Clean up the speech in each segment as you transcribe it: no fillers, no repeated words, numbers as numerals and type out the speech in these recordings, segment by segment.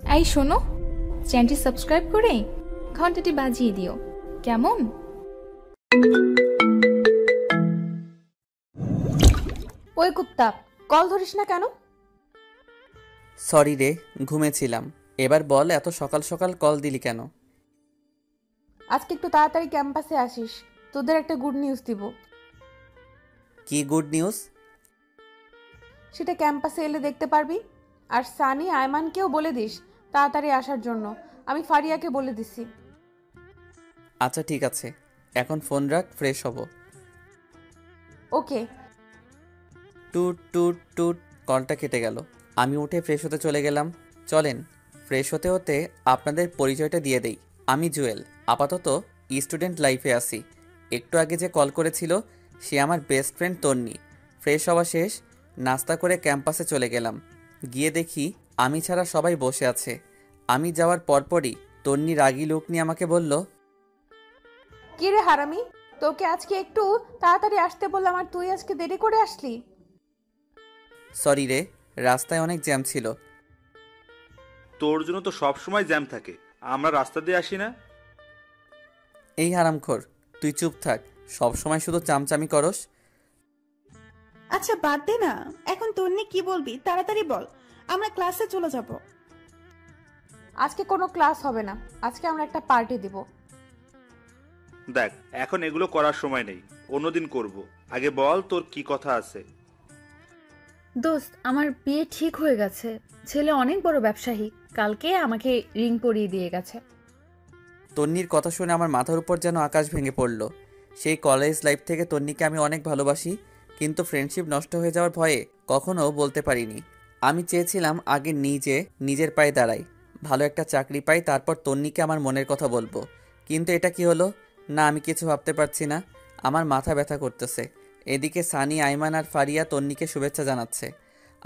এই শোনো, চ্যানেলটি সাবস্ক্রাইব করে ঘন্টাটি বাজিয়ে দিও কেমন। ওই কুত্তা, কল ধরিস না কেন? সরি রে, ঘুমেছিলাম। এবার বল, এত সকাল সকাল কল দিলি কেন? আজকে একটু তাড়াতাড়ি ক্যাম্পাসে আসিস, তোদের একটা গুড নিউজ দিব। কি গুড নিউজ? সেটা ক্যাম্পাসে এলে দেখতে পারবি। আর সানি আয়মানকেও বলে দিস তাড়াতাড়ি আসার জন্য। আমি ফারিয়াকে বলে দিছি। আচ্ছা ঠিক আছে, এখন ফোন রাখ, ফ্রেশ হব। ওকে। টুট টুট টুট, কলটা কেটে গেল। আমি উঠে ফ্রেশ হতে চলে গেলাম। চলেন, ফ্রেশ হতে হতে আপনাদের পরিচয়টা দিয়ে দেই। আমি জুয়েল, আপাতত স্টুডেন্ট লাইফে আছি। একটু আগে যে কল করেছিল সে আমার বেস্ট ফ্রেন্ড তন্নি। ফ্রেশ হওয়া শেষ, নাস্তা করে ক্যাম্পাসে চলে গেলাম। গিয়ে দেখি আমি ছাড়া সবাই বসে আছে। আমি যাওয়ার পরপরই তন্নি রাগী লোক নিয়ে আমাকে বলল, কি রে হারামি, তোকে আজকে একটু তাড়াতাড়ি আসতে বললাম আর তুই আজকে দেরি করে আসলি। সরি রে, রাস্তায় অনেক জ্যাম ছিল। তোর জন্য তো সব সময় জ্যাম থাকে, আমরা রাস্তা দিয়ে আসি না। এই হারামখোর, তুই চুপ থাক, সব সময় শুধু চামচামি করস। আচ্ছা বাদ দে না, এখন তোর নিয়ে কি বলবি তাড়াতাড়ি বল, আমরা ক্লাসে চলে যাব। আজকে কোনো ক্লাস হবে না, আজকে আমরা একটা পার্টি দিব। দেখ, এখন এগুলো করার সময় নেই, অন্যদিন করব। আগে বল তোর কি কথা আছে। দোস্ত, আমার বিয়ে ঠিক হয়ে গেছে। ছেলে অনেক বড় ব্যবসায়ী, কালকে আমাকে রিং পরিয়ে দিয়ে গেছে। তন্নির কথা শুনে আমার মাথার উপর যেন আকাশ ভেঙে পড়ল। সেই কলেজ লাইফ থেকে তন্নিকে আমি অনেক ভালোবাসি, কিন্তু ফ্রেন্ডশিপ নষ্ট হয়ে যাওয়ার ভয়ে কখনো বলতে পারিনি। আমি চেয়েছিলাম আগে নিজের পায়ে দাঁড়াই, ভালো একটা চাকরি পাই, তারপর তন্নিকে আমার মনের কথা বলবো। কিন্তু এটা কি হলো? না, আমি কিছু ভাবতে পারছি না। আমার মাথা ব্যথা করতেছে। এদিকে সানি, আইমান আর ফারিয়া তন্নিকে শুভেচ্ছা জানাচ্ছে।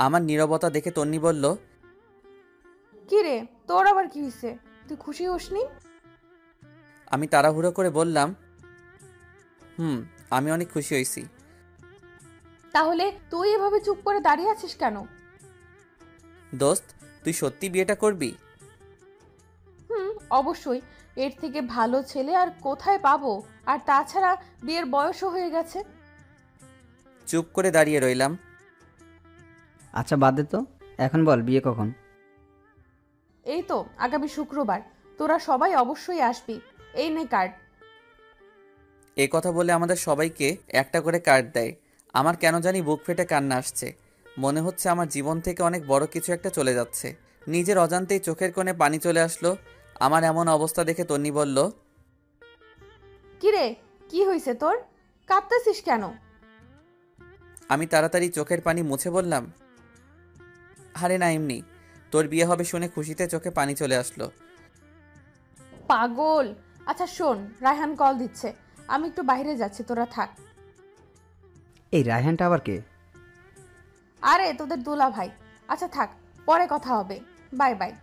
আমার নীরবতা দেখে তন্নি বলল, কি রে, তোর আবার কি হয়েছে? তুই খুশি হসনি? আমি তাড়াহুড়ো করে বললাম, আমি অনেক খুশি হয়েছি। তাহলে তুই এভাবে চুপ করে দাঁড়িয়ে আছিস কেন? দোস্ত, তুই সত্যি বিয়েটা করবি? অবশ্যই, এর থেকে ভালো ছেলে আর কোথায় পাবো? আর তাছাড়া বিয়ের বয়সও হয়ে গেছে। চুপ করে দাঁড়িয়ে রইলাম। আচ্ছা বাদ দে তো, এখন বল বিয়ে কখন? এই তো আগামী শুক্রবার, তোরা সবাই অবশ্যই আসবি। এই নে কার্ড। এ কথা বলে আমাদের সবাইকে একটা করে কার্ড দেয়। আমার কেন জানি বুক ফেটে কান্না আসছে। মনে হচ্ছে আমার জীবন থেকে অনেক বড় কিছু একটা চলে যাচ্ছে। নিজের অজান্তেই চোখের কোণে পানি চলে আসলো। আমার এমন অবস্থা দেখে তন্নি বলল, কি রে, কি হয়েছে তোর? কাঁদতেছিস কেন? আমি তাড়াতাড়ি চোখের পানি মুছে বললাম, আরে না, এমনি। তোর বিয়ে হবে শুনে খুশিতে চোখে পানি চলে আসলো। পাগল। আচ্ছা শোন, রায়হান কল দিচ্ছে, আমি একটু বাইরে যাচ্ছি, তোরা থাক। এই রায়হানটা আবার কে? আরে তোদের দোলা ভাই। আচ্ছা থাক, পরে কথা হবে। Bye bye.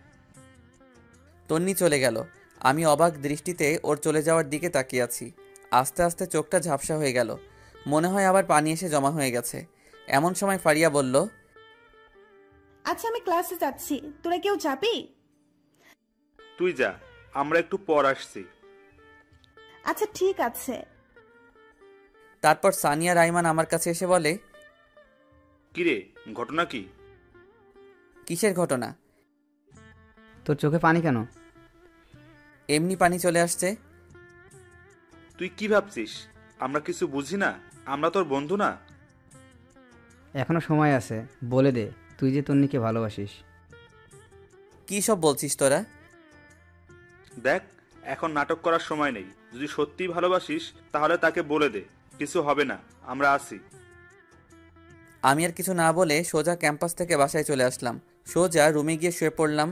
তন্নি চলে গেল। আমি অবাক দৃষ্টিতে ওর চলে যাওয়ার দিকে তাকিয়ে আছি। আস্তে আস্তে চোখটা ঝাপসা হয়ে গেল। মনে হয় আবার পানি এসে জমা হয়ে গেছে। এমন সময় ফারিয়া বলল, আচ্ছা আমি ক্লাসে যাচ্ছি, তোরা কেউ যাবি? তুই যা, আমরা একটু পর আসছি। আচ্ছা ঠিক আছে। তারপর সানিয়া রাইমান আমার কাছে এসে বলে, কিরে, ঘটনা কি? কিসের ঘটনা? তোর চোখে পানি কেন? এমনি পানি চলে আসছে। তুই কি ভাবছিস আমরা কিছু বুঝি না? আমরা তোর বন্ধু না? এখনো সময় আছে, বলে দে তুই যে তন্নিকে ভালোবাসিস। কি সব বলছিস তোরা? দেখ, এখন নাটক করার সময় নেই। যদি সত্যিই ভালোবাসিস তাহলে তাকে বলে দে, কিছু হবে না, আমরা আসি। আমি আর কিছু না বলে সোজা ক্যাম্পাস থেকে বাসায় চলে আসলাম। সোজা রুমে গিয়ে শুয়ে পড়লাম।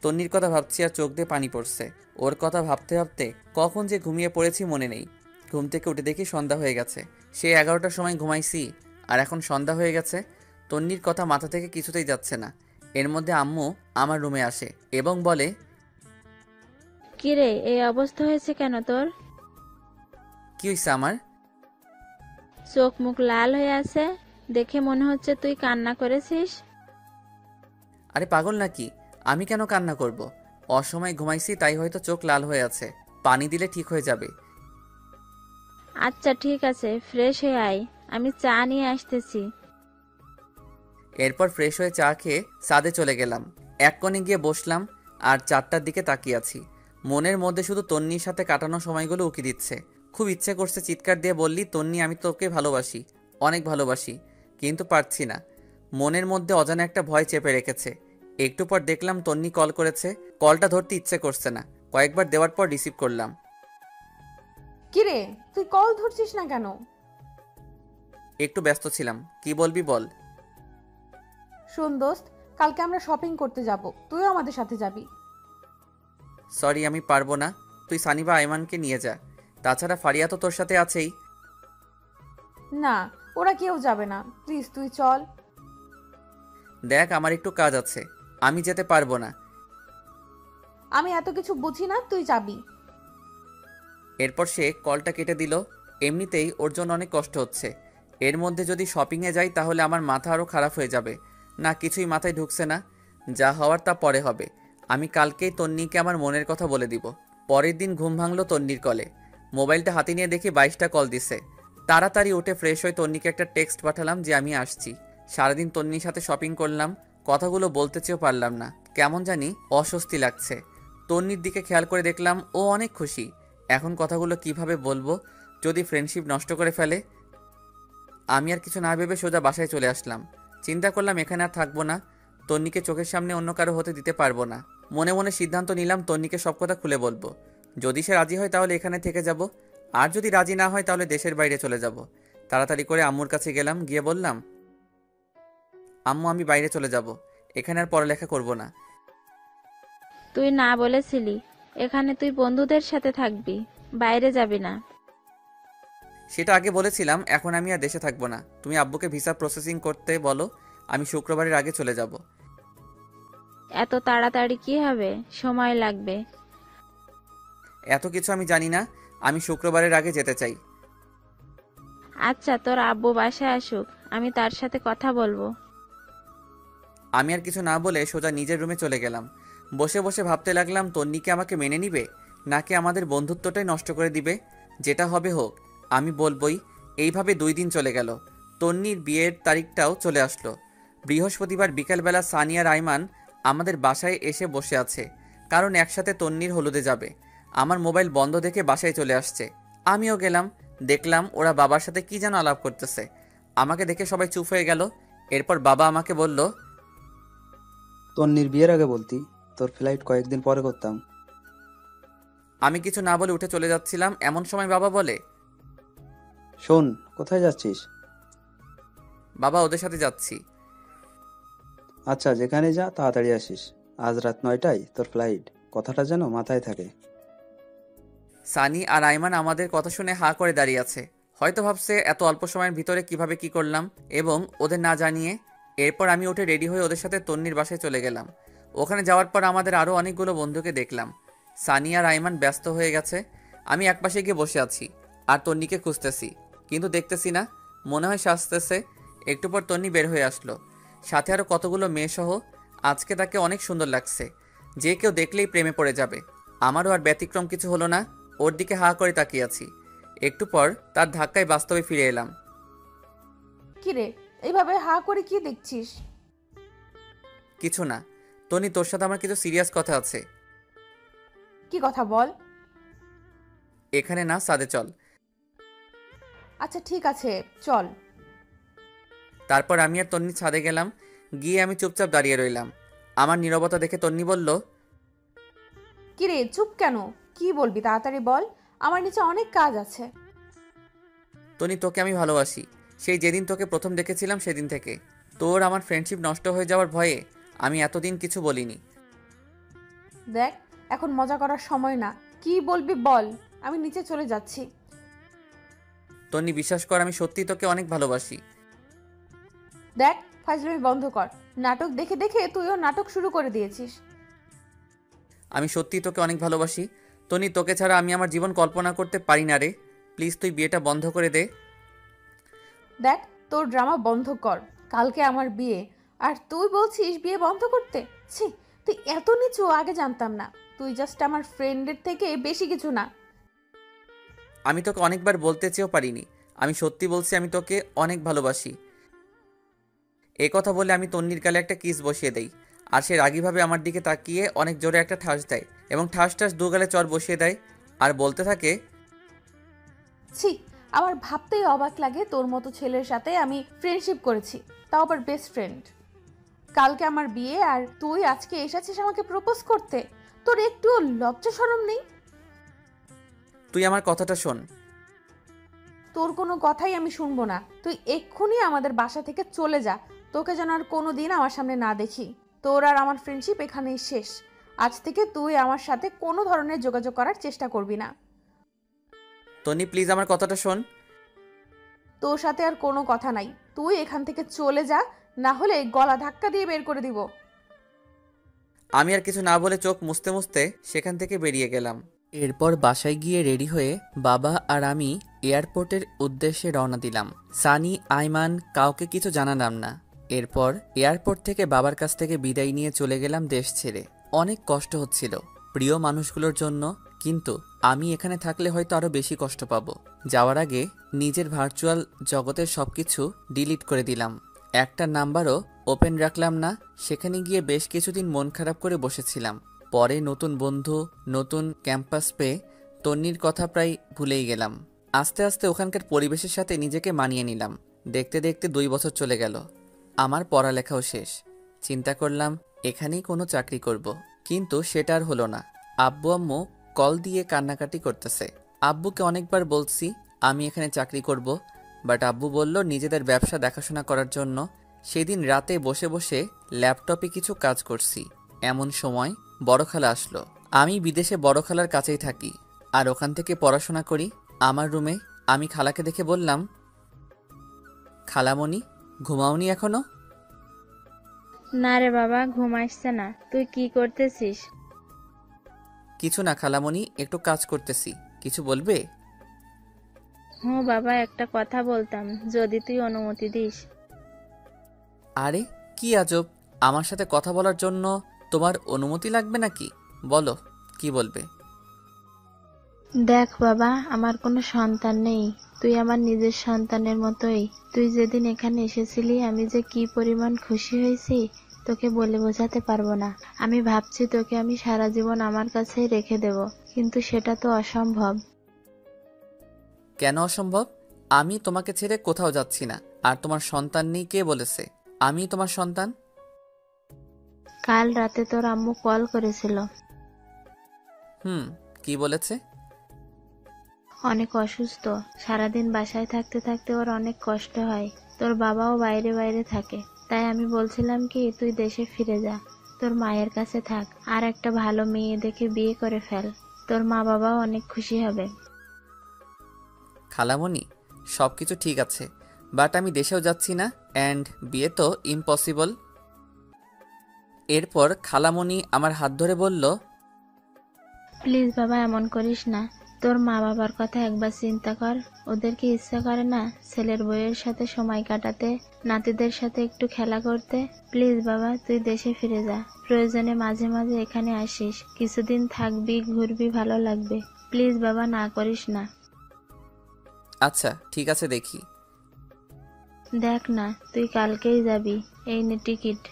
তন্নির কথা ভাবছি আর চোখ দিয়ে পানি পড়ছে। ওর কথা ভাবতে ভাবতে কখন যে ঘুমিয়ে পড়েছি মনে নেই। ঘুম থেকে উঠে দেখি সন্ধ্যা হয়ে গেছে। সে 11টার সময় ঘুমাইছি আর এখন সন্ধ্যা হয়ে গেছে। তন্নির কথা মাথা থেকে কিছুতেই যাচ্ছে না। এর মধ্যে আম্মু আমার রুমে আসে এবং বলে, কিরে, এই অবস্থা হয়েছে কেন তোর? কি হয়েছে আমার? চোখ মুখ লাল হয়ে আছে, দেখে মনে হচ্ছে তুই কান্না করেছিস। আরে পাগল নাকি, আমি কেন কান্না করব? অসময়ে ঘুমাইছি তাই হয়তো চোখ লাল হয়ে আছে। পানি দিলে ঠিক হয়ে যাবে। আচ্ছা ঠিক আছে, ফ্রেশ হয়ে আয়, আমি চা নিয়ে আসতেছি। এরপর ফ্রেশ হয়ে চা খেয়ে ছাদে চলে গেলাম। এক কোণে গিয়ে বসলাম আর 4টার দিকে তাকিয়ে আছি। মনের মধ্যে শুধু তন্নির সাথে কাটানো সময়গুলো উকি দিচ্ছে। খুব ইচ্ছে করছে চিৎকার দিয়ে বললি, তন্নি আমি তোকে ভালোবাসি, অনেক ভালোবাসি, কিন্তু পারছি না। মনের মধ্যে অজানা একটা ভয় চেপে রেখেছে। একটু পর দেখলাম তন্নি কল করেছে। কলটা ধরতে ইচ্ছে করছে না, কয়েকবার দেওয়ার পর রিসিভ করলাম। কিরে, তুই কল ধরছিস না কেন? একটু ব্যস্ত ছিলাম। কি বলবি বল। শোন দোস্ত, কালকে আমরা শপিং করতে যাব, তুইও আমাদের সাথে যাবি। সরি, আমি পারবো না। তুই সানি বা আইমানকে নিয়ে যা। তাছাড়া ফারিয়া তো তোর সাথে আছেই। না, ওরা কেউ যাবে না, প্লিজ তুই চল। দেখ, আমার একটু কাজ আছে, আমি যেতে পারবো না। আমি এত কিছু বুঝি না, তুই যাবি। এরপর সে কলটা কেটে দিল। এমনিতেই ওর জন্য অনেক কষ্ট হচ্ছে, এর মধ্যে যদি শপিংয়ে যাই তাহলে আমার মাথা আরও খারাপ হয়ে যাবে। না, কিছুই মাথায় ঢুকছে না। যা হওয়ার তা পরে হবে। আমি কালকেই তন্নিকে আমার মনের কথা বলে দিব। পরের দিন ঘুম ভাঙলো তন্নির কলে। মোবাইলটা হাতে নিয়ে দেখি 22টা কল দিছে। তাড়াতাড়ি উঠে ফ্রেশ হয়ে তন্নিকে একটা টেক্সট পাঠালাম যে আমি আসছি। সারাদিন তন্নির সাথে শপিং করলাম, কথাগুলো বলতে চেয়েও পারলাম না। কেমন জানি অস্বস্তি লাগছে। তন্নির দিকে খেয়াল করে দেখলাম ও অনেক খুশি। এখন কথাগুলো কিভাবে বলবো, যদি ফ্রেন্ডশিপ নষ্ট করে ফেলে। আমি আর কিছু না ভেবে সোজা বাসায় চলে আসলাম। চিন্তা করলাম এখানে আর থাকবো না, তন্নিকে চোখের সামনে অন্য কারো হতে দিতে পারবো না। মনে মনে সিদ্ধান্ত নিলাম তন্নিকে সব কথা খুলে বলবো। যদি সে রাজি হয় তাহলে এখানে থেকে যাব, আর যদি রাজি না হয় তাহলে দেশের বাইরে চলে যাব। তাড়াতাড়ি করে আম্মুর কাছে গেলাম, গিয়ে বললাম, আম্মু আমি বাইরে চলে যাব, এখানে আর পড়ালেখা করব না। তুই না বলেছিলি এখানে তুই বন্ধুদের সাথে থাকবি, বাইরে যাবি না? সেটা আগে বলেছিলাম, এখন আমি আর দেশে থাকবো না। তুমি আব্বুকে ভিসা প্রসেসিং করতে বলো, আমি শুক্রবারের আগে চলে যাব। এত তাড়াতাড়ি কি হবে, সময় লাগবে। এত কিছু আমি জানি না, আমি শুক্রবারের আগে যেতে চাই। আচ্ছা তোর আব্বু বাসায় আসুক, আমি তার সাথে কথা বলবো। আমি আর কিছু না বলে সোজা নিজের রুমে চলে গেলাম। বসে বসে ভাবতে লাগলাম তন্নিকে আমাকে মেনে নিবে, নাকি আমাদের বন্ধুত্বটাই নষ্ট করে দিবে। যেটা হবে হোক, আমি বলবই। এইভাবে 2 দিন চলে গেল। তন্নির বিয়ের তারিখটাও চলে আসলো। বৃহস্পতিবার বিকেলবেলা সানি আর আইমান আমাদের বাসায় এসে বসে আছে, কারণ একসাথে তন্নির হলুদে যাবে। আমার মোবাইল বন্ধ দেখে বাসায় চলে আসছে। আমিও গেলাম, দেখলাম ওরা বাবার সাথে কি যেন আলাপ করতেছে। আমাকে দেখে সবাই চুপ হয়ে গেল। এরপর বাবা আমাকে বলল, তন্নির বিয়ের আগে বলতি, তোর ফ্লাইট কয়েকদিন পরে করতাম। আমি কিছু না বলে উঠে চলে যাচ্ছিলাম, এমন সময় বাবা বলে, শোন, কোথায় যাচ্ছিস? বাবা ওদের সাথে যাচ্ছি। আচ্ছা, যেখানে যা তাড়াতাড়ি আসিস। আজ রাত 9টায় তোর ফ্লাইট, কথাটা যেন মাথায় থাকে। সানি আর আইমান আমাদের কথা শুনে হাঁ করে দাঁড়িয়ে আছে। হয়তো ভাবছে এত অল্প সময়ের ভিতরে কিভাবে কি করলাম, এবং ওদের না জানিয়ে। এরপর আমি উঠে রেডি হয়ে ওদের সাথে তন্নির বাসায় চলে গেলাম। ওখানে যাওয়ার পর আমাদের আরও অনেকগুলো বন্ধুকে দেখলাম। সানি আর আইমান ব্যস্ত হয়ে গেছে, আমি একপাশে গিয়ে বসে আছি আর তন্নিকে খুঁজতেছি, কিন্তু দেখতেছি না। মনে হয় সাজতেছে। একটু পর তন্নি বের হয়ে আসলো, সাথে আরও কতগুলো মেয়েসহ। আজকে তাকে অনেক সুন্দর লাগছে, যে কেউ দেখলেই প্রেমে পড়ে যাবে। আমারও আর ব্যতিক্রম কিছু হলো না, ওর দিকে হাঁ করে তাকিয়ে আছি। একটু পর তার ধাক্কায় বাস্তবে ফিরে এলাম। কিরে, এইভাবে হা করে কি দেখছিস? কিছু না তনি, তোর সাথে আমার কিছু সিরিয়াস কথা আছে। কি কথা বল। এখানে না, সাদে চল। আচ্ছা ঠিক আছে, চল। তারপর আমি আর তন্নি ছাদে গেলাম। গিয়ে আমি চুপচাপ দাঁড়িয়ে রইলাম। আমার নীরবতা দেখে তন্নি বলল, কিরে চুপ কেন, কি বলবি তাড়াতাড়ি বল, আমার নিচে অনেক কাজ আছে। তনি তোকে আমি ভালোবাসি, সেই যেদিন তোকে প্রথম দেখেছিলাম সেদিন থেকে। তোর আমার ফ্রেন্ডশিপ নষ্ট হয়ে যাওয়ার ভয়ে আমি এতদিন কিছু বলিনি। দেখ, এখন মজা করার সময় না, কি বলবি বল, আমি নিচে চলে যাচ্ছি। তন্নি বিশ্বাস কর, আমি সত্যি তোকে অনেক ভালোবাসি। দেখ, ফাজলামি বন্ধ কর, নাটক দেখে দেখে তুইও নাটক শুরু করে দিয়েছিস। আমি সত্যি তোকে অনেক ভালোবাসি তনি, তোকে ছাড়া আমি আমার জীবন কল্পনা করতে পারি না রে। প্লিজ তুই বিয়েটা বন্ধ করে দে। দেখ, তোর ড্রামা বন্ধ কর, কালকে আমার বিয়ে আর তুই বলছিস বিয়ে বন্ধ করতে? ছি, তুই এত নিচু আগে জানতাম না। তুই জাস্ট আমার ফ্রেন্ডের থেকে বেশি কিছু না। আমি তোকে অনেকবার বলতে চেয়েও পারিনি। আমি সত্যি বলছি, আমি তোকে অনেক ভালোবাসি। এ কথা বলে আমি তন্নির গালে একটা কিস বসিয়ে দেই, আর সে রাগীভাবে আমার দিকে তাকিয়ে অনেক জোরে একটা ঠাস দেয় এবং ঠাস ঠাস দু গালে চর বসিয়ে দেয় আর বলতে থাকে, ছি, আমার ভাবতেই অবাক লাগে তোর মতো ছেলের সাথে আমি ফ্রেন্ডশিপ করেছি, তাও আবার বেস্ট ফ্রেন্ড। কালকে আমার বিয়ে আর তুই আজকে এসেছিস আমাকে প্রপোজ করতে। তোর একটুও লজ্জা শরম নেই? তুই আমার কথাটা শোন। তোর কোনো কথাই আমি শুনবো না। তুই এক্ষুনি আমাদের বাসা থেকে চলে যা। তোকে যেন আর কোনো দিন আমার সামনে না দেখি। তোর আর আমার ফ্রেন্ডশিপ এখানেই শেষ। আজ থেকে তুই আমার সাথে কোনো ধরনের যোগাযোগ করার চেষ্টা করবি না। তন্নি প্লিজ আমার কথাটা শোন। তোর সাথে আর কোনো কথা নাই। তুই এখান থেকে চলে যা, না হলে গলা ধাক্কা দিয়ে বের করে দিব। আমি আর কিছু না বলে চোখ মুছতে মুছতে সেখান থেকে বেরিয়ে গেলাম। এরপর বাসায় গিয়ে রেডি হয়ে বাবা আর আমি এয়ারপোর্টের উদ্দেশ্যে রওনা দিলাম। সানি, আইমান কাউকে কিছু জানালাম না। এরপর এয়ারপোর্ট থেকে বাবার কাছ থেকে বিদায় নিয়ে চলে গেলাম দেশ ছেড়ে। অনেক কষ্ট হচ্ছিল প্রিয় মানুষগুলোর জন্য, কিন্তু আমি এখানে থাকলে হয়তো আরো বেশি কষ্ট পাবো। যাওয়ার আগে নিজের ভার্চুয়াল জগতের সবকিছু ডিলিট করে দিলাম। একটা নাম্বারও ওপেন রাখলাম না। সেখানে গিয়ে বেশ কিছুদিন মন খারাপ করে বসেছিলাম। পরে নতুন বন্ধু, নতুন ক্যাম্পাস পেয়ে তন্নির কথা প্রায় ভুলেই গেলাম। আস্তে আস্তে ওখানকার পরিবেশের সাথে নিজেকে মানিয়ে নিলাম। দেখতে দেখতে 2 বছর চলে গেল। আমার পড়ালেখাও শেষ। চিন্তা করলাম এখানেই কোনো চাকরি করব, কিন্তু সেটা আর হলো না। আব্বু আম্মু কল দিয়ে কান্নাকাটি করতেছে। আব্বুকে অনেকবার বলছি আমি এখানে চাকরি করব, বাট আব্বু বলল নিজেদের ব্যবসা দেখাশোনা করার জন্য। সেদিন রাতে বসে বসে ল্যাপটপে কিছু কাজ করছি, এমন সময় বড় খালা আসলো। আমি বিদেশে বড় খালার কাছেই থাকি আর ওখান থেকে পড়াশোনা করি। আমার রুমে আমি খালাকে দেখে বললাম, খালামণি ঘুমাওনি এখনো? না রে বাবা, ঘুম আসছে না। তুই কি করতেছিস? কিছু না খালামণি, একটু কাজ করতেছি। কিছু বলবে? হুঁ বাবা, একটা কথা বলতাম, যদি তুই অনুমতি দিস। আরে কি আজব, আমার সাথে কথা বলার জন্য তোমার অনুমতি লাগবে নাকি? বলো কি বলবে। দেখ বাবা, আমার কোনো সন্তান নেই। তুই আমার নিজের সন্তানের মতোই। তুই যেদিন এখানে এসেছিলি আমি যে কি পরিমাণ খুশি হয়েছি তোকে বলে বোঝাতে পারবো না। আমি ভাবছি তোকে আমি সারা জীবন আমার কাছেই রেখে দেব, কিন্তু সেটা তো অসম্ভব। কেন অসম্ভব? আমি তোমাকে ছেড়ে কোথাও যাচ্ছি না। আর তোমার সন্তান নেই কে বলেছে? আমি তোমার সন্তান। কাল রাতে তোর আম্মু কল করেছিল। কি বলেছে? অনেক অসুস্থ, সারাদিন বাসায় থাকতে থাকতে ওর অনেক কষ্ট হয়। তোর বাবাও বাইরে বাইরে থাকে, তাই আমি বলছিলাম কি তুই দেশে ফিরে যা, তোর মায়ের কাছে থাক, আর একটা ভালো মেয়ে দেখে বিয়ে করে ফেল। তোর মা বাবাও অনেক খুশি হবে। খালামণি সবকিছু ঠিক আছে, বাট আমি দেশেও যাচ্ছি না, অ্যান্ড বিয়ে তো ইম্পসিবল। এরপর খালামণি আমার হাত ধরে বলল, প্লিজ বাবা, এমন করিস না। তোর মা বাবার কথা একবার চিন্তা কর। ওদের কি ইচ্ছা করে না ছেলের বউয়ের সাথে সময় কাটাতে, নাতিদের সাথে একটু খেলা করতে? প্লিজ বাবা, তুই দেশে ফিরে যা। প্রয়োজনে মাঝে মাঝে এখানে আসিস, কিছুদিন থাকবি, ঘুরবি, ভালো লাগবে। প্লিজ বাবা, না করিস না। আচ্ছা ঠিক আছে, দেখি। দেখ না, তুই কালকেই যাবি, এই নে টিকিট।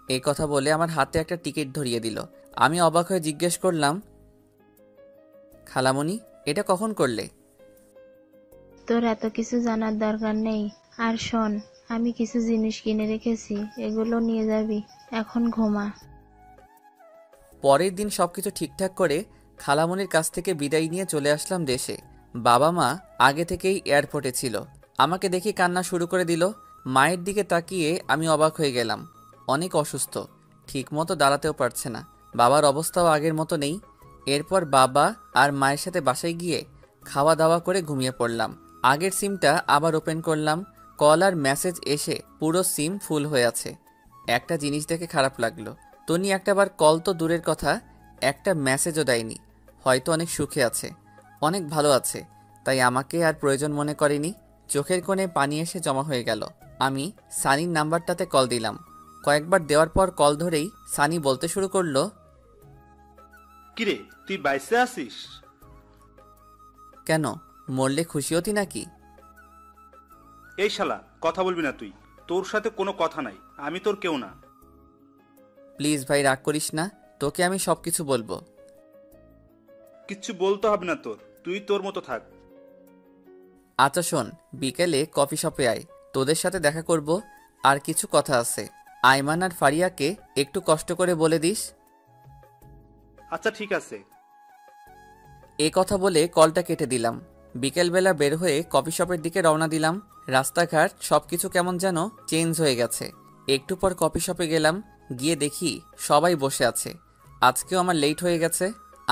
এই কথা বলে আমার হাতে একটা টিকিট ধরিয়ে দিল। আমি অবাক হয়ে জিজ্ঞেস করলাম, খালামণি এটা কখন করলে? তোর এত কিছু জানার দরকার নেই। আর শোন, আমি কিছু জিনিস কিনে রেখেছি, এগুলো নিয়ে যাবি। এখন ঘুমা। পরের দিন সবকিছু ঠিকঠাক করে খালামণির কাছ থেকে বিদায় নিয়ে চলে আসলাম দেশে। বাবা মা আগে থেকেই এয়ারপোর্টে ছিল। আমাকে দেখে কান্না শুরু করে দিল। মায়ের দিকে তাকিয়ে আমি অবাক হয়ে গেলাম। অনেক অসুস্থ, ঠিকমতো দাঁড়াতেও পারছে না। বাবার অবস্থাও আগের মতো নেই। এরপর বাবা আর মায়ের সাথে বাসায় গিয়ে খাওয়া দাওয়া করে ঘুমিয়ে পড়লাম। আগের সিমটা আবার ওপেন করলাম। কল আর মেসেজ এসে পুরো সিম ফুল হয়ে আছে। একটা জিনিস দেখে খারাপ লাগলো, তনি একটাবার কল তো দূরের কথা, একটা মেসেজও দেয়নি। হয়তো অনেক সুখে আছে, অনেক ভালো আছে, তাই আমাকে আর প্রয়োজন মনে করেনি। চোখের কোণে পানি এসে জমা হয়ে গেল। আমি সানির নাম্বারটাতে কল দিলাম। কয়েকবার দেওয়ার পর কল ধরেই সানি বলতে শুরু করলো, কিরে তুই বাইসে আসিস? কেন, মরলে খুশি হতি নাকি? এই শালা, কথা বলবি না তুই। তোর সাথে কোনো কথা নাই, আমি তোর কেউ না। প্লিজ ভাই, রাগ করিস না, তোকে আমি সব কিছু বলবো। কিচ্ছু বলতে হবে না তোর, তুই তোর মতো থাক। আচ্ছা শোন, বিকেলে কফি শপে আয়, তোদের সাথে দেখা করব, আর কিছু কথা আছে। আইমান আর ফারিয়াকে একটু কষ্ট করে বলে দিস। আচ্ছা ঠিক আছে। এ কথা বলে কলটা কেটে দিলাম। বিকেলবেলা বের হয়ে কফি শপের দিকে রওনা দিলাম। রাস্তাঘাট সবকিছু কেমন যেন চেঞ্জ হয়ে গেছে। একটু পর কফি শপে গেলাম, গিয়ে দেখি সবাই বসে আছে। আজকেও আমার লেট হয়ে গেছে।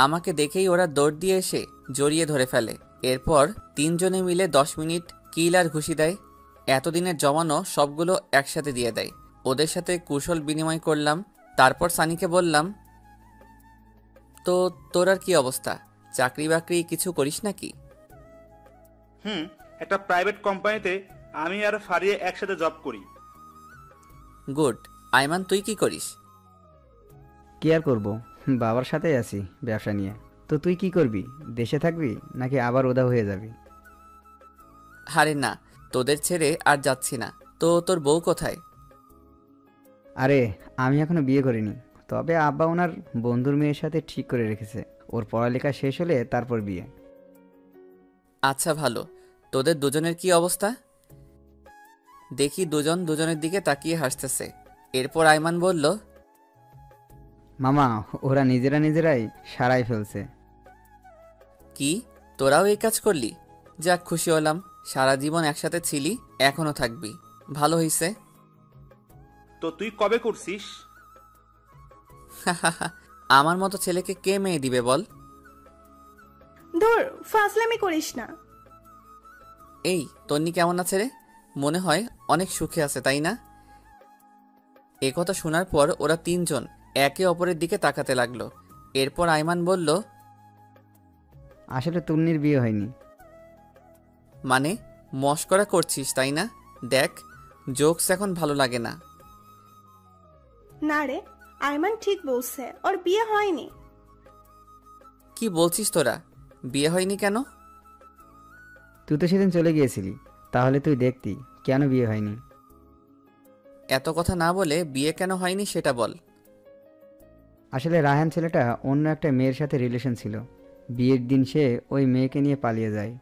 আমাকে দেখেই ওরা দৌড় দিয়ে এসে জড়িয়ে ধরে ফেলে। এরপর তিনজনে মিলে 10 মিনিট কিল আর ঘুষি দেয়। এতদিনের জমানো সবগুলো একসাথে দিয়ে দেয়। ওদের সাথে কুশল বিনিময় করলাম। তারপর সানিকে বললাম, তো তোর আর কি অবস্থা, চাকরি বাকরি কিছু করিস নাকি? একটা প্রাইভেট কোম্পানিতে আমি আর ফারিয়া একসাথে জব করি। গুড। আইমান, তুই কি করিস? কি আর করবো, বাবার সাথেই আছি ব্যবসা নিয়ে। তো তুই কি করবি, দেশে থাকবি নাকি আবার উধাও হয়ে যাবি? আরে না, তোদের ছেড়ে আর যাচ্ছি না। তো তোর বউ কোথায়? আরে আমি এখনো বিয়ে করিনি, তবে আব্বা ওনার বন্ধুর মেয়ের সাথে ঠিক করে রেখেছে। ওর পড়ালেখা শেষ হলে তারপর বিয়ে। আচ্ছা ভালো। তোদের দুজনের কি অবস্থা? দেখি দুজন দুজনের দিকে তাকিয়ে হাসতেছে। এরপর আইমান বলল, মামা, ওরা নিজেরাই সারাই ফেলছে। কি, তোরাও এই কাজ করলি? যাক, খুশি হলাম। সারা জীবন একসাথে ছিলি, এখনো থাকবি, ভালো হইছে। তো তুই কবে করছিস? আমার মতো ছেলেকে কে মেয়ে দিবে বল? ধুর, ফাজলামি করিস না। এই তন্নি কেমন আছে রে? মনে হয় অনেক সুখে আছে, তাই না? এ কথা শোনার পর ওরা তিনজন একে অপরের দিকে তাকাতে লাগলো। এরপর আইমান বলল, আসলে তন্নির বিয়ে হয়নি। মানে মস্করা করছিস তাই না? দেখ, জোকস এখন ভালো লাগে না। না রে, আইমান ঠিক বলছে, ওর বিয়ে হয়নি। কি বলছিস তোরা? বিয়ে হয়নি কেন? তুই তো সেদিন চলে গিয়েছিলি, তাহলে তুই দেখতি কেন বিয়ে হয়নি। এত কথা না বলে বিয়ে কেন হয়নি সেটা বল। আসলে রায়হান ছেলেটা অন্য একটা মেয়ের সাথে রিলেশন ছিল। বিয়ের দিন সে ওই মেয়েকে নিয়ে পালিয়ে যায়।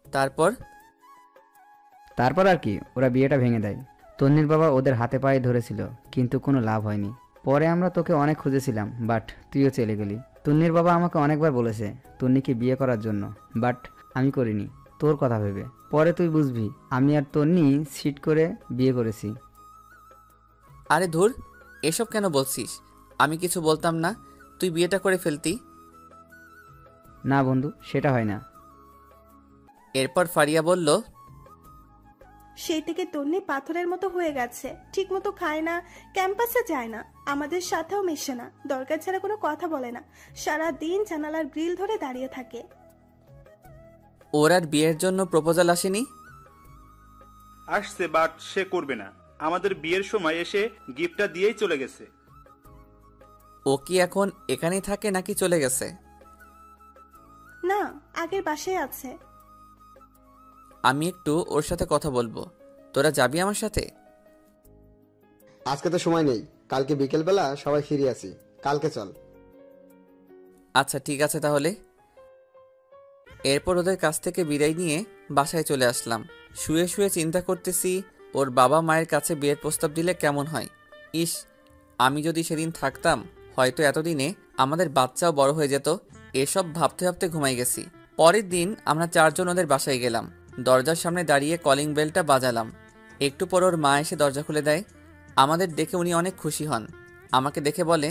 তারপর? তারপর আর কি, ওরা বিয়েটা ভেঙে দেয়। তন্নির বাবা ওদের হাতে পায়ে ধরেছিল, কিন্তু কোনো লাভ হয়নি। পরে আমরা তোকে অনেক খুঁজেছিলাম, বাট তুইও চলে গেলি। তন্নির বাবা আমাকে অনেকবার বলেছে তন্নিকে বিয়ে করার জন্য, বাট আমি করিনি, তোর কথা ভেবে। পরে তুই বুঝবি আমি আর তন্নি সিট করে বিয়ে করেছি। আরে ধুর, এসব কেন বলছিস? আমি কিছু বলতাম না, তুই বিয়েটা করে ফেলতি। না বন্ধু, সেটা হয় না। এরপর ফারিয়া বলল, সেই থেকে তন্নি পাথরের মতো হয়ে গেছে, ঠিক মতো খায় না, ক্যাম্পাসে যায় না, আমাদের সাথেও মেশে না, দরকার ছাড়া কোনো কথা বলে না, সারা দিন জানালার গ্রিল ধরে দাঁড়িয়ে থাকে। ওর আর বিয়ের জন্য প্রপোজাল আসেনি? আসছে, বাট সে করবে না। আমাদের বিয়ের সময় এসে গিফটটা দিয়েই চলে গেছে। ও কি এখন এখানেই থাকে নাকি চলে গেছে? না, আগের বাসায় আছে। আমি একটু ওর সাথে কথা বলবো, তোরা যাবি আমার সাথে? আজকে তো সময় নেই, কালকে বিকেলবেলা সবাই ফিরে আসি, কালকে চল। আচ্ছা ঠিক আছে তাহলে। এরপর ওদের কাছ থেকে বিদায় নিয়ে বাসায় চলে আসলাম। শুয়ে শুয়ে চিন্তা করতেছি ওর বাবা মায়ের কাছে বিয়ের প্রস্তাব দিলে কেমন হয়। ইস, আমি যদি সেদিন থাকতাম, হয়তো এতদিনে আমাদের বাচ্চাও বড় হয়ে যেত। এসব ভাবতে ভাবতে ঘুমাই গেছি। পরের দিন আমরা চারজন ওদের বাসায় গেলাম। দরজার সামনে দাঁড়িয়ে কলিং বেলটা বাজালাম। একটু পর ওর মা এসে দরজা খুলে দেয়। আমাদের দেখে উনি অনেক খুশি হন। আমাকে দেখে বলে,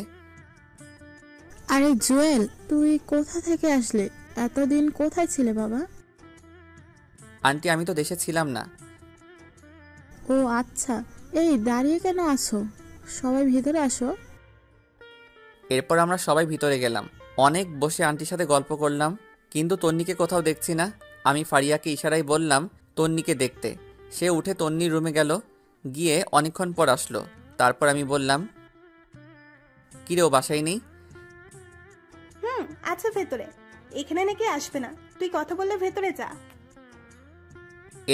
আরে জুয়েল, তুই কোথা থেকে আসলে? এতদিন কোথায় ছিলে বাবা? আন্টি, আমি তো দেশে ছিলাম না। ও আচ্ছা, এই দাঁড়িয়ে কেন আসো? সবাই ভিতরে আসো। এরপর আমরা সবাই ভিতরে গেলাম। অনেক বসে আন্টির সাথে গল্প করলাম, কিন্তু তন্নিকে কোথাও দেখছি না। আমি ফারিয়াকে ইশারায় বললাম তন্নিকে দেখতে। সে উঠে তন্নির রুমে গেল। গিয়ে অনেকক্ষণ পর আসলো। তারপর আমি বললাম, কিরে ও বাসায় নেই? আচ্ছা ভেতরে। এখানে নাকি আসবে না, তুই কথা বললে ভেতরে যা।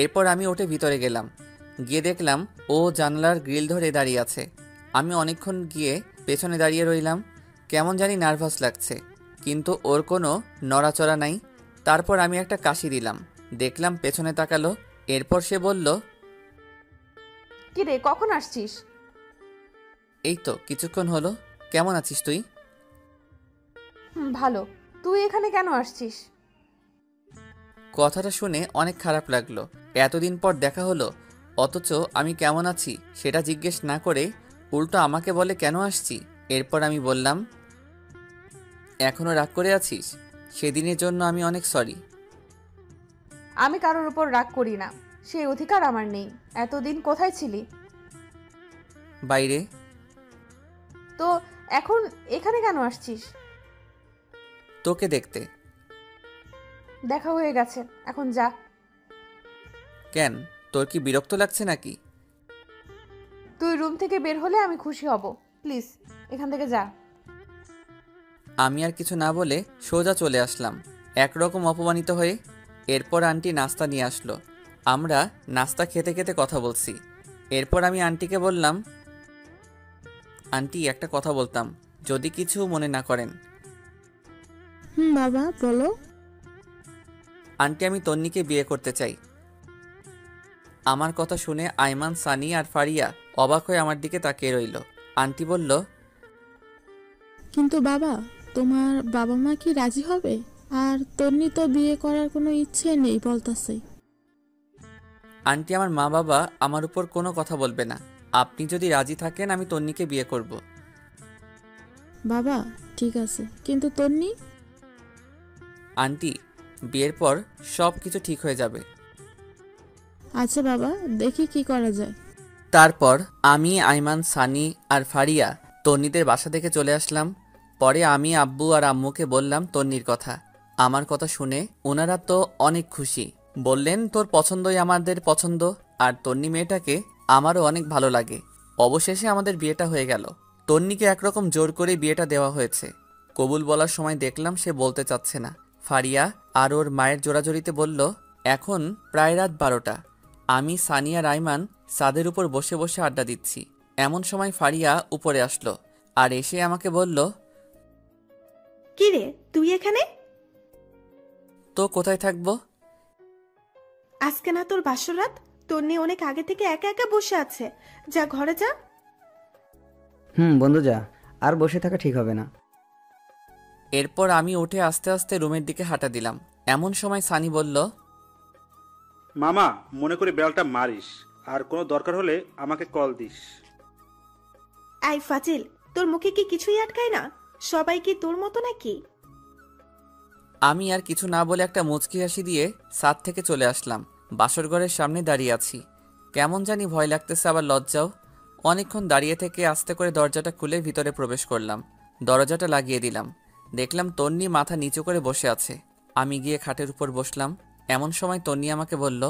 এরপর আমি ওঠে ভিতরে গেলাম। গিয়ে দেখলাম ও জানলার গ্রিল ধরে দাঁড়িয়ে আছে। আমি অনেকক্ষণ গিয়ে পেছনে দাঁড়িয়ে রইলাম। কেমন জানি নার্ভাস লাগছে, কিন্তু ওর কোনো নড়াচড়া নাই। তারপর আমি একটা কাশি দিলাম, দেখলাম পেছনে তাকালো। এরপর সে বলল, কি রে, কখন আসছিস? এই তো কিছুক্ষণ হলো। কেমন আছিস তুই? ভালো। তুই এখানে কেন আসছিস? কথাটা শুনে অনেক খারাপ লাগলো। এতদিন পর দেখা হলো, অথচ আমি কেমন আছি সেটা জিজ্ঞেস না করে উল্টো আমাকে বলে কেন আসছি। এরপর আমি বললাম, এখনো রাগ করে আছিস? সেদিনের জন্য আমি অনেক সরি। আমি কারোর উপর রাগ করি না, সেই অধিকার আমার নেই। এতদিন কোথায় ছিলি? বাইরে। তো এখন এখানে কেন আসছিস? তোকে দেখতে। দেখা হয়ে গেছে, এখন যা। কেন, তোর কি বিরক্ত লাগছে নাকি? তুই রুম থেকে বের হলে আমি খুশি হব। প্লিজ এখান থেকে যা। আমি আর কিছু না বলে সোজা চলে আসলাম, একরকম অপমানিত হয়ে। এরপর আন্টি নাস্তা নিয়ে আসলো। আমরা নাস্তা খেতে খেতে কথা বলছি। এরপর আমি আন্টিকে বললাম, আন্টি একটা কথা বলতাম, যদি কিছু মনে না করেন। বাবা বলো। আন্টি, আমি তন্নিকে বিয়ে করতে চাই। আমার কথা শুনে আইমান, সানি আর ফারিয়া অবাক হয়ে আমার দিকে তাকিয়ে রইল। আন্টি বলল, কিন্তু বাবা, তোমার বাবা মা কি রাজি হবে? আর তন্নি তো বিয়ে করার কোনো ইচ্ছে নেই বলতাছে। আন্টি, আমার মা বাবা আমার উপর কোনো কথা বলবে না। আপনি যদি রাজি থাকেন আমি তন্নিকে বিয়ে করব। বাবা ঠিক আছে, কিন্তু তন্নি? আন্টি, বিয়ের পর সব কিছু ঠিক হয়ে যাবে। আচ্ছা বাবা, দেখি কি করা যায়। তারপর আমি, আইমান, সানি আর ফারিয়া তন্নিদের বাসা থেকে চলে আসলাম। পরে আমি আব্বু আর আম্মুকে বললাম তন্নির কথা। আমার কথা শুনে ওনারা তো অনেক খুশি। বললেন, তোর পছন্দই আমাদের পছন্দ, আর তন্নি মেয়েটাকে আমারও অনেক ভালো লাগে। অবশেষে আমাদের বিয়েটা হয়ে গেল। তন্নিকে একরকম জোর করে বিয়েটা দেওয়া হয়েছে। কবুল বলার সময় দেখলাম সে বলতে চাচ্ছে না। ফারিয়া আর ওর মায়ের জোরাজোরিতে বলল, এখন প্রায় রাত 12টা। আমি, সানি আর আইমান ছাদের উপর বসে বসে আড্ডা দিচ্ছি। এমন সময় ফারিয়া উপরে আসলো আর এসে আমাকে বলল, কি রে তুই এখানে? তো কোথায় থাকবো? আজকে না তোর বাসরাত? তন্নি অনেক আগে থেকে একা একা বসে আছে, যা ঘরে যা। বন্ধু যা, আর বসে থাকা ঠিক হবে না। এরপর আমি উঠে আস্তে আস্তে রুমের দিকে হাঁটা দিলাম। এমন সময় সানি বলল, মামা, মনে করে বেলটা মারিস, আর কোনো দরকার হলে আমাকে কল দিস। আই ফাজিল, তোর মুখে কি কিছুই আটকায় না? সবাই কি তোর মতো নাকি? আমি আর কিছু না বলে একটা মুচকি হাসি দিয়ে ছাদ থেকে চলে আসলাম। বাসর ঘরের সামনে দাঁড়িয়ে আছি। কেমন জানি ভয় লাগতেছে, আবার লজ্জাও। অনেকক্ষণ দাঁড়িয়ে থেকে আস্তে করে দরজাটা খুলে ভিতরে প্রবেশ করলাম। দরজাটা লাগিয়ে দিলাম। দেখলাম তন্নি মাথা নিচু করে বসে আছে। আমি গিয়ে খাটের উপর বসলাম। এমন সময় তন্নি আমাকে বলল,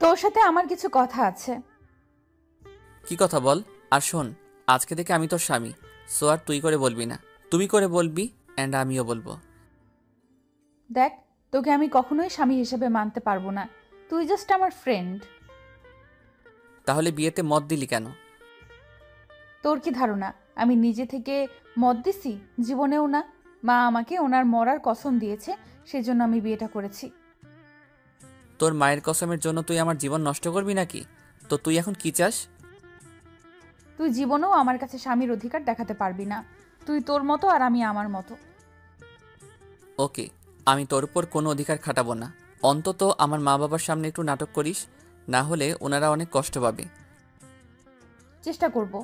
তোর সাথে আমার কিছু কথা আছে। কি কথা বল। আর শোন, আজকে থেকে আমি তোর স্বামী, সো আর তুই করে বলবি না, তুমি করে বলবি, অ্যান্ড আমিও বলবো। দেখ, তোকে আমি কখনোই স্বামী হিসেবে মানতে পারবো না। তুই জাস্ট আমার ফ্রেন্ড। তাহলে বিয়েতে মত দিলি কেন? তোর কি ধারণা আমি নিজে থেকে মত দিছি? জীবনেও না। মা আমাকে ওনার মরার কসম দিয়েছে, সেজন্য আমি বিয়েটা করেছি। তোর মায়ের কসমের জন্য তুই আমার জীবন নষ্ট করবি নাকি? তো তুই এখন কি চাস? তুই জীবনেও আমার কাছে স্বামীর অধিকার দেখাতে পারবি না। তুই তোর মতো আর আমি আমার মতো। ওকে, আমি তোর উপর কোনো অধিকার খাটাবো না। অন্তত আমার মা বাবার সামনে একটু নাটক করিস, না হলে ওনারা অনেক কষ্ট পাবে। চেষ্টা করব।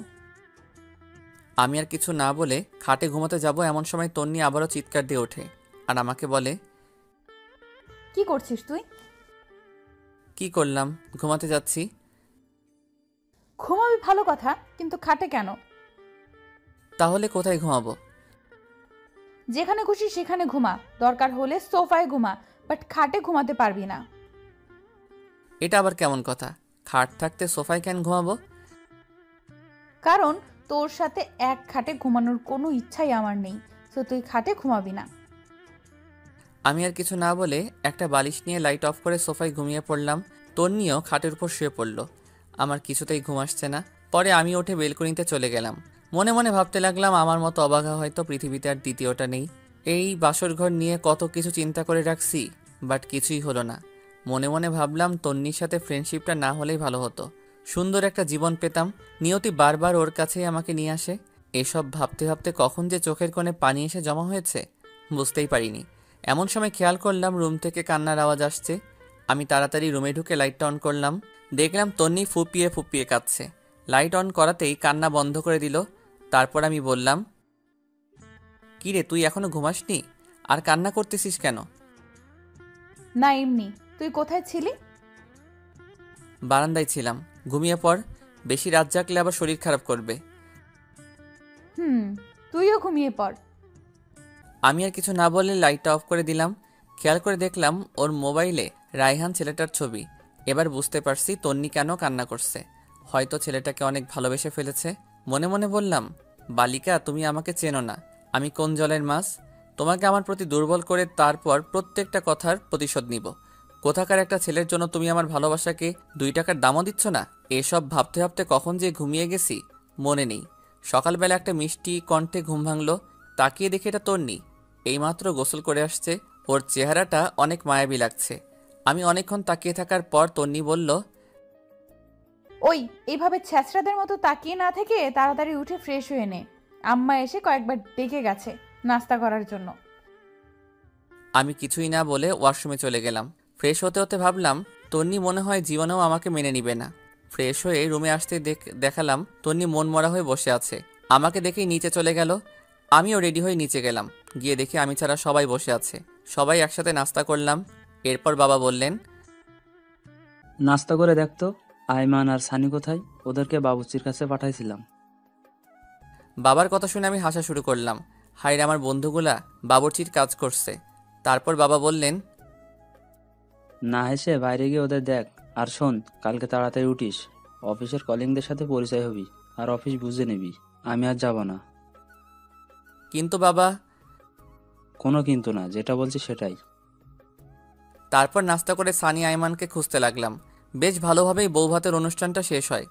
আমি আর কিছু না বলে খাটে ঘুমাতে যাব। এমন সময় তন্নি আবারও চিৎকার দিয়ে ওঠে আর আমাকে বলে, কি করছিস তুই? কি করলাম, ঘুমাতে যাচ্ছি। ঘুমাবি ভালো কথা, কিন্তু খাটে কেন? তাহলে কোথায় ঘুমাবো? যেখানে খুশি সেখানে ঘুমা, দরকার হলে সোফায় ঘুমা, বাট খাটে ঘুমাতে পারবি না। এটা আবার কেমন কথা? খাট থাকতে সোফায় কেন ঘুমাবো? কারণ তোর সাথে এক খাটে ঘুমানোর কোনো ইচ্ছাই আমার নেই, তো তুই খাটে ঘুমাবি না। আমি আর কিছু না বলে একটা বালিশ নিয়ে লাইট অফ করে সোফায় ঘুমিয়ে পড়লাম। তন্নিও খাটের উপর শুয়ে পড়ল। আমার কিছুতেই ঘুম আসছে না। পরে আমি উঠে বেলকনিতে চলে গেলাম। মনে মনে ভাবতে লাগলাম, আমার মতো অবাগা হয়তো পৃথিবীতে আর দ্বিতীয়টা নেই। এই বাসর ঘর নিয়ে কত কিছু চিন্তা করে রাখছি, বাট কিছুই হলো না। মনে মনে ভাবলাম তন্নির সাথে ফ্রেন্ডশিপটা না হলেই ভালো হতো। সুন্দর একটা জীবন পেতাম। নিয়তি বারবার ওর কাছেই আমাকে নিয়ে আসে। এসব ভাবতে ভাবতে কখন যে চোখের কোণে পানি এসে জমা হয়েছে বুঝতেই পারিনি। এমন সময় খেয়াল করলাম রুম থেকে কান্নার আওয়াজ আসছে। আমি তাড়াতাড়ি রুমে ঢুকে লাইটটা অন করলাম। দেখলাম তন্নি ফুপিয়ে ফুপিয়ে কাঁদছে। লাইট অন করাতেই কান্না বন্ধ করে দিল। তারপর আমি বললাম, কি রে, তুই এখনো ঘুমাসনি? আর কান্না করতেছিস কেন? না এমনি। তুই কোথায় ছিলি? বারান্দায় ছিলাম। ঘুমিয়ে পড়, বেশি রাত জাগলে আবার শরীর খারাপ করবে। তুইও ঘুমিয়ে পড়। আমি আর কিছু না বলে লাইটটা অফ করে দিলাম। খেয়াল করে দেখলাম ওর মোবাইলে রায়হান ছেলেটার ছবি। এবার বুঝতে পারছি তন্নি কেন কান্না করছে। হয়তো ছেলেটাকে অনেক ভালোবেসে ফেলেছে। মনে মনে বললাম, বালিকা, তুমি আমাকে চেনো না, আমি কোন জলের মাছ। তোমাকে আমার প্রতি দুর্বল করে তারপর প্রত্যেকটা কথার প্রতিশোধ নিব। কোথাকার একটা ছেলের জন্য তুমি আমার ভালোবাসাকে 2 টাকার দামও দিচ্ছ না। এসব ভাবতে ভাবতে কখন যে ঘুমিয়ে গেছি মনে নেই। সকালবেলা একটা মিষ্টি কণ্ঠে ঘুম ভাঙলো। তাকিয়ে দেখি এটা তন্নি। এইমাত্র গোসল করে আসছে। ওর চেহারাটা অনেক মায়াবী লাগছে। আমি অনেকক্ষণ তাকিয়ে থাকার পর তন্নি বলল, ওই এইভাবে ছ্যাঁচড়াদের মতো তাকিয়ে না থেকে তাড়াতাড়ি উঠে ফ্রেশ হয়ে নে। আম্মা এসে কয়েকবার ডেকে গেছে নাস্তা করার জন্য। আমি কিছুই না বলে ওয়াশরুমে চলে গেলাম। ফ্রেশ হতে হতে ভাবলাম, তন্নি মনে হয় জীবনেও আমাকে মেনে নিবে না। ফ্রেশ হয়ে রুমে আসতে দেখালাম তন্নি মন মরা হয়ে বসে আছে। আমাকে দেখেই নিচে চলে গেল। আমিও রেডি হয়ে নিচে গেলাম। গিয়ে দেখি আমি ছাড়া সবাই বসে আছে। সবাই একসাথে নাস্তা করলাম। এরপর বাবা বললেন, নাস্তা করে দেখতো আয়মান আর সানি কোথায়? ওদেরকে বাবুর্চির কাছে পাঠাইছিলাম। বাবার কথা শুনে আমি হাসা শুরু করলাম। হায়রে, আমার বন্ধুগুলা বাবুর্চির কাজ করছে। তারপর বাবা বললেন, না হেসে বাইরে গিয়ে ওদের দেখ। আর শোন, কালকে তাড়াতাড়ি উঠিস, অফিসের কলিগদের সাথে পরিচয় হবি আর অফিস বুঝে নিবি। আমি আর যাব না। কিন্তু বাবা। কোনো কিন্তু না, যেটা বলছি সেটাই। তারপর নাস্তা করে সানি আয়মানকে খুঁজতে লাগলাম। বেশ ভালোভাবেই বৌভাতের অনুষ্ঠানটা শেষ হয়।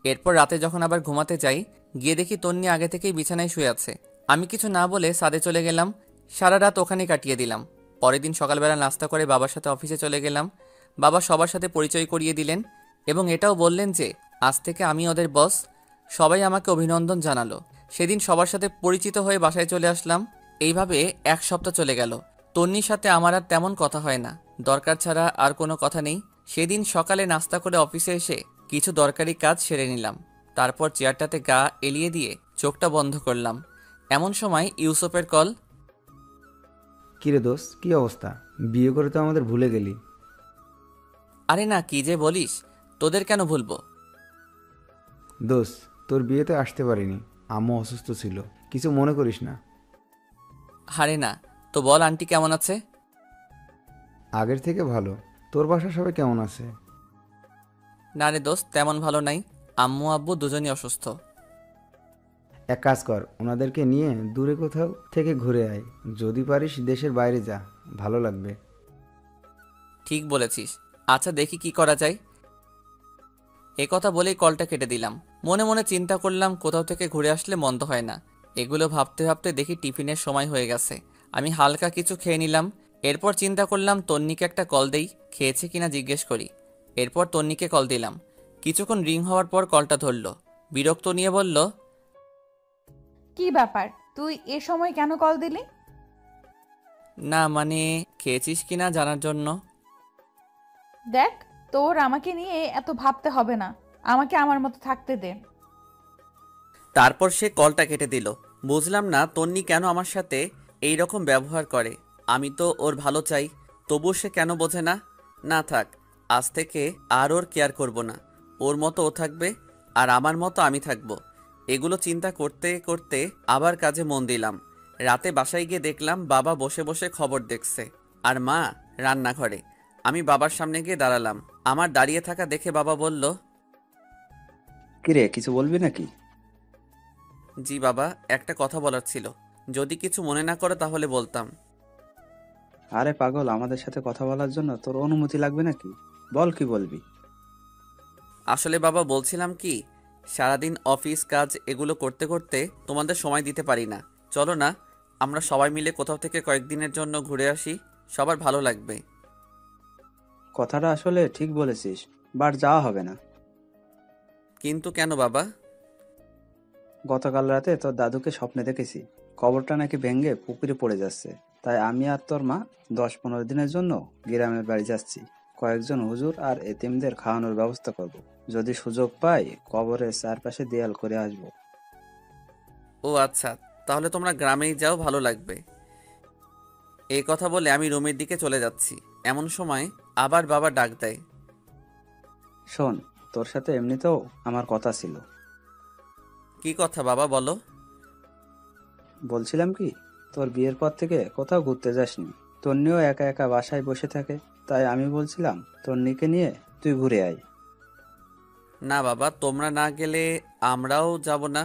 এরপর রাতে যখন আবার ঘুমাতে যাই, গিয়ে দেখি তন্নি আগে থেকেই বিছানায় শুয়ে আছে। আমি কিছু না বলে ছাদে চলে গেলাম। সারা রাত ওখানে কাটিয়ে দিলাম। পরের দিন সকালবেলা নাস্তা করে বাবার সাথে অফিসে চলে গেলাম। বাবা সবার সাথে পরিচয় করিয়ে দিলেন এবং এটাও বললেন যে আজ থেকে আমি ওদের বস। সবাই আমাকে অভিনন্দন জানালো। সেদিন সবার সাথে পরিচিত হয়ে বাসায় চলে আসলাম। এইভাবে 1 সপ্তাহ চলে গেল। তন্নির সাথে আমার আর তেমন কথা হয় না। দরকার ছাড়া আর কোনো কথা নেই। সেদিন সকালে নাস্তা করে অফিসে এসে কিছু দরকারি কাজ সেরে নিলাম। তারপর চেয়ারটাতে গা এলিয়ে দিয়ে চোখটা বন্ধ করলাম। এমন সময় ইউসুফের কল। কিরে দোষ, কি অবস্থা? বিয়ে করে তো আমাদের ভুলে গেলি। আরে না, কি যে বলিস, তোদের কেন ভুলবো? দোষ, তোর বিয়েতে আসতে পারিনি, আম্মু অসুস্থ ছিল, কিছু মনে করিস না। আরে না, তো বল আন্টি কেমন আছে? আগের থেকে ভালো। তোর বাসা সবাই কেমন আছে? না রে দোস্ত, তেমন ভালো নাই। আম্মু আব্বু দুজনই অসুস্থ। এক কাজ কর, ওনাদেরকে নিয়ে দূরে কোথাও থেকে ঘুরে আয়। যদি পারিস দেশের বাইরে যা, ভালো লাগবে। ঠিক বলেছিস। আচ্ছা, দেখি কি করা যায়। এ কথা বলেই কলটা কেটে দিলাম। মনে মনে চিন্তা করলাম, কোথাও থেকে ঘুরে আসলে মন্দ হয় না। এগুলো ভাবতে ভাবতে দেখি টিফিনের সময় হয়ে গেছে। আমি হালকা কিছু খেয়ে নিলাম। এরপর চিন্তা করলাম তন্নিকে একটা কল দেই, খেয়েছে কিনা জিজ্ঞেস করি। এরপর তন্নিকে কল দিলাম। কিছুক্ষণ রিং হওয়ার পর কলটা ধরলো। বিরক্ত নিয়ে বলল, কি ব্যাপার, তুই এ সময় কেন কল দিলি? না মানে, খেয়েছিস কিনা জানার জন্য। দেখ, তোর আমাকে নিয়ে এত ভাবতে হবে না, আমাকে আমার মতো থাকতে দে। তারপর সে কলটা কেটে দিল। বুঝলাম না তন্নি কেন আমার সাথে এই রকম ব্যবহার করে। আমি তো ওর ভালো চাই, তবু সে কেন বোঝে না। না থাক, আজ থেকে আর ওর কেয়ার করব না। ওর মতো ও থাকবে আর আমার মতো আমি থাকব। এগুলো চিন্তা করতে করতে আবার কাজে মন দিলাম। রাতে বাসায় গিয়ে দেখলাম বাবা বসে বসে খবর দেখছে আর মা রান্নাঘরে। আমি বাবার সামনে গিয়ে দাঁড়ালাম। আমার দাঁড়িয়ে থাকা দেখে বাবা বলল, কিরে, কিছু বলবি নাকি? জি বাবা, একটা কথা বলার ছিল, যদি কিছু মনে না করো তাহলে বলতাম। আরে পাগল, আমাদের সাথে কথা বলার জন্য তোর অনুমতি লাগবে নাকি? বল, কি বলবি? আসলে বাবা বলছিলাম কি, সারাদিন অফিস কাজ এগুলো করতে করতে তোমাদের সময় দিতে পারি না। চলো না, আমরা সবাই মিলে কোথাও থেকে কয়েকদিনের জন্য ঘুরে আসি, সবার ভালো লাগবে। কথাটা আসলে ঠিক বলেছিস, বাট যাওয়া হবে না। কিন্তু কেন বাবা? গতকাল রাতে তোর দাদুকে স্বপ্নে দেখেছি, কবরটা নাকি ভেঙে পুকুরে পড়ে যাচ্ছে। তাই আমি আর তোর মা 10-15 দিনের জন্য গ্রামের বাড়ি যাচ্ছি। কয়েকজন হুজুর আর এতিমদের খাওয়ানোর ব্যবস্থা করব। যদি সুযোগ পাই কবরের চারপাশে দেয়াল করে আসব। ও আচ্ছা, তাহলে তোমরা গ্রামেই যাও, ভালো লাগবে। এই কথা বলে আমি রুমের দিকে চলে যাচ্ছি, এমন সময় আবার বাবা ডাক দেয়। শোন, তোর সাথে এমনিতেও আমার কথা ছিল। কি কথা বাবা, বলো। বলছিলাম কি, তোর বিয়ের পর থেকে কোথাও ঘুরতে যাসনি। তন্নিও একা একা বাসায় বসে থাকে, তাই আমি বলছিলাম তন্নিকে নিয়ে তুই ঘুরে আয়। না বাবা, তোমরা না গেলে আমরাও যাব না।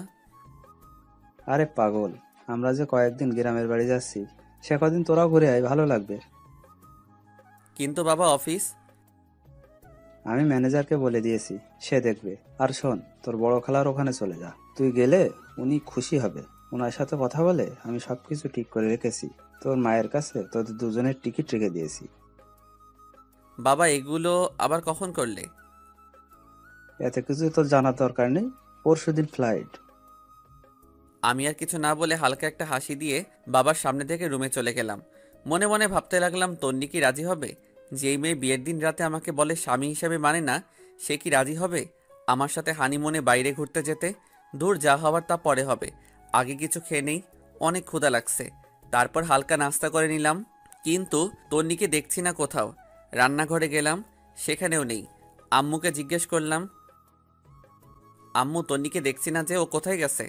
আরে পাগল, আমরা যে কয়েকদিন গ্রামের বাড়ি যাচ্ছি, সে কদিন তোরাও ঘুরে আয়, ভালো লাগবে। কিন্তু বাবা অফিস। আমি ম্যানেজারকে বলে দিয়েছি, সে দেখবে। আর শোন, তোর বড় খালার ওখানে চলে যা, তুই গেলে উনি খুশি হবে। ওনার সাথে কথা বলে আমি সবকিছু ঠিক করে রেখেছি। তোর মায়ের কাছে তোদের দুজনের টিকিট রেখে দিয়েছি। বাবা এগুলো আবার কখন করলে? এতে কিছু তোর জানার দরকার নেই, পরশুদিন ফ্লাইট। আমি আর কিছু না বলে হালকা একটা হাসি দিয়ে বাবার সামনে থেকে রুমে চলে গেলাম। মনে মনে ভাবতে লাগলাম, তন্নি কি রাজি হবে? যেই মেয়ে বিয়ের দিন রাতে আমাকে বলে স্বামী হিসেবে মানে না, সে কি রাজি হবে আমার সাথে হানিমুনে বাইরে ঘুরতে যেতে? দূর, যা হবার তা পরে হবে, আগে কিছু খেয়ে নেই, অনেক ক্ষুধা লাগছে। তারপর হালকা নাস্তা করে নিলাম, কিন্তু তন্নিকে দেখছি না কোথাও। রান্নাঘরে গেলাম, সেখানেও নেই। আম্মুকে জিজ্ঞেস করলাম, আম্মু তন্নিকে দেখছি না যে, ও কোথায় গেছে?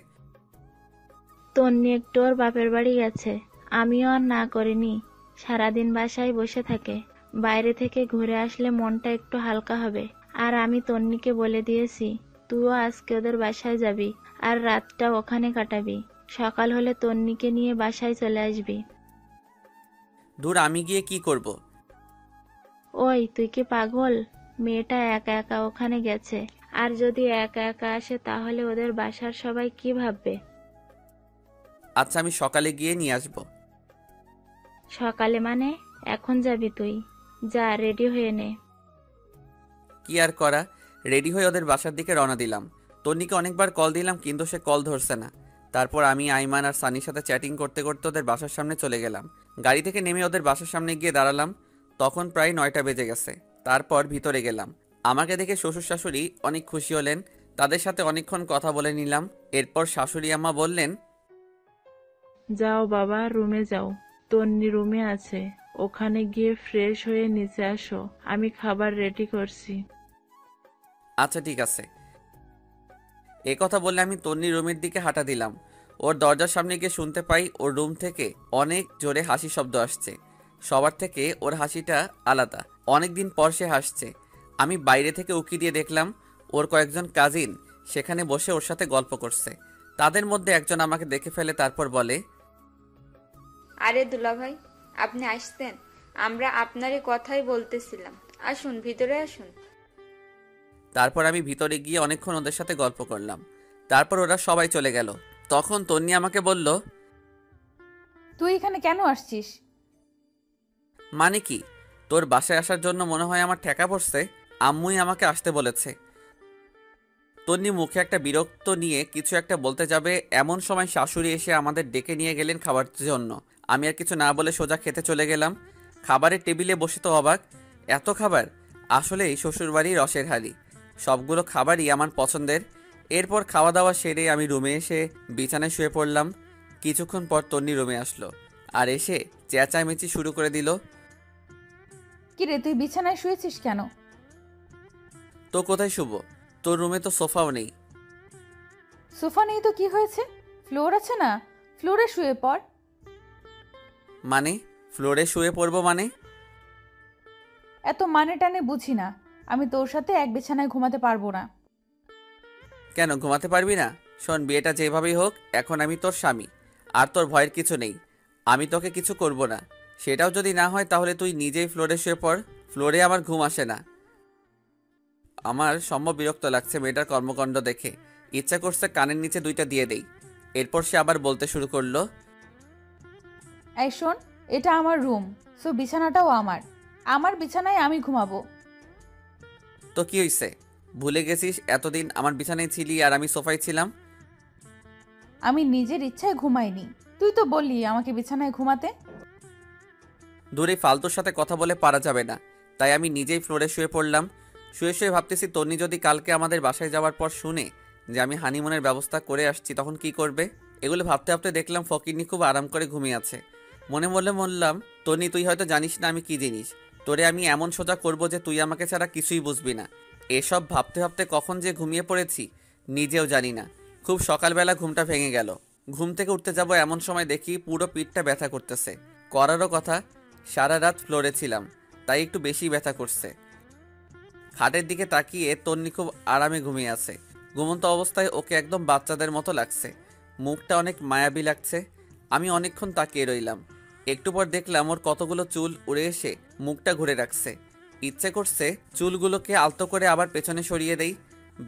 তন্নি একটু ওর বাপের বাড়ি গেছে। আমিও আর না করিনি, সারাদিন বাসায় বসে থাকে। বাইরে থেকে ঘুরে আসলে মনটা একটু হালকা হবে। আর আমি তন্নিকে বলে দিয়েছি, তুইও আজকে ওদের বাসায় যাবি আর রাতটা ওখানে কাটাবি। সকাল হলে তন্নিকে নিয়ে বাসায় চলে আসবি। দূর, আমি গিয়ে কি করব? ওই, তুই কি পাগল? মেয়েটা একা একা ওখানে গেছে, আর যদি একা একা আসে তাহলে ওদের বাসার সবাই কি ভাববে? আচ্ছা, আমি সকালে গিয়ে নিয়ে আসব। সকালে মানে? এখন যাবি তুই? যা, রেডি হয়ে নে। কি আর করা, রেডি হয়ে ওদের বাসার দিকে রওনা দিলাম। তন্নিকে অনেকবার কল দিলাম, কিন্তু সে কল ধরছে না। তারপর আমি আইমান আর সানির সাথে চ্যাটিং করতে করতে ওদের বাসার সামনে চলে গেলাম। গাড়ি থেকে নেমে ওদের বাসার সামনে গিয়ে দাঁড়ালাম। তখন প্রায় 9টা বেজে গেছে। তারপর ভিতরে গেলাম। আমাকে দেখে শ্বশুর শাশুড়ি অনেক খুশি হলেন, তাদের সাথে অনেকক্ষণ কথা বলে নিলাম। এরপর শাশুড়ি আম্মা বললেন, যাও বাবা, রুমে যাও। তন্নি রুমে আছে, ওখানে গিয়ে ফ্রেশ হয়ে নিচে আসো, আমি খাবার রেডি করছি। আচ্ছা ঠিক আছে। এ কথা বললে আমি তন্নির রুমের দিকে হাঁটা দিলাম। ওর দরজার সামনে গিয়ে শুনতে পাই ওর রুম থেকে অনেক জোরে হাসি শব্দ আসছে। সবার থেকে ওর হাসিটা আলাদা, অনেকদিন পর সে হাসছে। আমি বাইরে থেকে উকি দিয়ে দেখলাম ওর কয়েকজন কাজিন সেখানে বসে ওর সাথে গল্প করছে। তাদের মধ্যে একজন আমাকে দেখে ফেলে, তারপর বলে, আরে দুলাভাই, আপনি আসতেন? আমরা আপনারই কথাই বলতেছিলাম, আসুন ভিতরে আসুন। তারপর আমি ভিতরে গিয়ে অনেকক্ষণ ওদের সাথে গল্প করলাম। তারপর ওরা সবাই চলে গেল। তখন তন্নি আমাকে বলল, তুই এখানে কেন আসছিস? মানে কি? তোর বাসায় আসার জন্য মনে হয় আমার ঠেকা পড়ছে? আম্মুই আমাকে আসতে বলেছে। তন্নি মুখে একটা বিরক্ত নিয়ে কিছু একটা বলতে যাবে, এমন সময় শাশুড়ি এসে আমাদের ডেকে নিয়ে গেলেন খাবার জন্য। আমি আর কিছু না বলে সোজা খেতে চলে গেলাম। খাবারের টেবিলে বসে তো অবাক, এত খাবার! আসলেই শ্বশুরবাড়ির রসের হাড়ি, সবগুলো খাবারই আমার পছন্দের। এরপর খাওয়া দাওয়া সেরে আমি রুমে এসে বিছানায় শুয়ে পড়লাম। কিছুক্ষণ পর তন্নি রুমে আসলো আর এসে চেঁচামেচি শুরু করে দিল। কিরে, তুই বিছানায় শুয়েছিস কেন? তো কোথায় শুব? তোর রুমে তো সোফাও নেই। সোফা নেই তো কি হয়েছে? ফ্লোর আছে না, ফ্লোরে শুয়ে পড়। মানে ফ্লোরে শুয়ে পড়বো মানে? এত মানে টানে বুঝি না, আমি তোর সাথে এক বিছানায় ঘুমাতে পারবো না। কেন ঘুমাতে পারবি না? শোন, বিয়েটা যেভাবেই হোক, এখন আমি তোর স্বামী, আর তোর ভয়ের কিছু নেই। আমি তোকে কিছু করব না। সেটাও যদি না হয় তাহলে তুই নিজেই ফ্লোরে শুয়ে পড়। ফ্লোরে আমার ঘুম আসে না। আমার সম্ভব বিরক্ত লাগছে মেয়েটার কর্মকাণ্ড দেখে। ইচ্ছা করছে কানের নিচে 2টা দিয়ে দেই। এরপর সে আবার বলতে শুরু করলো, এই শোন, এটা আমার রুম, সো বিছানাটাও আমার। আমার বিছানায় আমি ঘুমাবো। তো কি হইছে? ভুলে গেছিস এতদিন আমার বিছানায় ছিলি আর আমি সোফায় ছিলাম? আমি নিজের ইচ্ছায় ঘুমাইনি, তুই তো বললি আমাকে বিছানায় ঘুমাতে। দূরে ফালতুর সাথে কথা বলে পারা যাবে না, তাই আমি নিজেই ফ্লোরে শুয়ে পড়লাম। শুয়ে শুয়ে ভাবতেছি তন্নি যদি কালকে আমাদের বাসায় যাওয়ার পর শুনে যে আমি হানিমুনের ব্যবস্থা করে আসছি তখন কি করবে। এগুলো ভাবতে ভাবতে দেখলাম ফকিরনি খুব আরাম করে ঘুমিয়ে আছে। মনে মনে বললাম, তন্নি তুই হয়তো জানিস না আমি কি জিনিস। তোরে আমি এমন সোজা করব যে তুই আমাকে ছাড়া কিছুই বুঝবি না। এসব ভাবতে ভাবতে কখন যে ঘুমিয়ে পড়েছি নিজেও জানি না। খুব সকালবেলা ঘুমটা ভেঙে গেল। ঘুম থেকে উঠতে যাব এমন সময় দেখি পুরো পিঠটা ব্যথা করতেছে। করারও কথা, সারা রাত ফ্লোরে ছিলাম, তাই একটু বেশি ব্যথা করছে। খাটের দিকে তাকিয়ে তন্নি খুব আরামে ঘুমিয়ে আছে। ঘুমন্ত অবস্থায় ওকে একদম বাচ্চাদের মতো লাগছে। মুখটা অনেক মায়াবী লাগছে। আমি অনেকক্ষণ তাকিয়ে রইলাম। একটু পর দেখলাম ওর কতগুলো চুল উড়ে এসে মুখটা ঘুরে রাখছে। ইচ্ছে করছে চুলগুলোকে আলতো করে আবার পেছনে সরিয়ে দেই।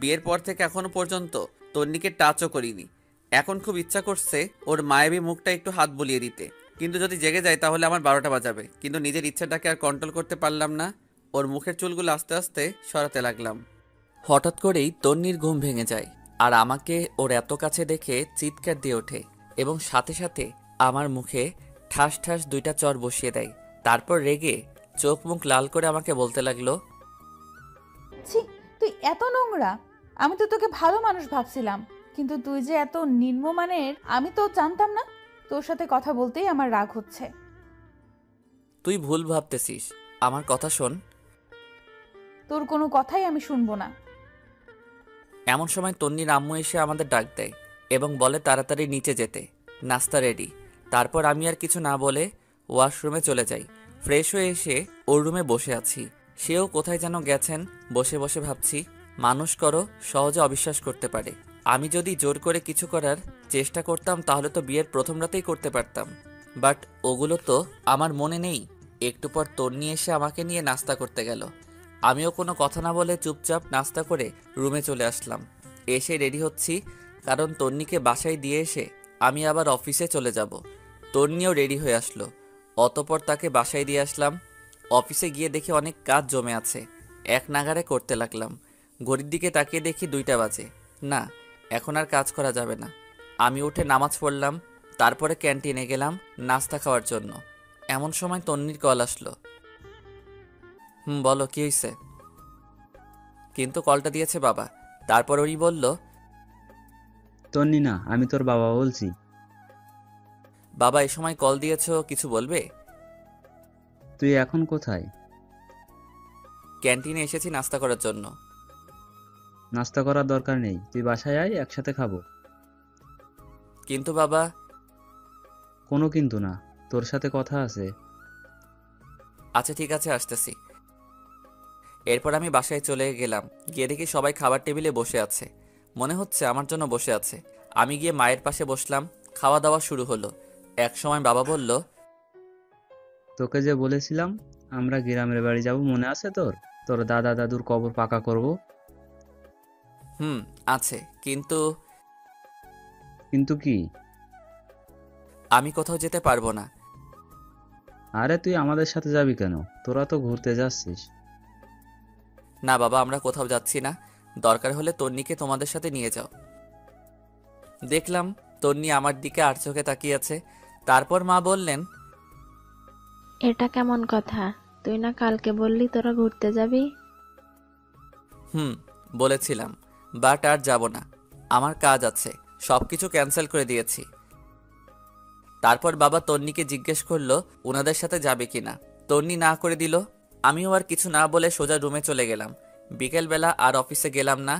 বিয়ের পর থেকে এখনো পর্যন্ত তন্নিকে টাচও করিনি। এখন খুব ইচ্ছা করছে ওর মায়াবী মুখটা একটু হাত বুলিয়ে দিতে, কিন্তু যদি জেগে যায় তাহলে আমার 12টা বাজাবে। কিন্তু নিজের ইচ্ছাটাকে আর কন্ট্রোল করতে পারলাম না। ওর মুখের চুলগুলো আস্তে আস্তে সরাতে লাগলাম। হঠাৎ করেই তন্নির ঘুম ভেঙে যায় আর আমাকে ওর এত কাছে দেখে চিৎকার দিয়ে ওঠে এবং সাথে সাথে আমার মুখে ঠাস ঠাস 2টা চর বসিয়ে দেয়। তারপর রেগে চোখ মুখ লাল করে আমাকে বলতে লাগলো, ছি, তুই এত নোংরা! আমি তো তোকে ভালো মানুষ ভাবছিলাম, কিন্তু তুই যে এত নিম্নমানের আমি তো জানতাম না। তোর সাথে কথা বলতেই আমার রাগ হচ্ছে। তুই ভুল ভাবতেছিস, আমার কথা শোন। তোর কোনো কথাই আমি শুনবো না। এমন সময় তন্নির আম্মু এসে আমাদের ডাক দেয় এবং বলে তাড়াতাড়ি নিচে যেতে, নাস্তা রেডি। তারপর আমি আর কিছু না বলে ওয়াশরুমে চলে যাই। ফ্রেশ হয়ে এসে ওর রুমে বসে আছি। সেও কোথায় যেন গেছেন। বসে বসে ভাবছি, মানুষ করো সহজে অবিশ্বাস করতে পারে। আমি যদি জোর করে কিছু করার চেষ্টা করতাম তাহলে তো বিয়ের প্রথম রাতেই করতে পারতাম, বাট ওগুলো তো আমার মনে নেই। একটু পর তন্নি এসে আমাকে নিয়ে নাস্তা করতে গেল। আমিও কোনো কথা না বলে চুপচাপ নাস্তা করে রুমে চলে আসলাম। এসে রেডি হচ্ছি, কারণ তন্নিকে বাসায় দিয়ে এসে আমি আবার অফিসে চলে যাব। তন্নিও রেডি হয়ে আসলো। অতপর তাকে বাসায় দিয়ে আসলাম। অফিসে গিয়ে দেখি অনেক কাজ জমে আছে। এক নাগাড়ে করতে লাগলাম। ঘড়ির দিকে তাকিয়ে দেখি 2টা বাজে। না, এখন আর কাজ করা যাবে না। আমি উঠে নামাজ পড়লাম। তারপরে ক্যান্টিনে গেলাম নাস্তা খাওয়ার জন্য। এমন সময় তন্নির কল আসলো। বলো, কি হয়েছে? কিন্তু কলটা দিয়েছে বাবা। তারপর ওই বলল, তন্নি না, আমি তোর বাবা বলছি। বাবা এই সময় কল দিয়েছো, কিছু বলবে? তুই এখন কোথায়? ক্যান্টিনে এসেছি নাস্তা করার জন্য। নাস্তা করার দরকার নেই, তুই বাসায় আয়, একসাথে খাবো। কিন্তু বাবা। কোনো কিন্তু না, তোর সাথে কথা আছে। আচ্ছা ঠিক আছে, আসতেছি। এরপর আমি বাসায় চলে গেলাম। গিয়ে দেখি সবাই খাবার টেবিলে বসে আছে। মনে হচ্ছে আমার জন্য বসে আছে। আমি গিয়ে মায়ের পাশে বসলাম। খাওয়া দাওয়া শুরু হলো। এক সময় বাবা বলল, তোকে যে বলেছিলাম আমরা গ্রামের বাড়ি যাব, মনে আছে তোর? তোর দাদা দাদুর কবর পাকা করব। আছে, কিন্তু। কিন্তু কি? আমি কোথাও যেতে পারবো না। আরে তুই আমাদের সাথে যাবি কেন? তোরা তো ঘুরতে যাচ্ছিস। না বাবা, আমরা কোথাও যাচ্ছি না। দরকার হলে তন্নিকে তোমাদের সাথে নিয়ে যাও। দেখলাম তন্নি আমার দিকে আর চোখে তাকিয়ে আছে। তারপর মা বললেন, এটা কেমন কথা? তুই না কালকে বললি তোরা ঘুরতে যাবি? বলেছিলাম, বাট আর যাব না। আমার কাজ আছে, সবকিছু ক্যান্সেল করে দিয়েছি। তারপর বাবা তন্নিকে জিজ্ঞেস করলো ওনাদের সাথে যাবে কিনা। তন্নি না করে দিল। আমিও আর কিছু না বলে সোজা রুমে চলে গেলাম। বিকেলবেলা আর অফিসে গেলাম না।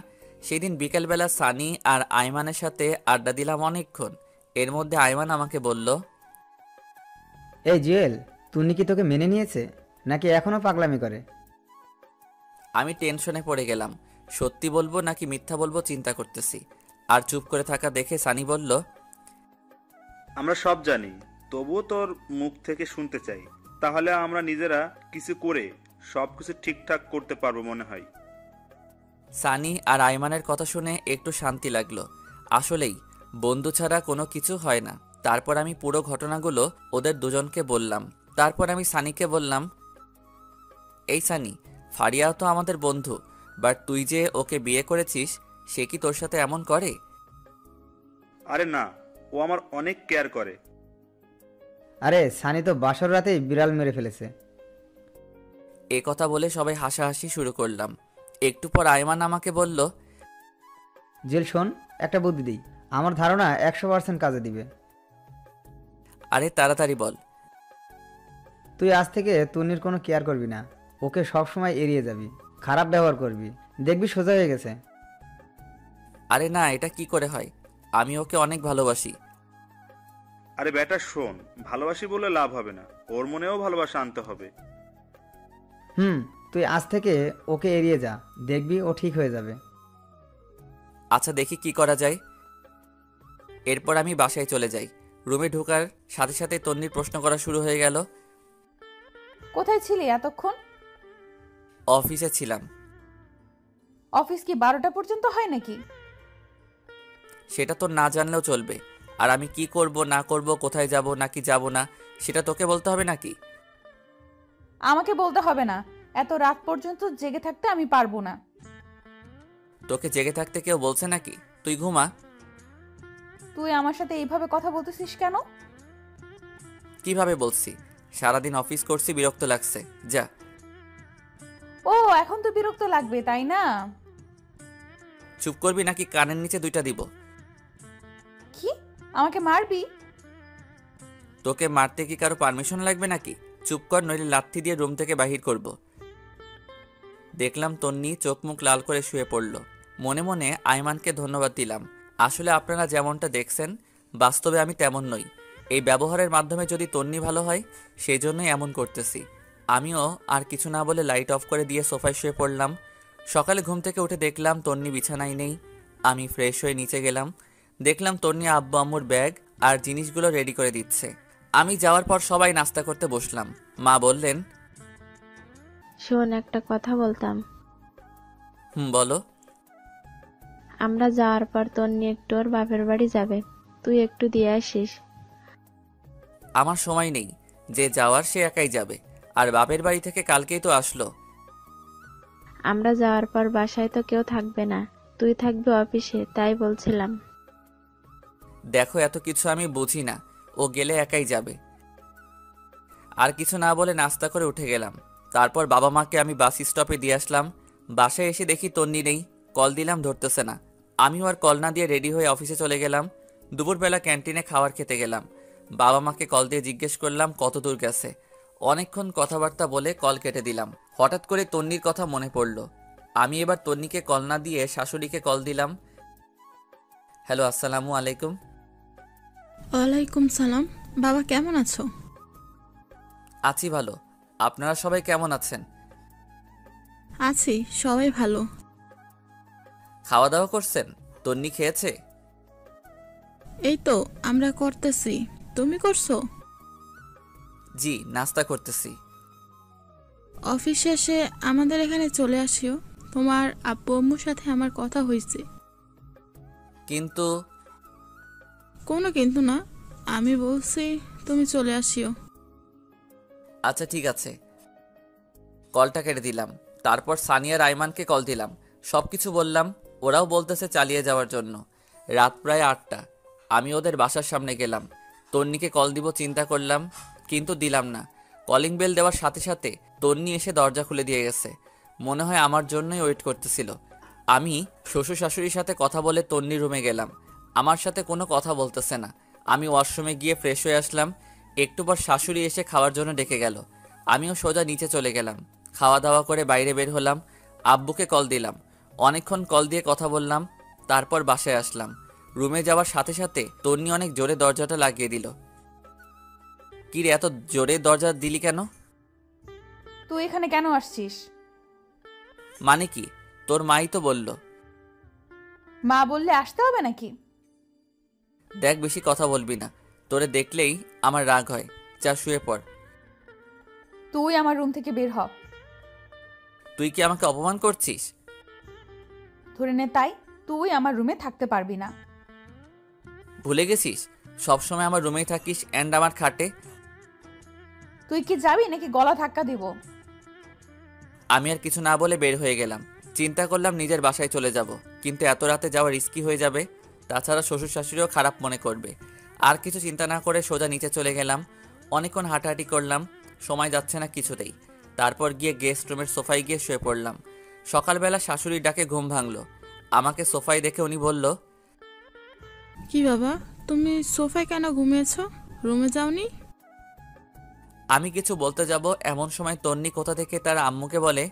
সেদিন বিকেলবেলা সানি আর আইমানের সাথে আড্ডা দিলাম অনেকক্ষণ। এর মধ্যে আইমান আমাকে বলল, এই জুয়েল, তুন্নি কি তোকে মেনে নিয়েছে নাকি এখনো পাগলামি করে? আমি টেনশনে পড়ে গেলাম। সত্যি বলবো নাকি মিথ্যা বলবো চিন্তা করতেছি। আর চুপ করে থাকা দেখে সানি বলল, আমরা সব জানি, তবুও তোর মুখ থেকে শুনতে চাই। তাহলে আমরা নিজেরা কিছু করে সবকিছু ঠিকঠাক করতে পারবো মনে হয়। সানি আর আইমানের কথা শুনে একটু শান্তি লাগলো। আসলেই বন্ধু ছাড়া কোনো কিছু হয় না। তারপর আমি পুরো ঘটনাগুলো ওদের দুজনকে বললাম। তারপর আমি সানিকে বললাম, এই সানি, ফারিয়াও তো আমাদের বন্ধু, বাট তুই যে ওকে বিয়ে করেছিস, সে কি তোর সাথে এমন করে? আরে না, ও আমার অনেক কেয়ার করে। আরে সানি তো বাসর রাতেই বিড়াল মেরে ফেলেছে। এ কথা বলে সবাই হাসাহাসি শুরু করলাম। একটু পর আইমান আমাকে বলল, জেল শোন, একটা বুদ্ধি দিই, আমার ধারণা 100% কাজে দিবে। আরে তাড়াতাড়ি বল। তুই আজ থেকে তন্নির কোনো কেয়ার করবি না, ওকে সব সময় এড়িয়ে যাবি, খারাপ ব্যবহার করবি, দেখবি সোজা হয়ে গেছে। আরে না, এটা কি করে হয়? আমি ওকে অনেক ভালোবাসি। আরে বেটা শোন, ভালোবাসি বলে লাভ হবে না, ওর মনেও ভালোবাসা আনতে হবে। তুই আজ থেকে ওকে এড়িয়ে যা, দেখবি ও ঠিক হয়ে যাবে। আচ্ছা, দেখি কি করা যায়। এরপর আমি বাসায় চলে যাই। রুমে ঢোকার সাথে সাথে তন্নির প্রশ্ন করা শুরু হয়ে গেল। কোথায় ছিলি এতক্ষণ? অফিসে ছিলাম। অফিস কি 12টা পর্যন্ত হয় নাকি? সেটা তো না জানলেও চলবে। আর আমি কি করব না করব, কোথায় যাব নাকি যাব না, সেটা তোকে বলতে হবে নাকি? আমাকে বলতে হবে না, এত রাত পর্যন্ত জেগে থাকতে আমি পারবো না। তোকে জেগে থাকতে কেউ বলছে নাকি? তুই ঘুমা। তুই আমার সাথে এইভাবে কথা বলতেছিস কেন? কিভাবে বলছি? সারাদিন অফিস করছি, বিরক্ত লাগছে, যা। ও, এখন তো বিরক্ত লাগবে তাই না? চুপ করবি নাকি কানের নিচে 2টা দিব? কি, আমাকে মারবি? তোকে মারতে কি কারো পারমিশন লাগবে নাকি? চুপ কর, নইলে লাথি দিয়ে রুম থেকে বাহির করব। দেখলাম তন্নি চোখ মুখ লাল করে শুয়ে পড়ল। মনে মনে আইমানকে ধন্যবাদ দিলাম। আসলে আপনারা যেমনটা দেখছেন, বাস্তবে আমি তেমন নই। এই ব্যবহারের মাধ্যমে যদি তন্নি ভালো হয়, সেই জন্যই এমন করতেছি। আমিও আর কিছু না বলে লাইট অফ করে দিয়ে সোফায় শুয়ে পড়লাম। সকালে ঘুম থেকে উঠে দেখলাম তন্নি বিছানায় নেই। আমি ফ্রেশ হয়ে নিচে গেলাম। দেখলাম তন্নি আব্বু আম্মুর ব্যাগ আর জিনিসগুলো রেডি করে দিচ্ছে। আমি যাওয়ার পর সবাই নাস্তা করতে বসলাম। মা বললেন, শোন, একটা কথা বলতাম। বলো। আমরা যাওয়ার পর তন্নি একটু ওর বাপের বাড়ি যাবে, তুই একটু দিয়ে আসিস। আমার সময় নেই, যে যাওয়ার সে একাই যাবে। আর বাপের বাড়ি থেকে কালকেই তো আসলো। আমরা যাওয়ার পর বাসায় তো কেউ থাকবে না, তুই থাকবি অফিসে, তাই বলছিলাম। দেখো, এত কিছু আমি বুঝি না, ও গেলে একাই যাবে। আর কিছু না বলে নাস্তা করে উঠে গেলাম। তারপর বাবা মাকে আমি বাস স্টপে দিয়ে আসলাম। বাসায় এসে দেখি তন্নি নেই। কল দিলাম, ধরতেছে না। আমিও আর কল না দিয়ে রেডি হয়ে অফিসে চলে গেলাম। দুপুরবেলা ক্যান্টিনে খাবার খেতে গেলাম। বাবা মাকে কল দিয়ে জিজ্ঞেস করলাম কত দূর গেছে। অনেকক্ষণ কথাবার্তা বলে কল কেটে দিলাম। হঠাৎ করে তন্নির কথা মনে পড়ল। আমি এবার তন্নিকে কল না দিয়ে শাশুড়িকে কল দিলাম। হ্যালো, আসসালামু আলাইকুম। ওয়ালাইকুম সালাম। বাবা কেমন আছো? আছি ভালো। আপনারা সবাই কেমন আছেন? আছি, সবাই ভালো। খাওয়া দাওয়া করছেন? তন্নি খেয়েছে? এই তো আমরা করতেছি, তুমি করছো? জি, নাস্তা করতেছি। অফিস শেষে আমাদের এখানে চলে আসিও, তোমার আব্বু আম্মুর সাথে আমার কথা হয়েছে। কিন্তু কোনো কিন্তু না, আমি বলছি তুমি চলে আসিও। আচ্ছা ঠিক আছে। কলটা কেটে দিলাম। তারপর সানিয়ার আইমানকে কল দিলাম, সব কিছু বললাম। ওরাও বলতেছে চালিয়ে যাওয়ার জন্য। রাত প্রায় 8টা। আমি ওদের বাসার সামনে গেলাম। তন্নিকে কল দিব চিন্তা করলাম, কিন্তু দিলাম না। কলিং বেল দেওয়ার সাথে সাথে তন্নি এসে দরজা খুলে দিয়ে গেছে। মনে হয় আমার জন্যই ওয়েট করতেছিল। আমি শ্বশুর শাশুড়ির সাথে কথা বলে তন্নি রুমে গেলাম। আমার সাথে কোনো কথা বলতেছে না। আমি ওয়াশরুমে গিয়ে ফ্রেশ হয়ে আসলাম। একটু পর শাশুড়ি এসে খাওয়ার জন্য ডেকে গেল। আমিও সোজা নিচে চলে গেলাম। খাওয়া দাওয়া করে বাইরে বের হলাম। আব্বুকে কল দিলাম। অনেকক্ষণ কল দিয়ে কথা বললাম। তারপর বাসায় আসলাম। রুমে যাওয়ার সাথে সাথে তন্নি অনেক জোরে দরজাটা লাগিয়ে দিল। কি রে, এত জোরে দরজা দিলি কেন? তুই এখানে কেন আসছিস? মানে কি? তোর মাই তো বলল। মা বললে আসতে হবে নাকি? দেখ, বেশি কথা বলবি না, তোরে দেখলেই আমার রাগ হয়। যা শুয়ে পড়। তুই আমার রুম থেকে বের হ। তুই কি আমাকে অপমান করছিস? ধরে নে তাই, তুই আমার রুমে থাকতে পারবি না। ভুলে গেছিস সবসময় আমার রুমেই থাকিস অ্যান্ড আমার খাটে? তুই কি যাবি নাকি গলা ধাক্কা দিব? আমি আর কিছু না বলে বের হয়ে গেলাম। চিন্তা করলাম নিজের বাসায় চলে যাব, কিন্তু এত রাতে যাওয়া রিস্কি হয়ে যাবে। তাছাড়া শ্বশুর শাশুড়িও খারাপ মনে করবে। আর কিছু চিন্তা না করে সোজা নিচে চলে গেলাম। অনেকক্ষণ হাঁটাহাঁটি করলাম, সময় যাচ্ছে না কিছুতেই। তারপর গিয়ে গেস্ট রুমের সোফায় গিয়ে শুয়ে পড়লাম। সকালবেলা শাশুড়ির ডাকে ঘুম ভাঙলো। আমাকে সোফায় দেখে উনি বলল, কি বাবা, তুমি সোফায় কেন ঘুমিয়েছো? রুমে যাওনি? আমি কিছু বলতে যাব এমন সময় তন্নি কোথা থেকে তার আম্মুকে বলে,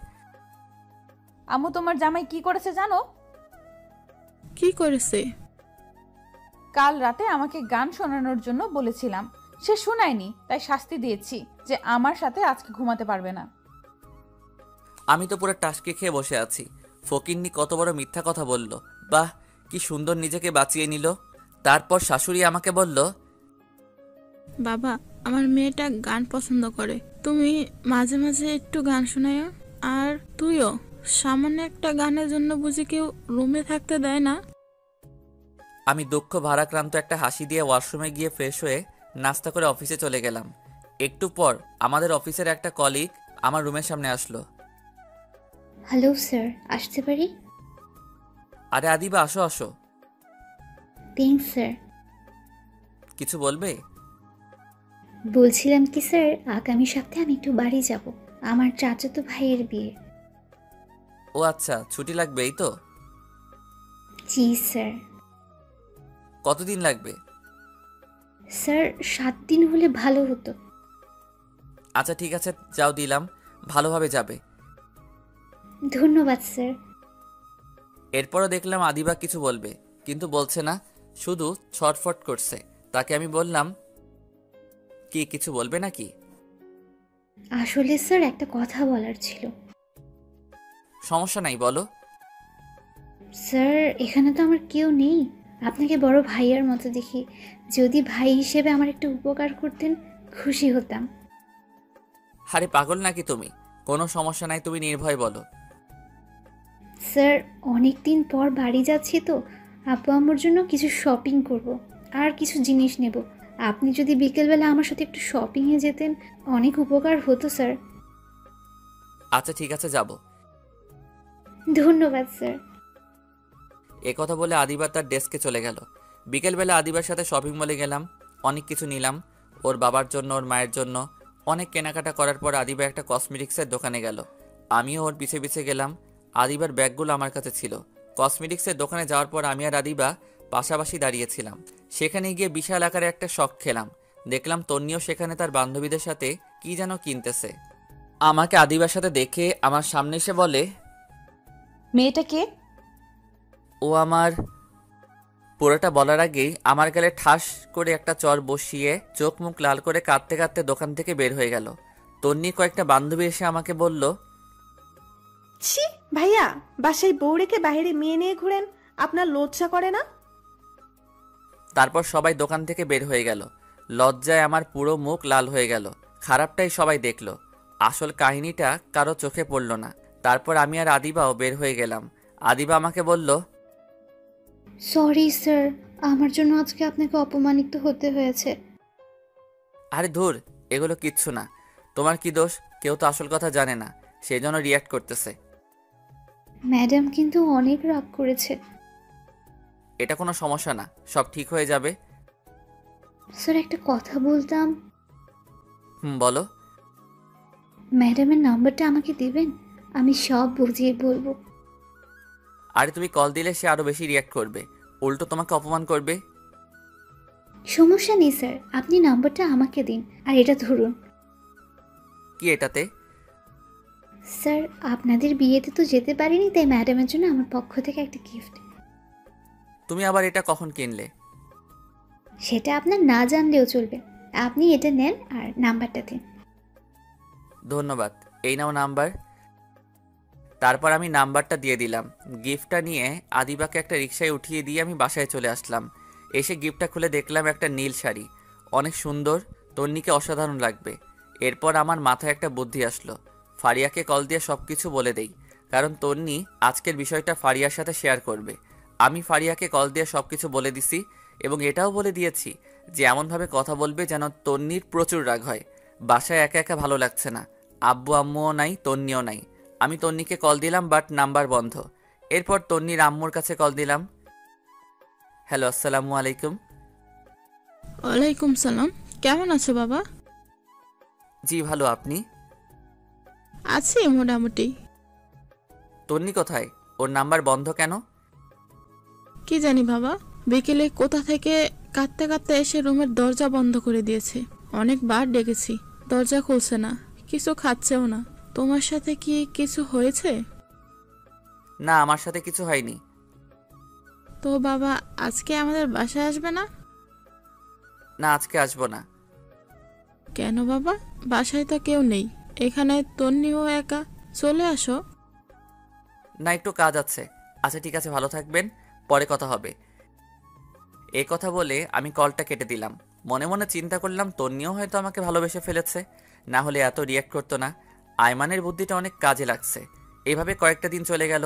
আম্মু তোমার জামাই কি করেছে জানো? কি করেছে? কাল রাতে আমাকে গান শোনানোর জন্য বলেছিলাম, সে শোনায়নি, তাই শাস্তি দিয়েছি যে আমার সাথে আজকে ঘুমাতে পারবে না। আমি তো পুরো টাসকে খেয়ে বসে আছি। ফকিন্নি কত বড় মিথ্যা কথা বলল! বাহ, কি সুন্দর নিজেকে বাঁচিয়ে নিল। তারপর শাশুড়ি আমাকে বলল, বাবা, আমার মেয়েটা গান পছন্দ করে, তুমি মাঝে মাঝে একটু গান শোনায়ও। আর তুইও, সামান্য একটা গানের জন্য বুঝি কেউ রুমে থাকতে দেয় না? আমি দুঃখ ভারাক্রান্ত একটা হাসি দিয়ে ওয়াশরুমে গিয়ে ফ্রেশ হয়ে নাস্তা করে অফিসে চলে গেলাম। একটু পর আমাদের অফিসের একটা কলিগ আমার রুমের সামনে আসলো। হ্যালো স্যার, আসতে পারি? আরে আদিবা, আসো আসো। Thanks sir. কিছু বলবে? বলছিলাম কি স্যার, আগামী সপ্তাহে আমি একটু বাড়ি যাব, আমার চাচাতো ভাইয়ের বিয়ে। ও আচ্ছা, ছুটি লাগবে এই তো? জি স্যার। কতদিন লাগবে? স্যার 7 দিন হলে ভালো হতো। আচ্ছা ঠিক আছে, যাও দিলাম, ভালোভাবে যাবে। ধন্যবাদ স্যার। এরপরও দেখলাম আদিবা কিছু বলবে, কিন্তু বলছে না, শুধু ছটফট করছে। তাকে আমি বললাম, কি কিছু বলবে নাকি? আসলে স্যার একটা কথা বলার ছিল। সমস্যা নাই, বলো। স্যার এখানে তো আমার কেউ নেই, আপনাকে বড় ভাইয়ার মতো দেখি, যদি ভাই হিসেবে আমার একটু উপকার করতেন খুশি হতাম। আরে পাগল নাকি তুমি? কোনো সমস্যা নাই, তুমি নির্ভয় বলো। স্যার অনেক দিন পর বাড়ি যাচ্ছি তো, আব্বু আম্মুর জন্য কিছু শপিং করব আর কিছু জিনিস নেব। আপনি যদি বিকেলবেলা আমার সাথে একটু শপিংয়ে যেতেন অনেক উপকার হতো স্যার। আচ্ছা ঠিক আছে, যাব। ধন্যবাদ স্যার। কথা বলে আদিবা তার ডেস্কে চলে গেল। বিকেলবেলা আদিবার সাথে শপিং মলে গেলাম, অনেক কিছু নিলাম, ওর বাবার জন্য, ওর মায়ের জন্য। অনেক কেনাকাটা করার পর আদিবা একটা কসমেটিক্সের দোকানে গেল। আমিও ওর পিছে পিছে গেলাম। আদিবার ব্যাগগুলো আমার কাছে ছিল। কসমেটিক্সের দোকানে যাওয়ার পর আমি আর আদিবা পাশাপাশি দাঁড়িয়েছিলাম। সেখানে গিয়ে বিশাল আকারে একটা শক খেলাম। দেখলাম তন্নিও সেখানে তার বান্ধবীদের সাথে কি যেন কিনতেছে। আমাকে আদিবার সাথে দেখে আমার সামনে এসে বলে, মেয়েটা কে? ও আমার। পুরোটা বলার আগেই আমার গালে ঠাস করে একটা চর বসিয়ে চোখ মুখ লাল করে কাঁদতে কাঁদতে দোকান থেকে বের হয়ে গেল। তন্নি কয়েকটা বান্ধবী এসে আমাকে বলল, ছি ভাইয়া, বাসায় বউ রেখে বাইরে মেয়ে নিয়ে ঘুরেন, আপনার লজ্জা করে না? তারপর সবাই দোকান থেকে বের হয়ে গেল। লজ্জায় আমার পুরো মুখ লাল হয়ে গেল। খারাপটাই সবাই দেখলো, আসল কাহিনীটা কারো চোখে পড়ল না। তারপর আমি আর আদিবাও বের হয়ে গেলাম। আদিবা আমাকে বলল, সরি স্যার, আমার জন্য আজকে আপনাকে অপমানিত হতে হয়েছে। আরে ধুর, এগুলো কিচ্ছু না। তোমার কি দোষ? কেউ তো আসল কথা জানে না, সেই জন্য রিয়াক্ট করতেছে। ম্যাডাম কিন্তু অনেক রাগ করেছে। এটা কোনো সমস্যা না, সব ঠিক হয়ে যাবে। স্যার একটা কথা বলতাম। বলো। ম্যাডামের নাম্বারটা আমাকে দেবেন, আমি সব বুঝিয়ে বলবো। আরে তুমি কল দিলে সে আরো বেশি রিয়াক্ট করবে, উল্টো তোমাকে অপমান করবে। সমস্যা নেই স্যার, আপনি নাম্বারটা আমাকে দিন, আর এটা ধরুন। কি এটাতে? স্যার আপনাদের বিয়েতে তো যেতে পারিনি, তাই ম্যাডামের জন্য আমার পক্ষ থেকে একটা গিফট। তুমি আবার এটা কখন কিনলে? সেটা আপনার না জানলেও চলবে, আপনি এটা নেন আর নাম্বারটা দিন। ধন্যবাদ, এই নাও নাম্বার। তারপর আমি নাম্বারটা দিয়ে দিলাম। গিফটটা নিয়ে আদিবাকে একটা রিকশায় উঠিয়ে দিয়ে আমি বাসায় চলে আসলাম। এসে গিফটটা খুলে দেখলাম একটা নীল শাড়ি, অনেক সুন্দর, তন্নিকে অসাধারণ লাগবে। এরপর আমার মাথায় একটা বুদ্ধি আসলো, ফারিয়াকে কল দিয়ে সব কিছু বলে দেই, কারণ তন্নি আজকের বিষয়টা ফারিয়ার সাথে শেয়ার করবে। আমি ফারিয়াকে কল দিয়ে সব কিছু বলে দিছি এবং এটাও বলে দিয়েছি যে এমনভাবে কথা বলবে যেন তন্নির প্রচুর রাগ হয়। বাসায় একা একা ভালো লাগছে না, আব্বু আম্মুও নাই, তন্নিও নাই। আমি তন্নিকে কল দিলাম, বাট নাম্বার বন্ধ। এরপর তন্নির আম্মুর কাছে কল দিলাম। হ্যালো, আসসালামু আলাইকুম। ওয়ালাইকুম সালাম। কেমন আছো বাবা? জি ভালো, আপনি? আছি মোটামুটি। তন্নি কোথায়? ওর নাম্বার বন্ধ কেন? কি জানি বাবা, বিকেলে কোথা থেকে কাঁদতে কাঁদতে এসে রুমের দরজা বন্ধ করে দিয়েছে। অনেকবার ডেকেছি, দরজা খুলছে না, কিছু খাচ্ছেও না। তোমার সাথে কি কিছু হয়েছে? না, আমার সাথে কিছু হয়নি। তো বাবা আজকে আমাদের বাসায় আসবে না? না, আজকে আসবো না। কেন বাবা? বাসায় তো কেউ নেই, এখানে তন্নিও একা, চলে আসো। না, একটু কাজ আছে। আচ্ছা ঠিক আছে, ভালো থাকবেন, পরে কথা হবে। এই কথা বলে আমি কলটা কেটে দিলাম। মনে মনে চিন্তা করলাম তন্নিও হয়তো আমাকে ভালোবেসে ফেলেছে, না হলে এত রিয়াক্ট করতো না। আয়মানের বুদ্ধিটা অনেক কাজে লাগছে। এভাবে কয়েকটা দিন চলে গেল,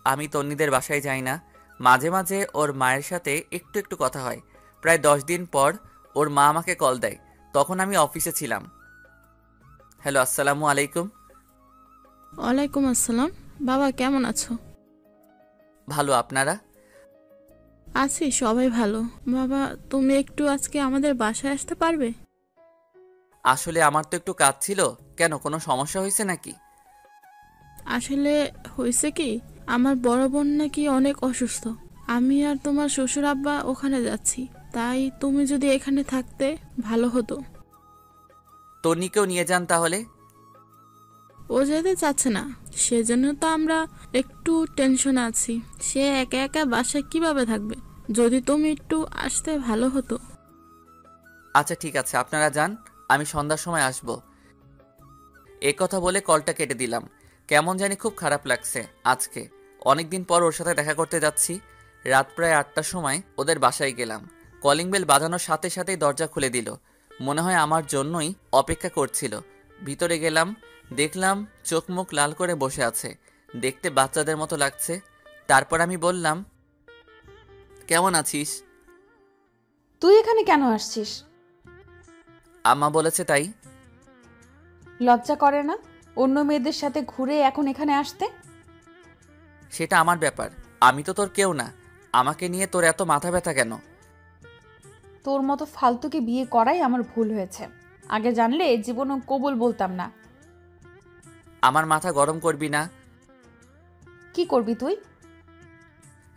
আমি তন্নিদের বাসায় যাই না। মাঝে মাঝে ওর মায়ের সাথে একটু একটু কথা হয়। প্রায় 10 দিন পর ওর মা আমাকে কল দেয়, তখন আমি অফিসে ছিলাম। হ্যালো, আসসালামু আলাইকুম। ওয়ালাইকুম আসসালাম। বাবা কেমন আছো? ভালো, আপনারা? আছি, সবাই ভালো। বাবা তুমি একটু আজকে আমাদের বাসায় আসতে পারবে? আসলে আমার তো একটু কাজ ছিল। কেন, কোনো সমস্যা হয়েছে নাকি? আসলে হয়েছে কি, আমার বড় বোন নাকি অনেক অসুস্থ। আমি আর তোমার শ্বশুর আব্বা ওখানে যাচ্ছি, তাই তুমি যদি এখানে থাকতে ভালো হতো। তন্নিকেও নিয়ে যান তাহলে। ও যেতে চাচ্ছে না, সেজন্য তো আমরা একটু টেনশনে আছি। সে একা একা বাসায় কিভাবে থাকবে? যদি তুমি একটু আসতে ভালো হতো। আচ্ছা ঠিক আছে, আপনারা যান, আমি সন্ধ্যার সময় আসব। এ কথা বলে কলটা কেটে দিলাম। কেমন জানি খুব খারাপ লাগছে আজকে। অনেকদিন পর ওর সাথে দেখা করতে যাচ্ছি। রাত প্রায় 8টার সময় ওদের বাসায় গেলাম। কলিং বেল বাজানোর সাথে সাথেই দরজা খুলে দিল। মনে হয় আমার জন্যই অপেক্ষা করছিল। ভিতরে গেলাম, দেখলাম চোখ মুখ লাল করে বসে আছে, দেখতে বাচ্চাদের মতো লাগছে। তারপর আমি বললাম, কেমন আছিস? তুই এখানে কেন আসছিস? আম্মা বলেছে তাই। লজ্জা করে না অন্য মেয়েদের সাথে ঘুরে এখন এখানে আসতে? সেটা আমার ব্যাপার, আমি তো তোর কেউ না। আমাকে নিয়ে তোর এত মাথা ব্যথা কেন? তোর মতো ফালতুকে বিয়ে করাই আমার ভুল হয়েছে। আগে জানলে জীবনও কবুল বলতাম না। আমার মাথা গরম করবি না। কি করবি তুই?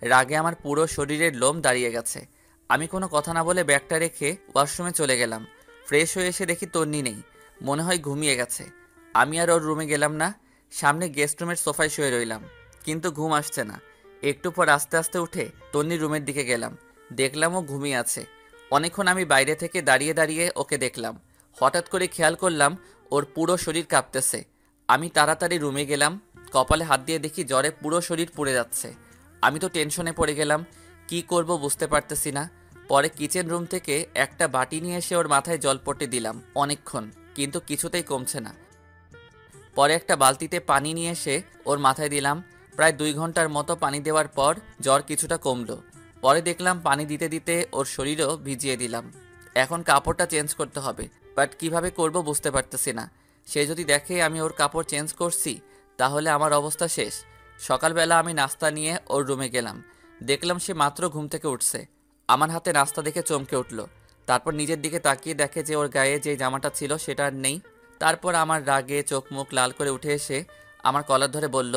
রাগে আমার পুরো শরীরের লোম দাঁড়িয়ে গেছে। আমি কোনো কথা না বলে ব্যাগটা রেখে ওয়াশরুমে চলে গেলাম। ফ্রেশ হয়ে এসে দেখি তন্নি নেই, মনে হয় ঘুমিয়ে গেছে। আমি আর ওর রুমে গেলাম না, সামনে গেস্ট রুমের সোফায় শুয়ে রইলাম, কিন্তু ঘুম আসছে না। একটু পর আস্তে আস্তে উঠে তন্নির রুমের দিকে গেলাম, দেখলাম ও ঘুমিয়ে আছে। অনেকক্ষণ আমি বাইরে থেকে দাঁড়িয়ে দাঁড়িয়ে ওকে দেখলাম। হঠাৎ করে খেয়াল করলাম ওর পুরো শরীর কাঁপতেছে। আমি তাড়াতাড়ি রুমে গেলাম, কপালে হাত দিয়ে দেখি জ্বরে পুরো শরীর পুড়ে যাচ্ছে। আমি তো টেনশনে পড়ে গেলাম, কি করব বুঝতে পারতেছি না। পরে কিচেন রুম থেকে একটা বাটি নিয়ে এসে ওর মাথায় জলপট্টি দিলাম অনেকক্ষণ, কিন্তু কিছুতেই কমছে না। পরে একটা বালতিতে পানি নিয়ে এসে ওর মাথায় দিলাম। প্রায় 2 ঘন্টার মতো পানি দেওয়ার পর জ্বর কিছুটা কমলো। পরে দেখলাম পানি দিতে দিতে ওর শরীরও ভিজিয়ে দিলাম। এখন কাপড়টা চেঞ্জ করতে হবে, বাট কিভাবে করব বুঝতে পারতেছি না। সে যদি দেখে আমি ওর কাপড় চেঞ্জ করছি তাহলে আমার অবস্থা শেষ। সকালবেলা আমি নাস্তা নিয়ে ওর রুমে গেলাম, দেখলাম সে মাত্র ঘুম থেকে উঠছে। আমার হাতে নাস্তা দেখে চমকে উঠল। তারপর নিজের দিকে তাকিয়ে দেখে যে ওর গায়ে যে জামাটা ছিল সেটা আর নেই। তারপর আমার রাগে চোখ মুখ লাল করে উঠে এসে আমার কলার ধরে বলল,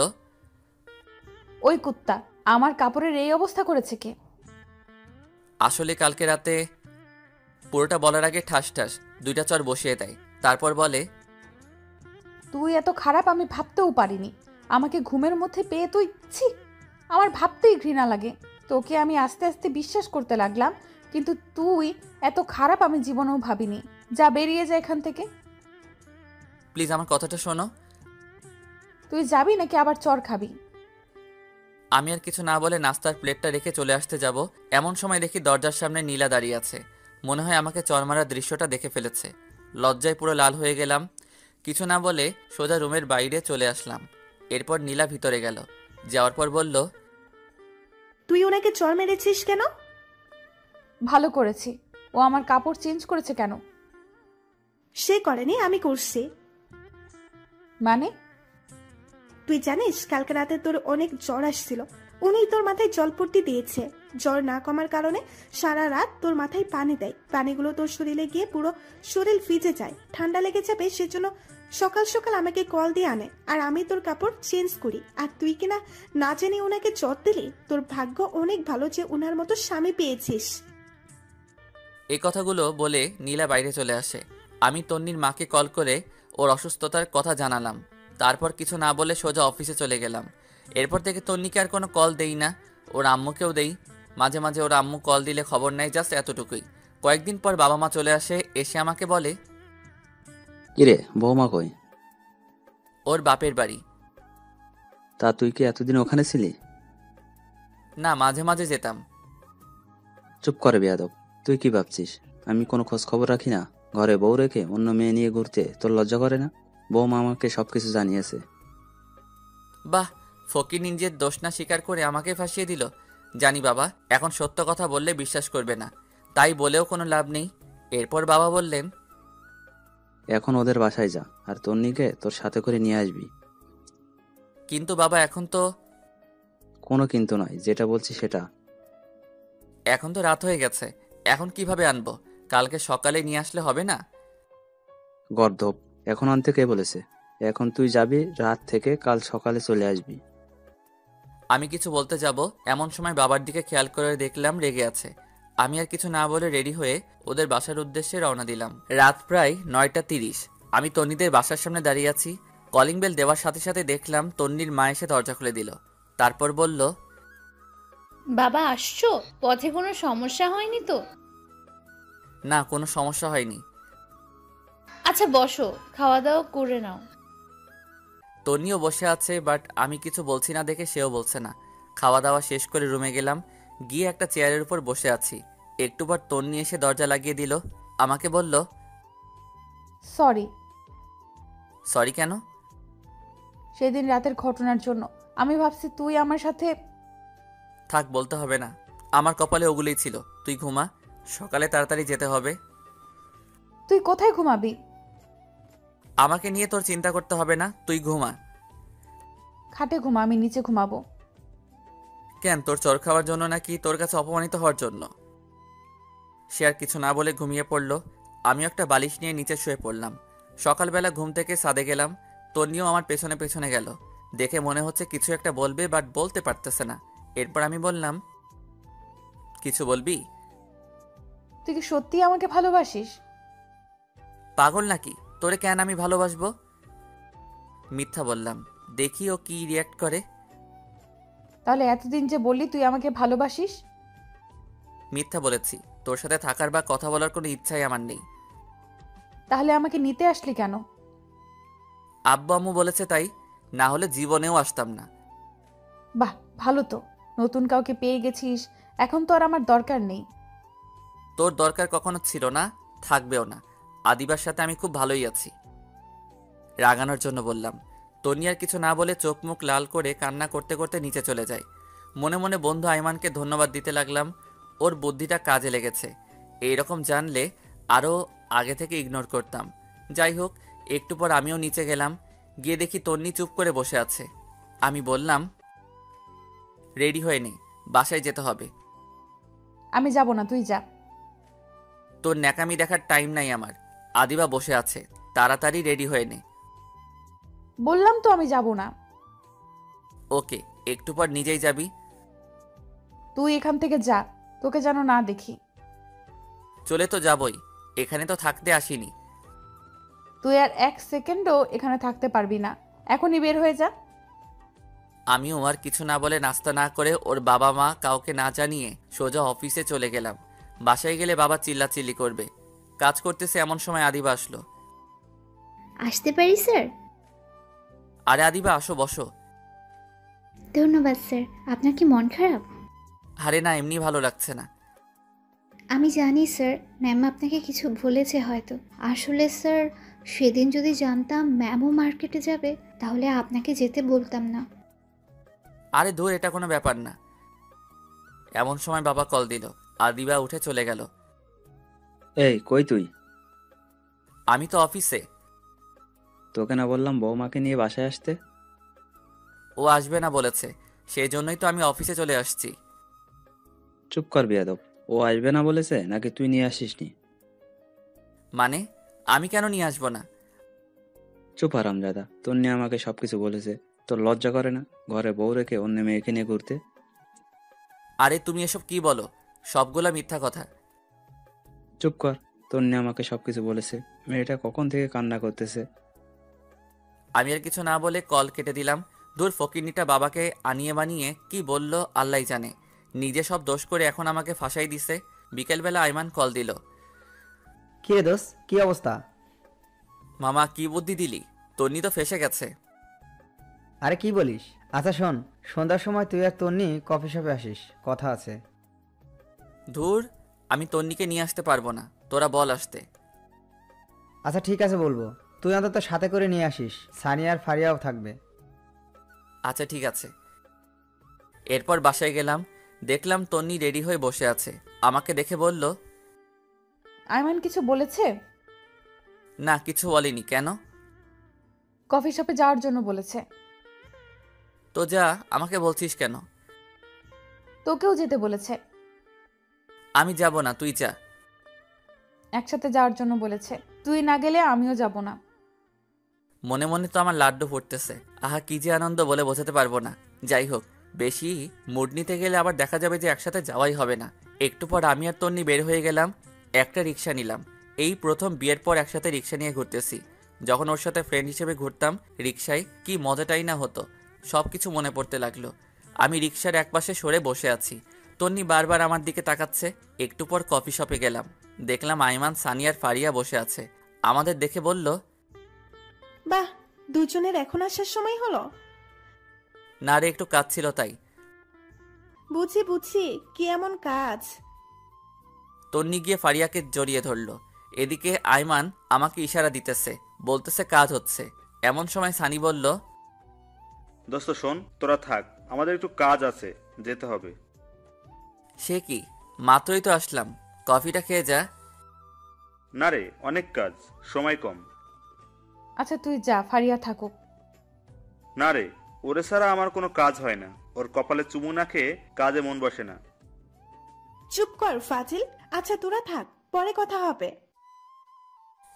ওই কুত্তা, আমার কাপড়ের এই অবস্থা করেছে কে? আসলে কালকে রাতে। পুরোটা বলার আগে ঠাস ঠাস 2টা চর বসিয়ে দেয়। তারপর বলে, তুই এত খারাপ আমি ভাবতেও পারিনি। আমাকে ঘুমের মধ্যে পেয়ে তুই, ছি, আমার ভাবতেই ঘৃণা লাগে। তোকে আমি আস্তে আস্তে বিশ্বাস করতে লাগলাম, কিন্তু তুই এত খারাপ আমি জীবনেও ভাবিনি। যা, বেরিয়ে যা এখান থেকে। প্লিজ আমার কথাটা শোনো। তুই তুই যাবি নাকি আবার চর খাবি? আমি আর কিছু না বলে নাস্তার প্লেটটা রেখে চলে আসতে যাব, এমন সময় দেখি দরজার সামনে নীলা দাঁড়িয়ে আছে। মনে হয় আমাকে চর মারার দৃশ্যটা দেখে ফেলেছে। লজ্জায় পুরো লাল হয়ে গেলাম। কিছু না বলে সোজা রুমের বাইরে চলে আসলাম। এরপর নীলা ভিতরে গেল, যাওয়ার পর বলল, তুই ওনাকে চর মেরেছিস কেন? ভালো করেছি। ও আমার কাপড় চেঞ্জ করেছে কেন? সে করেনি, আমি করছি। মানে? তুই জানিস কালকে রাতে তোর অনেক জ্বর আসছিল, উনি তোর মাথায় জলপট্টি দিয়েছে। জ্বর না কমার কারণে সারা রাত তোর মাথায় পানি দেয়, পানিগুলো তোর শরীরে গিয়ে পুরো শরীর ভিজে যায়, ঠান্ডা লেগে যাবে, সেজন্য সকাল সকাল আমাকে কল দিয়ে আনে, আর আমি তোর কাপড় চেঞ্জ করি। আর তুই কিনা না জেনে ওনাকে জ্বর দিলি। তোর ভাগ্য অনেক ভালো যে ওনার মতো স্বামী পেয়েছিস। এই কথাগুলো বলে নীলা বাইরে চলে আসে। আমি তন্নির মাকে কল করে ওর অসুস্থতার কথা জানালাম। তারপর কিছু না বলে সোজা অফিসে চলে গেলাম। এরপর থেকে তন্নিকে আর কোনো কল দেই না, ওর আম্মুকেও দেই। মাঝে মাঝে ওর আম্মু কল দিলে খবর নেয়, জাস্ট এতটুকুই। কয়েকদিন পর বাবা মা চলে আসে, এসে আমাকে বলে, কিরে বৌমা কই? ওর বাপের বাড়ি। তা তুই কি এতদিন ওখানে ছিলি? না, মাঝে মাঝে যেতাম। চুপ করে বেয়াদব, তুই কি ভাবছিস আমি কোনো খোঁজ খবর রাখি না? ঘরে বউ রেখে অন্য মেয়ে নিয়ে ঘুরতে তোর লজ্জা করে না? বৌমা আমাকে সবকিছু জানিয়েছে। বাহ, ফকির নিজের দোষ না স্বীকার করে আমাকে ফাঁসিয়ে দিল। জানি বাবা, এখন সত্য কথা বললে বিশ্বাস করবে না, তাই বলেও কোনো লাভ নেই। এরপর বাবা বললেন, এখন ওদের বাসায় যা, আর তন্নিকে তোর সাথে করে নিয়ে আসবি। কিন্তু বাবা, এখন তো কোনো কিন্তু নয়, যেটা বলছি সেটা। এখন তো রাত হয়ে গেছে, এখন কিভাবে আনবো? কালকে সকালে নিয়ে আসলে হবে না? গর্ধব, এখন আনতে কে বলেছে? এখন তুই যাবি, রাত থেকে কাল সকালে চলে আসবি। আমি কিছু বলতে যাব, এমন সময় বাবার দিকে খেয়াল করে দেখলাম রেগে আছে। আমি আর কিছু না বলে রেডি হয়ে ওদের বাসার উদ্দেশ্যে রওনা দিলাম। রাত প্রায় 9:30। আমি তন্নিদের বাসার সামনে দাঁড়িয়ে আছি। কলিং বেল দেওয়ার সাথে সাথে দেখলাম তন্নির মা এসে দরজা খুলে দিল। তারপর বলল, বাবা আসছো? পথে কোনো সমস্যা হয়নি তো? না, কোনো সমস্যা হয়নি। আচ্ছা বসো, খাওয়া দাওয়া করে নাও। তন্নিও বসে আছে, বাট আমি কিছু বলছি না দেখে সেও বলছে না। খাওয়া দাওয়া শেষ করে রুমে গেলাম, গিয়ে একটা চেয়ারের উপর বসে আছি। একটু পর তন্নি এসে দরজা লাগিয়ে দিল। আমাকে বলল, সরি। সরি কেন? সেদিন রাতের ঘটনার জন্য। আমি ভাবছি তুই আমার সাথে। থাক, বলতে হবে না, আমার কপালে ওগুলোই ছিল। তুই ঘুমা, সকালে তাড়াতাড়ি যেতে হবে। তুই কোথায় ঘুমাবি? আমাকে নিয়ে তোর চিন্তা করতে হবে না, তুই ঘুমা। খাটে ঘুমা, আমি নিচে ঘুমাবো। কেন, তোর চর খাওয়ার জন্য নাকি তোর কাছে অপমানিত হওয়ার জন্য? সে আর কিছু না বলে ঘুমিয়ে পড়ল। আমিও একটা বালিশ নিয়ে নিচে শুয়ে পড়লাম। সকালবেলা ঘুম থেকে ছাদে গেলাম। তন্নিও আমার পেছনে পেছনে গেল। দেখে মনে হচ্ছে কিছু একটা বলবে, বাট বলতে পারতেছে না। এরপর আমি বললাম, কিছু বলবি? তুই কি সত্যি আমাকে ভালোবাসিস? পাগল নাকি, তোরে কেন আমি ভালোবাসবো? মিথ্যা বললাম, দেখি ও কি রিয়াক্ট করে। তাহলে এতদিন যে বললি তুই আমাকে ভালোবাসিস? মিথ্যা বলেছি, তোর সাথে থাকার বা কথা বলার কোনো ইচ্ছাই আমার নেই। তাহলে আমাকে নিতে আসলি কেন? আব্বু আম্মু বলেছে তাই, না হলে জীবনেও আসতাম না। বাহ, ভালো তো, নতুন কাউকে পেয়ে গেছিস, এখন তো আর আমার দরকার নেই। তোর দরকার কখনো ছিল না, থাকবেও না। আদিবার সাথে আমি খুব ভালোই আছি। রাগানোর জন্য বললাম। তনি আর কিছু না বলে চোখ মুখ লাল করে কান্না করতে করতে নিচে চলে যায়। মনে মনে বন্ধু আইমানকে ধন্যবাদ দিতে লাগলাম, ওর বুদ্ধিটা কাজে লেগেছে। এইরকম জানলে আরও আগে থেকে ইগনোর করতাম। যাই হোক, একটু পর আমিও নিচে গেলাম, গিয়ে দেখি তন্নি চুপ করে বসে আছে। আমি বললাম, রেডি হয়ে নে, বাসায় যেতে হবে। আমি যাব না, তুই যা। তোর ন্যাকামি দেখার টাইম নাই আমার। আদিবা বসে আছে, তাড়াতাড়ি রেডি হয়ে নে। বললাম তো আমি যাব না। ওকে, একটু পর নিজেই যাবি? তুই এখান থেকে যা, তোকে যেন না দেখি। চলে তো যাবই, এখানে তো থাকতে আসিনি। তুই আর এক সেকেন্ডও এখানে থাকতে পারবি না, এখনই বের হয়ে যা। আমিও আর কিছু না বলে নাস্তা না করে ওর বাবা মা কাউকে না জানিয়ে সোজা অফিসে চলে গেলাম। বাসায় গেলে বাবা চিল্লাচিল্লি করবে। কাজ করতেছে এমন সময় আদিবা আসলো। আসতে পারি স্যার? আরে আদিবা, আসো বসো। ধন্যবাদ স্যার। আপনার কি মন খারাপ? আরে না, এমনি ভালো লাগছে না। আমি জানি স্যার, ম্যাম আপনাকে কিছু বলেছে হয়তো। আসলে স্যার, সেদিন যদি জানতাম ম্যামও মার্কেটে যাবে তাহলে আপনাকে যেতে বলতাম না। আরে ধুর, এটা কোনো ব্যাপার না। এমন সময় বাবা কল দিল। আদিবা উঠে চলে গেল। এই কই তুই? আমি তো অফিসে। তোকে না বললাম বৌমাকে নিয়ে বাসায় আসতে? ও আসবে না বলেছে, সেই জন্যই তো আমি অফিসে চলে আসছি। চুপ কর বেয়াদব। ও আসবে না বলেছে নাকি তুই নিয়ে আসিসনি? মানে আমি কেন নিয়ে আসবো না? চুপ হারামজাদা, তোর নিয়ে আমাকে সবকিছু বলেছে। তোর লজ্জা করে না ঘরে বউ রেখে অন্য মেয়েকে নিয়ে ঘুরতে? আরে তুমি এসব কি বলো? সবগুলা মিথ্যা কথা। চুপ কর, তোর নিয়ে আমাকে সবকিছু বলেছে। মেয়েটা কখন থেকে কান্না করতেছে। আমি আর কিছু না বলে কল কেটে দিলাম। দূর, ফকিরনিটা বাবাকে আনিয়ে বানিয়ে কি বলল আল্লাহ জানে। নিজে সব দোষ করে এখন আমাকে ফাঁসাই দিছে। বিকেলবেলা আইমান কল দিল। কি রে দোস্ত, কি অবস্থা? মামা, কি বুদ্ধি দিলি? তন্নি তো ফেসে গেছে। আরে কি বলিস? আচ্ছা শোন, সন্ধ্যার সময় তুই আর তন্নি কফি শপে আসিস, কথা আছে। ধুর, আমি তন্নিকে নিয়ে আসতে পারবো না, তোরা বল আসতে। আচ্ছা ঠিক আছে বলবো, তুই অন্তত সাথে করে নিয়ে আসিস, সানিয়া আর ফারিয়াও থাকবে। আচ্ছা ঠিক আছে। এরপর বাসায় গেলাম, দেখলাম তন্নি রেডি হয়ে বসে আছে। আমাকে দেখে বলল, আইমান কিছু বলেছে? না কিছু বলেনি। কেন? কফি শপে যাওয়ার জন্য বলেছে। তো যা, আমাকে বলছিস কেন? তোকেও যেতে বলেছে। আমি যাব না, তুই যা। একসাথে যাওয়ার জন্য বলেছে, তুই না গেলে আমিও যাব না। মনে মনে তো আমার লাড্ডু ফুটতেছে। আহা কি যে আনন্দ, বলে বোঝাতে পারবো না। যাই হোক, বেশি মুড নিতে গেলে আবার দেখা যাবে যে একসাথে যাওয়াই হবে না। একটু পর আমি আর তন্নি বের হয়ে গেলাম। একটা রিক্সা নিলাম। এই প্রথম বিয়ের পর একসাথে রিক্সা নিয়ে ঘুরতেছি। যখন ওর সাথে ফ্রেন্ড হিসেবে ঘুরতাম রিক্সায়, কি মজাটাই না হতো। সব কিছু মনে পড়তে লাগলো। আমি রিক্সার একপাশে সরে বসে আছি। তন্নি বারবার আমার দিকে তাকাচ্ছে। একটু পর কফি শপে গেলাম। দেখলাম আইমান, সানিয়ার ফারিয়া বসে আছে। আমাদের দেখে বলল, বাহ, দুজনের এখন আসার সময় হলো? না রে, একটু কাজ ছিল তাই। বুঝি বুঝি, কি এমন কাজ? তন্নি গিয়ে ফারিয়াকে জড়িয়ে ধরলো। এদিকে আইমান আমাকে ইশারা দিতেছে, বলতেছে কাজ হচ্ছে। এমন সময় সানি বলল, দোস্ত শোন, তোরা থাক, আমাদের একটু কাজ আছে, যেতে হবে। সে কি, মাত্রই তো আসলাম, কফিটা খেয়ে যা। না রে, অনেক কাজ, সময় কম। আচ্ছা তুই যা, ফারিয়া থাকুক। না রে, ওরে ছাড়া আমার কোনো কাজ হয় না। ওর কপালে চুমু না খেয়ে কাজে মন বসে না। চুপ কর ফাজিল। আচ্ছা তোরা থাক, পরে কথা হবে।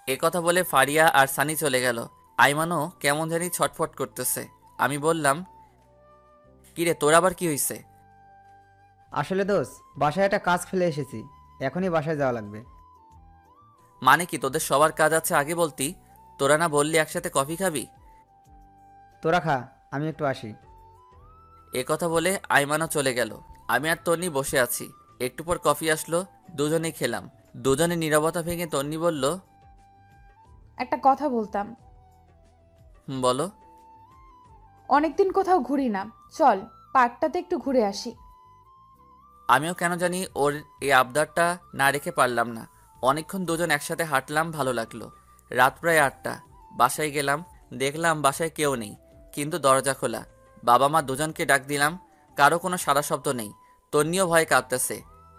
এ কথা বলে ফারিয়া আর সানি চলে গেল। আইমানও কেমন জানি ছটফট করতেছে। আমি বললাম, কিরে তোর আবার কি হইছে? আসলে দোস্ত, বাসায় একটা কাজ ফেলে এসেছি, এখনই বাসায় যাওয়া লাগবে। মানে কি, তোদের সবার কাজ আছে আগে বলতি? তোরা না বললি একসাথে কফি খাবি? তোরা খা, আমি একটু আসি। এ কথা বলে আইমানও চলে গেল। আমি আর তন্নি বসে আছি। একটু পর কফি আসলো, দুজনেই খেলাম। দুজনে নীরবতা ভেঙে তন্নি বলল, একটা কথা বলতাম। বলো। অনেকদিন কোথাও ঘুরি না, চল পার্কটাতে একটু ঘুরে আসি। আমিও কেন জানি ওর এই আবদারটা না রেখে পারলাম না। অনেকক্ষণ দুজন একসাথে হাঁটলাম, ভালো লাগলো। রাত প্রায় 8টা। বাসায় গেলাম, দেখলাম বাসায় কেউ নেই, কিন্তু দরজা খোলা। বাবা মা দুজনকে ডাক দিলাম, কারো কোনো সারা শব্দ নেই। তন্নিও ভয়ে কাঁদতেছে।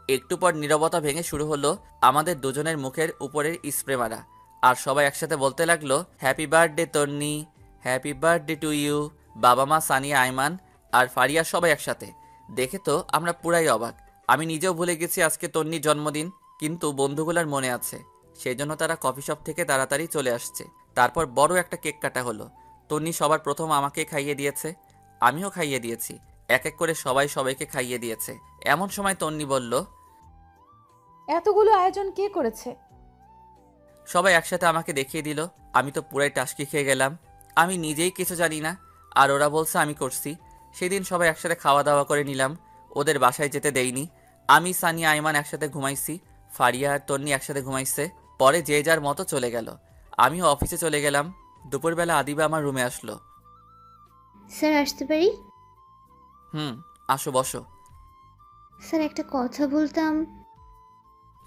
একটু পর নীরবতা ভেঙে শুরু হলো আমাদের দুজনের মুখের উপরের স্প্রে মারা। আর সবাই একসাথে বলতে লাগলো, happy birthday Tonni, happy birthday to you. বাবা মা, সানিয়া, আইমান আর ফারিয়া সবাই একসাথে। দেখে তো আমরা পুরাই অবাক। আমি নিজেও ভুলে গেছি আজকে তন্নির জন্মদিন, কিন্তু বন্ধুগুলার মনে আছে। সেই জন্য তারা কফি শপ থেকে তাড়াতাড়ি চলে আসছে। তারপর বড় একটা কেক কাটা হলো। তন্নি সবার প্রথম আমাকে খাইয়ে দিয়েছে, আমিও খাইয়ে দিয়েছি। এক এক করে সবাই সবাইকে খাইয়ে দিয়েছে। এমন সময় তন্নি বলল, এতগুলো আয়োজন কে করেছে? সবাই একসাথে আমাকে দেখিয়ে দিল। আমি তো পুরাই টাসকি খেয়ে গেলাম। আমি নিজেই কিছু জানি না, আর ওরা বলছে আমি করছি। সেদিন সবাই একসাথে খাওয়া দাওয়া করে নিলাম। ওদের বাসায় যেতে দেইনি। আমি, সানিয়া, আইমান একসাথে ঘুমাইছি। ফারিয়া আর তন্নি একসাথে ঘুমাইছে। পরে যে যার মতো চলে গেল। আমিও অফিসে চলে গেলাম। দুপুরবেলা আদিবা আমার রুমে আসলো। স্যার আসতে পারি? হুম, আসো বসো। স্যার একটা কথা বলতাম।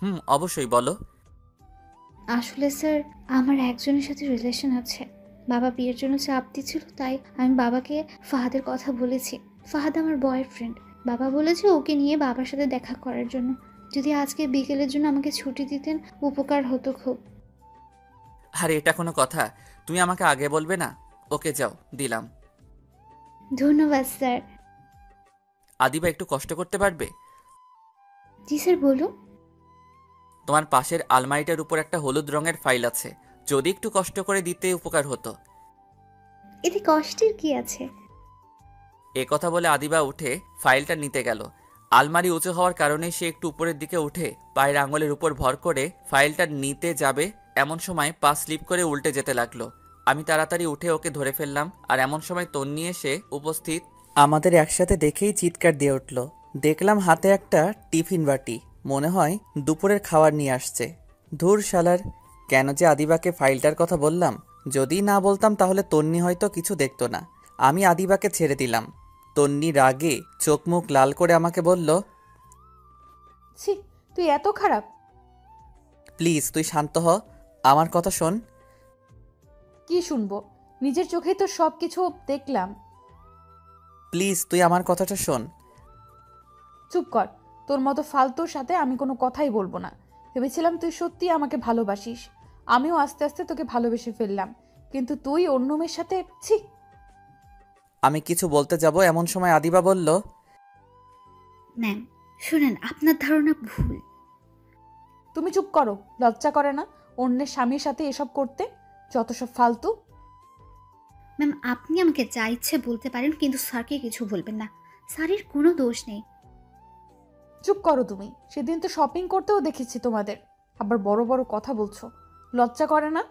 হুম, অবশ্যই বলো। আসলে স্যার আমার একজনের সাথে রিলেশন আছে। বাবা বিয়ের জন্য চাপ দিচ্ছিল, তাই আমি বাবাকে ফাহাদের কথা বলেছি। ফাহাদ আমার বয়ফ্রেন্ড। বাবা বলেছে ওকে নিয়ে বাবার সাথে দেখা করার জন্য। যদি আজকে বিকেলের জন্য আমাকে ছুটি দিতেন উপকার হতো খুব। আরে এটা কোনো কথা? তুমি আমাকে আগে বলবে না? ওকে যাও, দিলাম। ধন্যবাদ স্যার। আদিবা একটু কষ্ট করতে পারবে? জি স্যার, বলুন। তোমার পাশের আলমারিটার উপর একটা হলুদ রঙের ফাইল আছে, যদি একটু কষ্ট করে দিতে উপকার হতো। এতে কষ্টের কি আছে? এ কথা বলে আদিবা উঠে ফাইলটা নিতে গেল। আলমারি উঁচু হওয়ার কারণে সে একটু উপরের দিকে উঠে পায়ের আঙুলের উপর ভর করে ফাইলটা নিতে যাবে, এমন সময় পা স্লিপ করে উল্টে যেতে লাগলো। আমি তাড়াতাড়ি উঠে ওকে ধরে ফেললাম, আর এমন সময় তন্নি এসে উপস্থিত। আমাদের একসাথে দেখেই চিৎকার দিয়ে উঠল। দেখলাম হাতে একটা টিফিন বাটি, মনে হয় দুপুরের খাবার নিয়ে আসছে। ধুর শালার, কেন যে আদিবাকে ফাইলটার কথা বললাম। যদি না বলতাম তাহলে তন্নি হয়তো কিছু দেখতো না। আমি আদিবাকে ছেড়ে দিলাম। তন্নি রাগে চোখ মুখ লাল করে আমাকে বলল, ছি, তুই এত খারাপ? প্লিজ তুই শান্ত হ, আমার কথা শোন। কি শুনবো? নিজের চোখেই তো সব কিছু দেখলাম। প্লিজ তুই আমার কথাটা শোন। চুপ কর। তোর মতো ফালতুর সাথে আমি কোনো কথাই বলবো না। ভেবেছিলাম তুই সত্যি আমাকে ভালোবাসিস। আমিও আস্তে আস্তে তোকে ভালোবেসে ফেললাম, কিন্তু তুই অন্য মেয়ের সাথে। ছি। আমি কিছু বলতে যাব এমন সময় আদিবা বলল, ম্যাম শুনেন, আপনার ধারণা ভুল। তুমি চুপ করো। লজ্জা করে না অন্যের স্বামীর সাথে এসব করতে? যত সব ফালতু। ম্যাম আপনি আমাকে যা ইচ্ছে বলতে পারেন, কিন্তু স্যারকে কিছু বলবেন না। স্যারের কোনো দোষ নেই। চুপ করো তুমি। সেদিন তো শপিং করতেও দেখেছি তোমাদের, আবার বড় বড় কথা বলছো। লজ্জা করে না?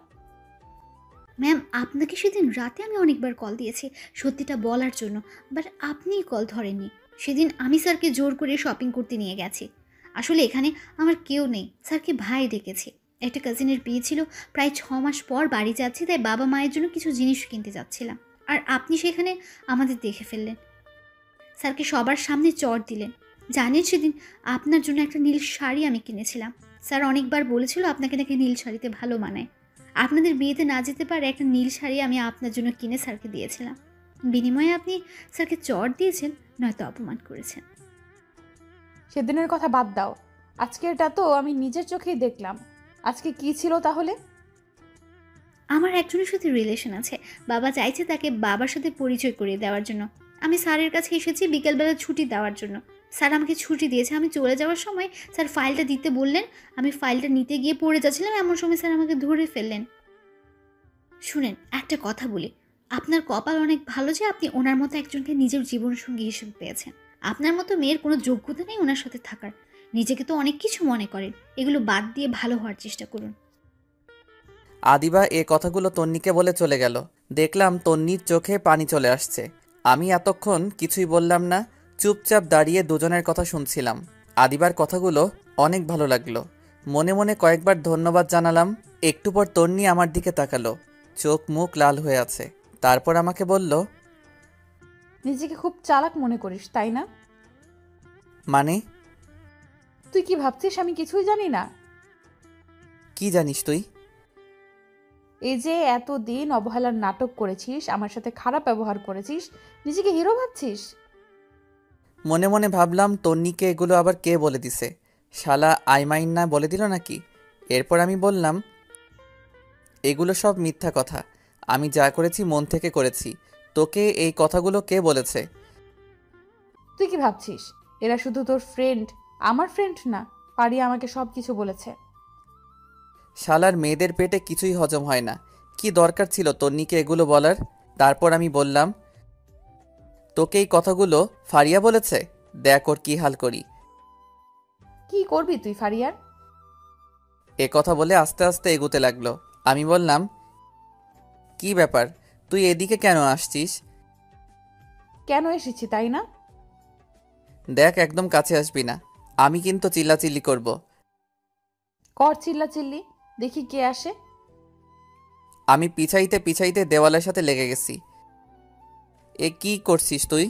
ম্যাম আপনাকে সেদিন রাতে আমি অনেকবার কল দিয়েছি সত্যিটা বলার জন্য, বাট আপনিই কল ধরেননি। সেদিন আমি স্যারকে জোর করে শপিং করতে নিয়ে গেছি। আসলে এখানে আমার কেউ নেই, স্যারকে ভাই ডেকেছি। একটা কাজিনের বিয়ে ছিল, প্রায় 6 মাস পর বাড়ি যাচ্ছি, তাই বাবা মায়ের জন্য কিছু জিনিস কিনতে যাচ্ছিলাম। আর আপনি সেখানে আমাদের দেখে ফেললেন, স্যারকে সবার সামনে চড় দিলেন। জানেন সেদিন আপনার জন্য একটা নীল শাড়ি আমি কিনেছিলাম। স্যার অনেকবার বলেছিল আপনাকে নাকি নীল শাড়িতে ভালো মানায়। আপনাদের বিয়েতে না যেতে পারে একটা নীল শাড়ি আমি আপনার জন্য কিনে স্যারকে দিয়েছিলাম। বিনিময়ে আপনি স্যারকে চড় দিয়েছেন, নয়তো অপমান করেছেন। সেদিনের কথা বাদ দাও, আজকেরটা তো আমি নিজের চোখেই দেখলাম। আজকে কি ছিল তাহলে? আমার একজনের সাথে রিলেশন আছে, বাবা চাইছে তাকে বাবার সাথে পরিচয় করিয়ে দেওয়ার জন্য। আমি স্যারের কাছে এসেছি বিকেলবেলা ছুটি দেওয়ার জন্য। স্যার আমাকে ছুটি দিয়েছে। আমি চলে যাওয়ার সময় স্যার ফাইলটা দিতে বললেন। আমি ফাইলটা নিতে গিয়ে পড়ে যাচ্ছিলাম, এমন সময় স্যার আমাকে ধরে ফেললেন। শুনেন, একটা কথা বলি, আপনার কপাল অনেক ভালো যে আপনি ওনার মতো একজনকে নিজের জীবনসঙ্গী হিসেবে পেয়েছেন। আপনার মতো মেয়ের কোনো যোগ্যতা নেই ওনার সাথে থাকার। নিজেকে তো অনেক কিছু মনে করেন, এগুলো বাদ দিয়ে ভালো হওয়ার চেষ্টা করুন। আদিবা এ কথাগুলো তন্নিকে বলে চলে গেল। দেখলাম তন্নির চোখে পানি চলে আসছে। আমি এতক্ষণ কিছুই বললাম না, চুপচাপ দাঁড়িয়ে দুজনের কথা শুনছিলাম। আদিবার কথাগুলো অনেক ভালো লাগলো। মনে মনে কয়েকবার ধন্যবাদ জানালাম। একটু পর তন্নি আমার দিকে তাকালো, চোখ মুখ লাল হয়ে আছে। তারপর আমাকে বলল, নিজেকে খুব চালাক মনে করিস তাই না? মানে? তুই কি ভাবছিস আমি কিছুই জানি না? কি জানিস তুই? এই যে এতদিন অবহেলার নাটক করেছিস, আমার সাথে খারাপ ব্যবহার করেছিস, নিজেকে হিরো ভাবছিস? মনে মনে ভাবলাম তন্নিকে এগুলো আবার কে বলে দিছে, শালা আইমাইন না বলে দিল নাকি? এরপর আমি বললাম, এগুলো সব মিথ্যা কথা, আমি যা করেছি মন থেকে করেছি। তোকে এই কথাগুলো কে বলেছে? তুই কি ভাবছিস এরা শুধু তোর ফ্রেন্ড? আমার ফ্রেন্ড না, পারিয়া আমাকে সব কিছু বলেছে। শালার মেয়েদের পেটে কিছুই হজম হয় না, কি দরকার ছিল তন্নিকে এগুলো বলার? তারপর আমি বললাম, তোকে এই কথাগুলো ফারিয়া বলেছে? দেখ ওর কি হাল করি। কি করবি তুই ফারিয়ার? এ কথা বলে আস্তে আস্তে এগুতে লাগলো। আমি বললাম, কি ব্যাপার, তুই এদিকে কেন আসছিস? কেন এসেছি তাই না? দেখ একদম কাছে আসবি না, আমি কিন্তু চিল্লাচিল্লি করব। কর চিল্লা চিল্লি, দেখি কে আসে। আমি পিছাইতে পিছাইতে দেওয়ালের সাথে লেগে গেছি। এ কি করছিস তুই?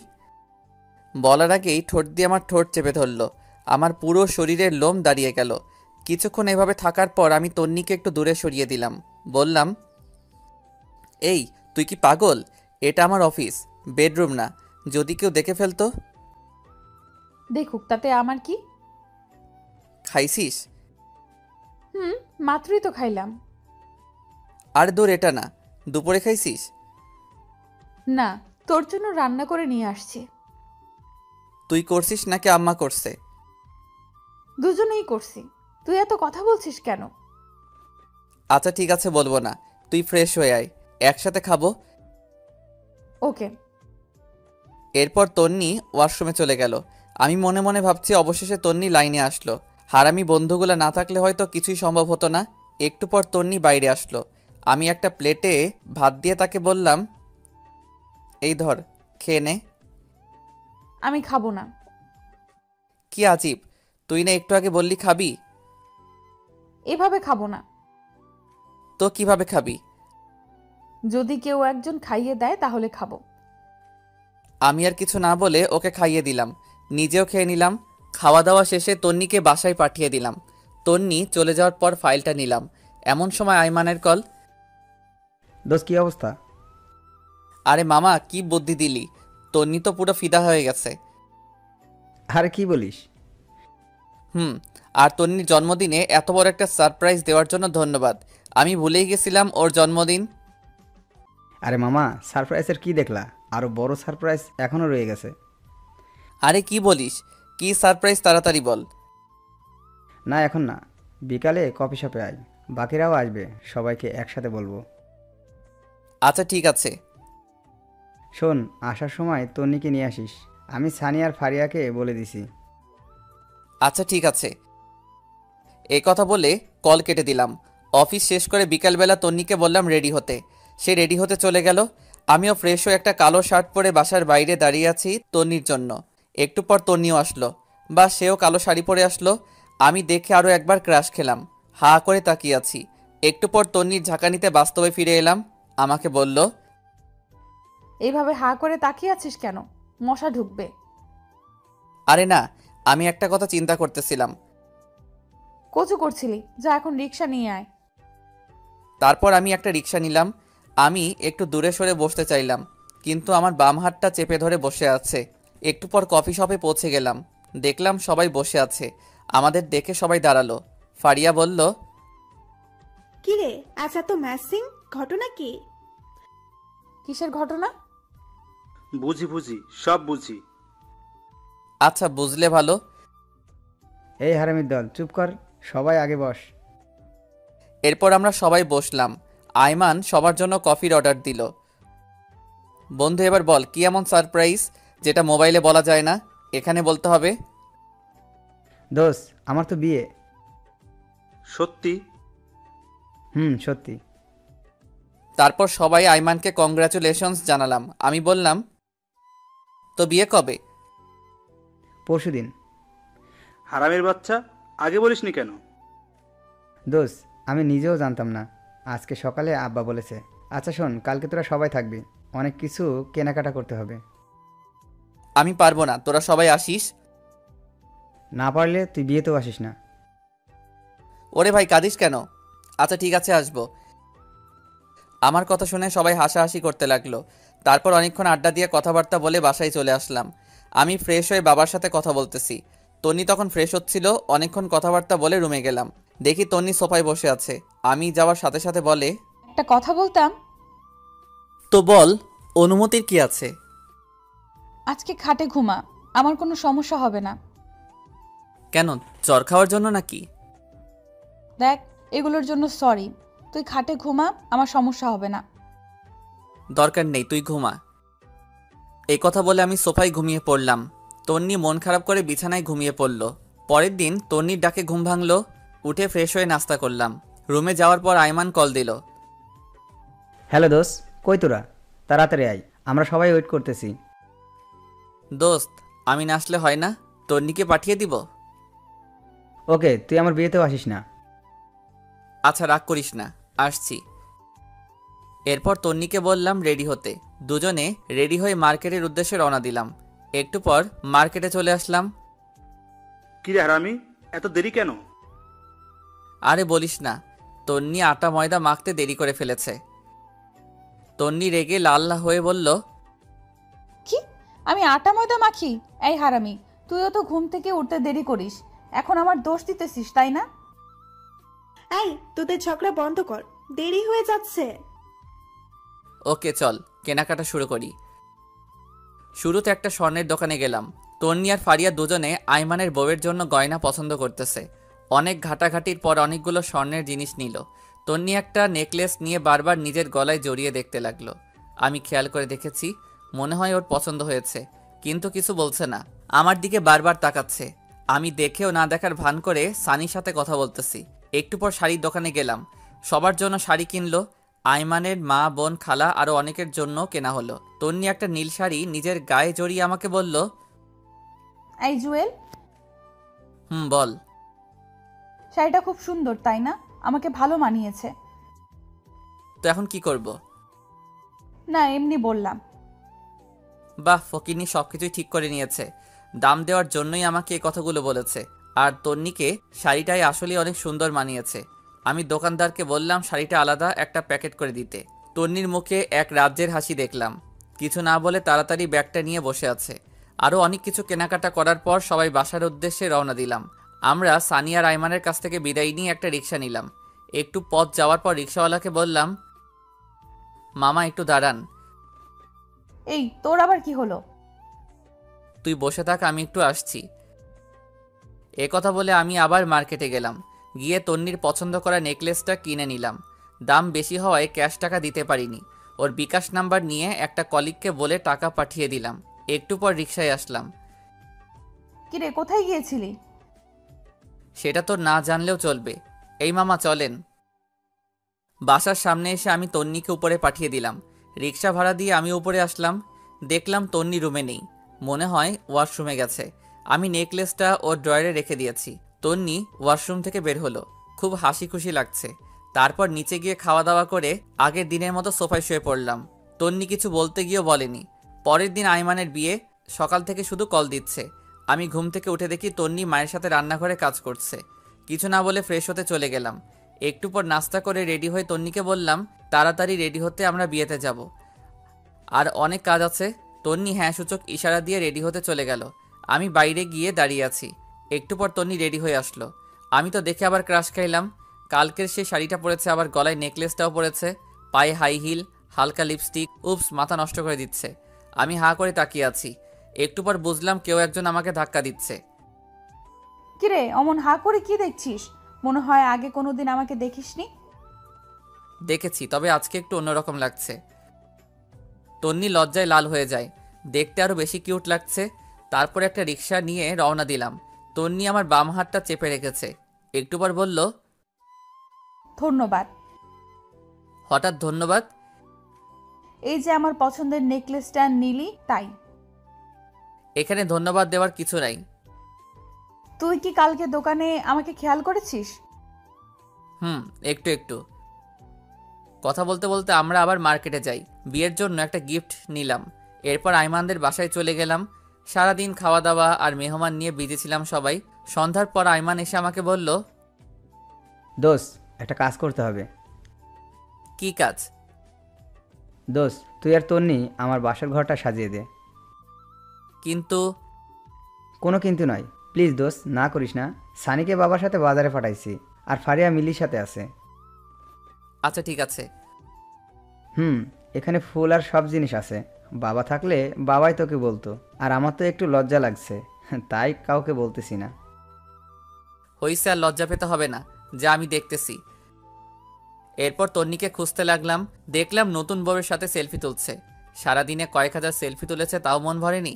বলার আগেই ঠোঁট দিয়ে আমার ঠোঁট চেপে ধরলো। আমার পুরো শরীরের লোম দাঁড়িয়ে গেল। কিছুক্ষণ এভাবে থাকার পর আমি তন্নিকে একটু দূরে সরিয়ে দিলাম। বললাম, এই তুই কি পাগল? এটা আমার অফিস, বেডরুম না। যদি কেউ দেখে ফেলতো? দেখুক, তাতে আমার কি? খাইছিস? মাত্রই তো খাইলাম। আর দূর, এটা না। দুপুরে খাইছিস? না, তোর জন্য রান্না করে নিয়ে আসছি। তুই করছিস নাকি আম্মা করছে? দুজনেই করছি। তুই এত কথা বলছিস কেন? আচ্ছা ঠিক আছে, বলবো না। তুই ফ্রেশ হয়ে আয়, একসাথে খাবো। ওকে। এরপর তন্নি ওয়াশরুমে চলে গেল। আমি মনে মনে ভাবছি অবশেষে তন্নি লাইনে আসলো। হারামি বন্ধুগুলা না থাকলে হয়তো কিছুই সম্ভব হতো না। একটু পর তন্নি বাইরে আসলো। আমি একটা প্লেটে ভাত দিয়ে তাকে বললাম, এই ধর, খেয়ে নে। আমি খাবো না। কি আজীব, তুই না একটু আগে বললি খাবি? এভাবে খাবো না। তো কিভাবে খাবি? যদি কেউ একজন খাইয়ে দেয় তাহলে খাবো। আমি আর কিছু না বলে ওকে খাইয়ে দিলাম, নিজেও খেয়ে নিলাম। খাওয়া দাওয়া শেষে তন্নিকে বাসায় পাঠিয়ে দিলাম। তন্নি চলে যাওয়ার পর ফাইলটা নিলাম। এমন সময় আইমানের কল। দোস্ত কি অবস্থা? আরে মামা, কি বুদ্ধি দিলি! তন্নি তো পুরো ফিদা হয়ে গেছে। আরে কি বলিস? আর তন্নির জন্মদিনে এত বড় একটা সারপ্রাইজ দেওয়ার জন্য ধন্যবাদ। আমি ভুলেই গেছিলাম ওর জন্মদিন। আরে মামা, সারপ্রাইজের কি দেখলা? আরো বড় সারপ্রাইজ এখনো রয়ে গেছে। আরে কি বলিস? কি সারপ্রাইজ, তাড়াতাড়ি বল। না এখন না, বিকালে কফি শপে আয়, বাকিরাও আসবে, সবাইকে একসাথে বলবো। আচ্ছা ঠিক আছে। শোন, আসার সময় তন্নিকে নিয়ে আসিস। আমি সানি আর ফারিয়াকে বলে দিছি। আচ্ছা ঠিক আছে। এই কথা বলে কল কেটে দিলাম। অফিস শেষ করে বিকালবেলা তন্নিকে বললাম রেডি হতে। সে রেডি হতে চলে গেল। আমিও ফ্রেশ হয়ে একটা কালো শার্ট পরে বাসার বাইরে দাঁড়িয়ে আছি তন্নির জন্য। একটু পর তন্নিও আসলো, বা সেও কালো শাড়ি পরে আসলো। আমি দেখে আরও একবার ক্রাশ খেলাম। হা করে তাকিয়ে আছি। একটু পর তন্নির ঝাঁকানিতে বাস্তবে ফিরে এলাম। আমাকে বলল, এইভাবে হা করে তাকিয়ে আছিস কেন? মশা ঢুকবে। আরে না, আমি একটা কথা চিন্তা করতেছিলাম। কচু করছিলি? যা এখন রিক্সা নিয়ে আয়। তারপর আমি একটা রিক্সা নিলাম। আমি একটু দূরে সরে বসতে চাইলাম, কিন্তু আমার বাম হাতটা চেপে ধরে বসে আছে। একটু পর কফি শপে পৌঁছে গেলাম। দেখলাম সবাই বসে আছে। আমাদের দেখে সবাই দাঁড়ালো। ফারিয়া বলল, কি রে, আজ এত ম্যাসিং, ঘটনা কি? কিসের ঘটনা? বুঝি, সব বুঝি। আচ্ছা বুঝলে ভালো। এই হারামির দল, চুপ কর, সবাই আগে বস। এরপর আমরা সবাই বসলাম। আয়মান সবার জন্য কফির অর্ডার দিল। বন্ধু, এবার বল, কি এমন সারপ্রাইজ যেটা মোবাইলে বলা যায় না, এখানে বলতে হবে? দোস্ত, আমার তো বিয়ে। সত্যি? সত্যি। তারপর সবাই আয়মানকে কংগ্রাচুলেশনস জানালাম। আমি বললাম, তো বিয়ে কবে? পরশুদিন। হারামের বাচ্চা, আগে বলিসনি কেন? দোস্ত, আমি নিজেও জানতাম না, আজকে সকালে আব্বা বলেছে। আচ্ছা শোন, কালকে তোরা সবাই থাকবি, অনেক কিছু কেনাকাটা করতে হবে। আমি পারবো না, তোরা সবাই আসিস। না পারলে তুই বিয়েতেও আসিস না। ওরে ভাই, কাঁদিস কেন? আচ্ছা ঠিক আছে, আসবো। আমার কথা শুনে সবাই হাসাহাসি করতে লাগলো। তারপর অনেকক্ষণ আড্ডা দিয়ে কথাবার্তা বলে বাসায় চলে আসলাম। আমি ফ্রেশ হয়ে বাবার সাথে কথা বলতেছি। তন্নি তখন ফ্রেশ হচ্ছিল। অনেকক্ষণ কথাবার্তা বলে রুমে গেলাম। দেখি তন্নি সোফায় বসে আছে। আমি যাওয়ার সাথে সাথে বলে, একটা কথা বলতাম। তো বল, অনুমতির কি আছে? আজকে খাটে ঘুমা, আমার কোনো সমস্যা হবে না। কেন, চর খাওয়ার জন্য নাকি? দেখ, এগুলোর জন্য সরি। তুই খাটে ঘুমা, আমার সমস্যা হবে না। দরকার নেই, তুই ঘুমা। এই কথা বলে আমি সোফায় ঘুমিয়ে পড়লাম। তন্নি মন খারাপ করে বিছানায় ঘুমিয়ে পড়ল। পরের দিন তন্নির ডাকে ঘুম ভাঙলো। উঠে ফ্রেশ হয়ে নাস্তা করলাম। রুমে যাওয়ার পর আয়মান কল দিল। হ্যালো দোস্ত, কই তোরা? তাড়াতাড়ি আয়, আমরা সবাই ওয়েট করতেছি। দোস্ত, আমি না আসলে হয় না? তন্নিকে পাঠিয়ে দিব? ওকে, তুই আমার বিয়েতেও আসিস না। আচ্ছা রাগ করিস না, আসছি। এরপর তন্নিকে বললাম রেডি হতে। দুজনে রেডি হয়ে মার্কেটের উদ্দেশ্যে রওনা দিলাম। একটু পর মার্কেটে চলে আসলাম। কিরে হারামি, এত দেরি কেন? আরে বলিস না, তন্নি আটা ময়দা মাখতে দেরি করে ফেলেছে। তন্নি রেগে লাল হয়ে বলল, কি? আমি আটা ময়দা মাখি? এই হারামি, তুইও তো ঘুম থেকে উঠতে দেরি করিস, এখন আমার দোষ দিতেছিস তাই না? এই, তোদের ঝগড়া বন্ধ কর, দেরি হয়ে যাচ্ছে। ওকে চল কেনাকাটা শুরু করি। শুরুতে একটা স্বর্ণের দোকানে গেলাম। তন্নি আর ফারিয়া দুজনে আইমানের বউয়ের জন্য গয়না পছন্দ করতেছে। অনেক ঘাটাঘাটির পর অনেকগুলো স্বর্ণের জিনিস নিল। তন্নি একটা নেকলেস নিয়ে বারবার নিজের গলায় জড়িয়ে দেখতে লাগলো। আমি খেয়াল করে দেখেছি, মনে হয় ওর পছন্দ হয়েছে, কিন্তু কিছু বলছে না। আমার দিকে বারবার তাকাচ্ছে। আমি দেখেও না দেখার ভান করে সানির সাথে কথা বলতেছি। একটু পর শাড়ির দোকানে গেলাম। সবার জন্য শাড়ি কিনলো। আইমানের মা, বোন, খালা আরও অনেকের জন্য কেনা হলো। তন্নি একটা নীল শাড়ি নিজের গায়ে জড়িয়ে আমাকে বলল, এই জুয়েল, বল। শাড়িটা খুব সুন্দর তাই না? আমাকে ভালো মানিয়েছে। তো এখন কি করব? না, এমনি বললাম। বাহ, ফকিনি সবকিছুই ঠিক করে নিয়েছে। দাম দেওয়ার জন্যই আমাকে এই কথাগুলো বলেছে। আর তন্নিকে শাড়িটাই আসলে অনেক সুন্দর মানিয়েছে। আমি দোকানদারকে বললাম শাড়িটা আলাদা একটা প্যাকেট করে দিতে। তন্নির মুখে এক রাজ্যের হাসি দেখলাম। কিছু না বলে তাড়াতাড়ি ব্যাগটা নিয়ে বসে আছে। আরও অনেক কিছু কেনাকাটা করার পর সবাই বাসার উদ্দেশ্যে রওনা দিলাম। আমরা সানি আর আইমানের কাছ থেকে বিদায় নিয়ে একটা রিক্সা নিলাম। একটু পথ যাওয়ার পর রিক্সাওয়ালাকে বললাম, মামা একটু দাঁড়ান। এই, তোর আবার কি হলো? তুই বসে থাক, আমি একটু আসছি। এ কথা বলে আমি আবার মার্কেটে গেলাম। গিয়ে তন্নির পছন্দ করা নেকলেসটা কিনে নিলাম। দাম বেশি হওয়ায় ক্যাশ টাকা দিতে পারিনি। ওর বিকাশ নাম্বার নিয়ে একটা কলিগকে বলে টাকা পাঠিয়ে দিলাম। একটু পর রিক্সায় আসলাম। কিরে, কোথায় গিয়েছিলি? সেটা তো না জানলেও চলবে। এই মামা চলেন। বাসার সামনে এসে আমি তন্নিকে উপরে পাঠিয়ে দিলাম। রিক্সা ভাড়া দিয়ে আমি উপরে আসলাম। দেখলাম তন্নি রুমে নেই, মনে হয় ওয়াশরুমে গেছে। আমি নেকলেসটা ওর ড্রয়ারে রেখে দিয়েছি। তন্নি ওয়াশরুম থেকে বের হলো, খুব হাসি খুশি লাগছে। তারপর নিচে গিয়ে খাওয়া দাওয়া করে আগের দিনের মতো সোফায় শুয়ে পড়লাম। তন্নি কিছু বলতে গিয়েও বলেনি। পরের দিন আইমানের বিয়ে, সকাল থেকে শুধু কল দিচ্ছে। আমি ঘুম থেকে উঠে দেখি তন্নি মায়ের সাথে রান্নাঘরে কাজ করছে। কিছু না বলে ফ্রেশ হতে চলে গেলাম। একটু পর নাস্তা করে রেডি হয়ে তন্নিকে বললাম তাড়াতাড়ি রেডি হতে, আমরা বিয়েতে যাব, আর অনেক কাজ আছে। তন্নি হ্যাঁ সূচক ইশারা দিয়ে রেডি হতে চলে গেল। আমি বাইরে গিয়ে দাঁড়িয়ে আছি। একটু পর তন্নি রেডি হয়ে আসলো। আমি তো দেখে আবার ক্রাশ খাইলাম। কালকের সেই শাড়িটা পরেছে, আবার গলায় নেকলেসটাও পরেছে, পায়ে হাই হিল, হালকা লিপস্টিক। উপস, মাথা নষ্ট করে দিচ্ছে। আমি হাঁ করে তাকিয়ে আছি। একটু পর বুঝলাম কেউ একজন আমাকে ধাক্কা দিচ্ছে। কিরে, অমন হা করে কি দেখছিস? মনে হয় আগে কোনোদিন আমাকে দেখিসনি। দেখেছি, তবে আজকে একটু অন্যরকম লাগছে। তন্নি লজ্জায় লাল হয়ে যায়, দেখতে আরো বেশি কিউট লাগছে। তারপর একটা রিক্সা নিয়ে রওনা দিলাম। তন্নি আমার বাম হাতটা চেপে রেখেছে। একটু পর বলল, ধন্যবাদ। হঠাৎ ধন্যবাদ? এই যে আমার পছন্দের নেকলেসটা নিলি তাই। এখানে ধন্যবাদ দেওয়ার কিছু নাই। তুই কি কালকে দোকানে আমাকে খেয়াল করেছিস? একটু একটু। কথা বলতে বলতে আমরা আবার মার্কেটে যাই। বিয়ের জন্য একটা গিফট নিলাম। এরপর আইমানদের বাসায় চলে গেলাম। সারাদিন খাওয়া দাওয়া আর মেহমান নিয়ে বিজি ছিলাম সবাই। সন্ধ্যার পর আইমান এসে আমাকে বলল, দোস্ত, একটা কাজ করতে হবে। কি কাজ? দোস্ত, তুই আর তন্নি আমার বাসার ঘরটা সাজিয়ে দে। কিন্তু? কোনো কিন্তু নয়, প্লিজ দোস্ত, না করিস না। সানিকে বাবার সাথে বাজারে পাঠাইছি, আর ফারিয়া মিলির সাথে আছে। আচ্ছা ঠিক আছে। এখানে ফুল আর সব জিনিস আছে। বাবা থাকলে বাবাই তোকে বলতো, আর আমার তো একটু লজ্জা লাগছে, তাই কাউকে বলতেছি না। হইছে, আর লজ্জা পেতে হবে না, যা আমি দেখতেছি। এরপর তন্নিকে খুঁজতে লাগলাম। দেখলাম নতুন বউয়ের সাথে সেলফি তুলছে। সারাদিনে কয়েক হাজার সেলফি তুলেছে, তাও মন ভরেনি।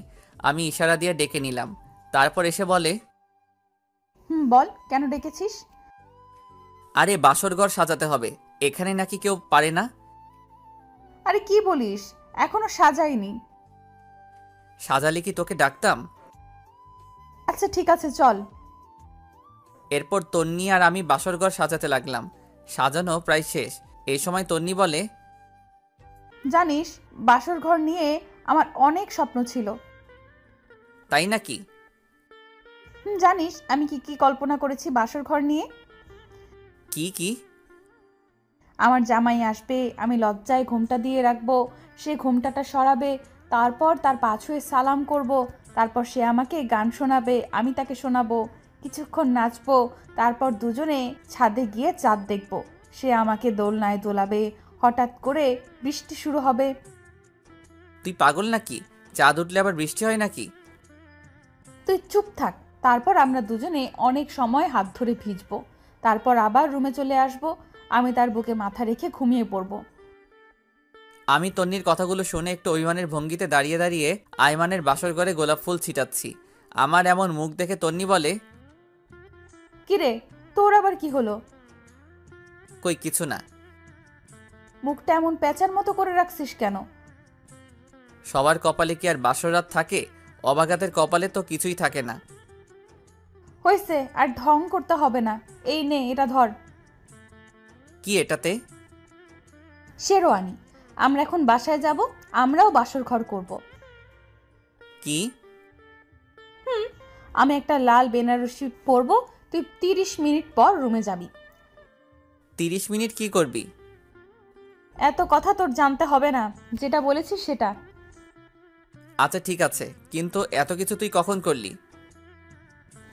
আমি ইশারা দিয়ে ডেকে নিলাম। তারপর এসে বলে, বল, কেন ডেকেছিস? আরে বাসর ঘর সাজাতে হবে, এখানে নাকি কেউ পারে না। আরে কি বলিস, এখনো সাজাইনি। সাজালে কি তোকে ডাকতাম? আচ্ছা ঠিক আছে, চল। এরপর তন্নি আর আমি বাসর ঘর সাজাতে লাগলাম। সাজানো প্রায় শেষ। এই সময় তন্নি বলে, জানিস, বাসর ঘর নিয়ে আমার অনেক স্বপ্ন ছিল। তাই নাকি? জানিস আমি কি কি কল্পনা করেছি বাসর ঘর নিয়ে? কি কি? আমার জামাই আসবে, আমি লজ্জায় ঘোমটা দিয়ে রাখবো, সে ঘোমটাটা সরাবে, তারপর তার পা ছুঁয়ে সালাম করব, তারপর সে আমাকে গান শোনাবে, আমি তাকে শোনাবো, কিছুক্ষণ নাচবো, তারপর দুজনে ছাদে গিয়ে চাঁদ দেখব, সে আমাকে দোলনায় দোলাবে, হঠাৎ করে বৃষ্টি শুরু হবে। তুই পাগল নাকি? চাঁদ উঠলে আবার বৃষ্টি হয় নাকি? তুই চুপ থাক। তারপর আমরা দুজনে অনেক সময় হাত ধরে ভিজবো, তারপর আবার রুমে চলে আসব, আমি তার বুকে মাথা রেখে ঘুমিয়ে পড়ব। আমি তন্নির কথাগুলো শুনে একটু অভিমানের ভঙ্গিতে দাঁড়িয়ে দাঁড়িয়ে আয়মানের বাসর ঘরে গোলাপ ফুল ছিটাচ্ছি। আমার এমন মুখ দেখে তন্নি বলে, কিরে, তোর আবার কি হলো? কই কিছু না। মুখটা এমন প্যাঁচার মতো করে রাখছিস কেন? সবার কপালে কি আর বাসর রাত থাকে? অবাগাতের কপালে তো কিছুই থাকে না। হয়েছে, আর ঢং করতে হবে না। এই নে, এটা ধর। কি এটাতে? শেরওয়ানি। আমরা এখন বাসায় যাব, আমরাও বাসর ঘর করব। কি? আমি একটা লাল বেনারসি পরব, তুই 30 মিনিট পর রুমে যাবি। 30 মিনিট কি করবি? এত কথা তোর জানতে হবে না, যেটা বলেছিস সেটা। আচ্ছা ঠিক আছে, কিন্তু এত কিছু তুই কখন করলি?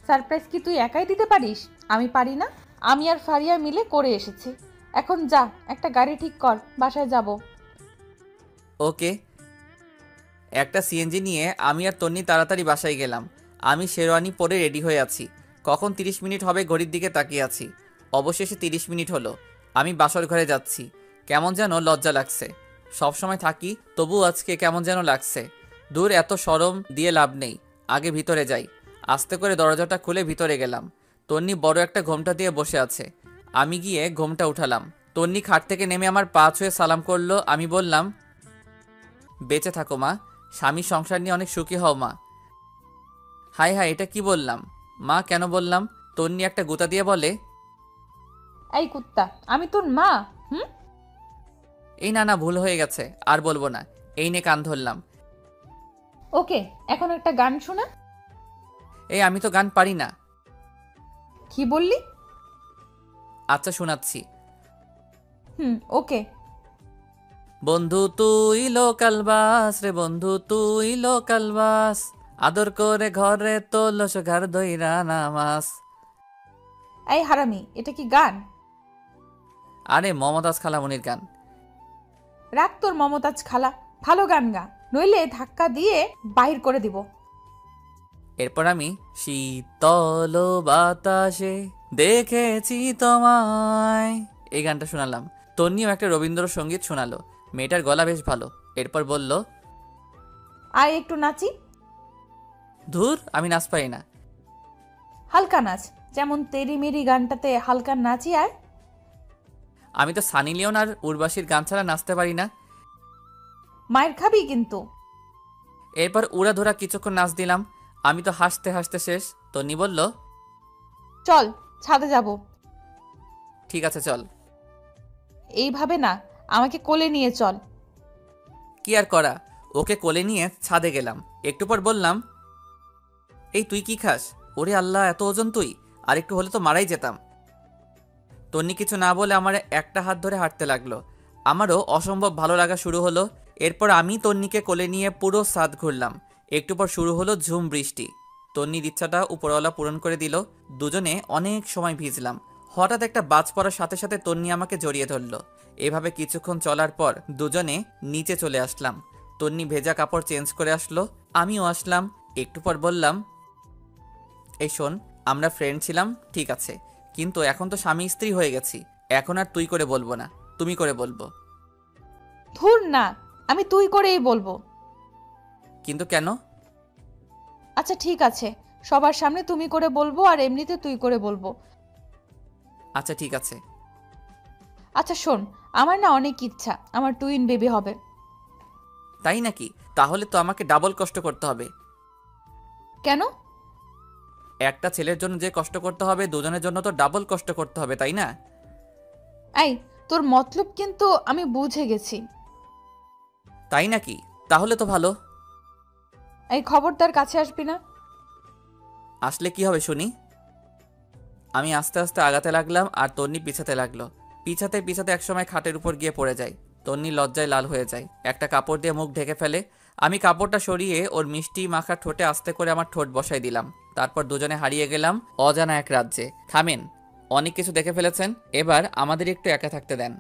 সারপ্রাইজ কি তুই একাই দিতে পারিস? আমি পারি না? আমি আর ফারিয়া মিলে করে এসেছি। এখন যা, একটা গাড়ি ঠিক কর, বাসায় যাব। ওকে। একটা সিএনজি নিয়ে আমি আর তন্নি তাড়াতাড়ি বাসায় গেলাম। আমি শেরওয়ানি পরে রেডি হয়ে আছি। কখন 30 মিনিট হবে ঘড়ির দিকে তাকিয়ে আছি। অবশেষে 30 মিনিট হলো। আমি বাসর ঘরে যাচ্ছি। কেমন যেন লজ্জা লাগছে। সবসময় থাকি, তবু আজকে কেমন যেন লাগছে। দূর, এত শরম দিয়ে লাভ নেই, আগে ভিতরে যাই। আস্তে করে দরজাটা খুলে ভিতরে গেলাম। তন্নি বড় একটা ঘোমটা দিয়ে বসে আছে। আমি গিয়ে ঘোমটা উঠালাম। তন্নি খাট থেকে নেমে আমার পা ছুঁয়ে সালাম করলো। আমি বললাম, বেঁচে থাকো মা, স্বামী সংসার নিয়ে অনেক সুখী হও মা। হাই হাই, এটা কি বললাম? মা কেন বললাম? তন্নি একটা গুতা দিয়ে বলে, এই কুত্তা, আমি তোর মা? এই না না, ভুল হয়ে গেছে, আর বলবো না। এই নে কান ধরলাম। ওকে, এখন একটা গান শোনা। এই আমি তো গান পারি না। কি বললি? আচ্ছা শোনাচ্ছি। ওকে। বন্ধু তুই লোকাল বাস রে, বন্ধু তুই লোকাল বাস, আদর করে ঘরে তোলস ঘর দইরা নামাস। এই হারামি, এটা কি গান? আরে মমতাজ খালামনির গান। রাখ তোর মমতাজ খালা, ভালো গান গা, নইলে ধাক্কা দিয়ে বাহির করে দিব। এরপর আমি শীতল বাতাসে দেখেছি তোমায়, এই গানটা শোনালাম। তন্নিও একটা রবীন্দ্রসঙ্গীত শোনালো। মেয়েটার গলা বেশ ভালো। এরপর বলল, আয় একটু নাচি। ধুর, আমি নাচ পারি না। হালকা নাচ, যেমন তেরি মেরি গানটাতে হালকা নাচি। আয়। আমি তো সানি লিওন আর উর্বাশীর গান ছাড়া নাচতে পারি না। মায়ের খাবি কিন্তু। এরপর উড়াধুরা কিছুক্ষণ নাচ দিলাম। আমি তো হাসতে হাসতে শেষ। তন্নি বলল, চল ছাদে যাব। ঠিক আছে চল। এইভাবে না, আমাকে কোলে নিয়ে চল। কি আর করা, ওকে কোলে নিয়ে ছাদে গেলাম। একটু পর বললাম, এই তুই কি খাস? ওরে আল্লাহ, এত ওজন তুই! আর একটু হলে তো মারাই যেতাম। তন্নি কিছু না বলে আমার একটা হাত ধরে হাঁটতে লাগলো। আমারও অসম্ভব ভালো লাগা শুরু হলো। এরপর আমি তন্নিকে কোলে নিয়ে পুরো ছাদ ঘুরলাম। একটু পর শুরু হলো ঝুম বৃষ্টি। তন্নির ইচ্ছাটা উপরওয়ালা পূরণ করে দিল। দুজনে অনেক সময় ভিজলাম। হঠাৎ একটা বাজ পড়ার সাথে সাথে তন্নি আমাকে জড়িয়ে ধরল। এভাবে কিছুক্ষণ চলার পর দুজনে নিচে চলে আসলাম। তন্নি ভেজা কাপড় চেঞ্জ করে আসলো, আমিও আসলাম। একটু পর বললাম, এই শোন, আমরা ফ্রেন্ড ছিলাম ঠিক আছে, কিন্তু এখন তো স্বামী স্ত্রী হয়ে গেছি। এখন আর তুই করে বলবো না, তুমি করে বলবো। ধুর না, আমি তুই করেই বলবো। কিন্তু কেন? আচ্ছা ঠিক আছে, সবার সামনে তুমি করে বলবো, আর এমনিতে তুই করে বলবো। আচ্ছা ঠিক আছে। আচ্ছা শোন, আমার না অনেক ইচ্ছা আমার টুইন বেবি হবে। তাই নাকি? তাহলে তো আমাকে ডাবল কষ্ট করতে হবে। কেন? একটা ছেলের জন্য যে কষ্ট করতে হবে, দুজনের জন্য তো ডাবল কষ্ট করতে হবে, তাই না? এই, তোর মতলব কিন্তু আমি বুঝে গেছি। তাই নাকি? তাহলে তো ভালো। এই খবরদার কাছে আসবি না। আসলে কি হবে শুনি? আমি আস্তে আস্তে আগাতে লাগলাম আর তন্নি পিছাতে লাগলো। পিছাতে পিছাতে একসময় খাটের উপর গিয়ে পড়ে যায়। তন্নি লজ্জায় লাল হয়ে যায়, একটা কাপড় দিয়ে মুখ ঢেকে ফেলে। আমি কাপড়টা সরিয়ে ওর মিষ্টি মাখা ঠোঁটে আস্তে করে আমার ঠোঁট বসাই দিলাম। তারপর দুজনে হারিয়ে গেলাম অজানা এক রাজ্যে। থামেন, অনেক কিছু দেখে ফেলেছেন, এবার আমাদের একটু একা থাকতে দেন।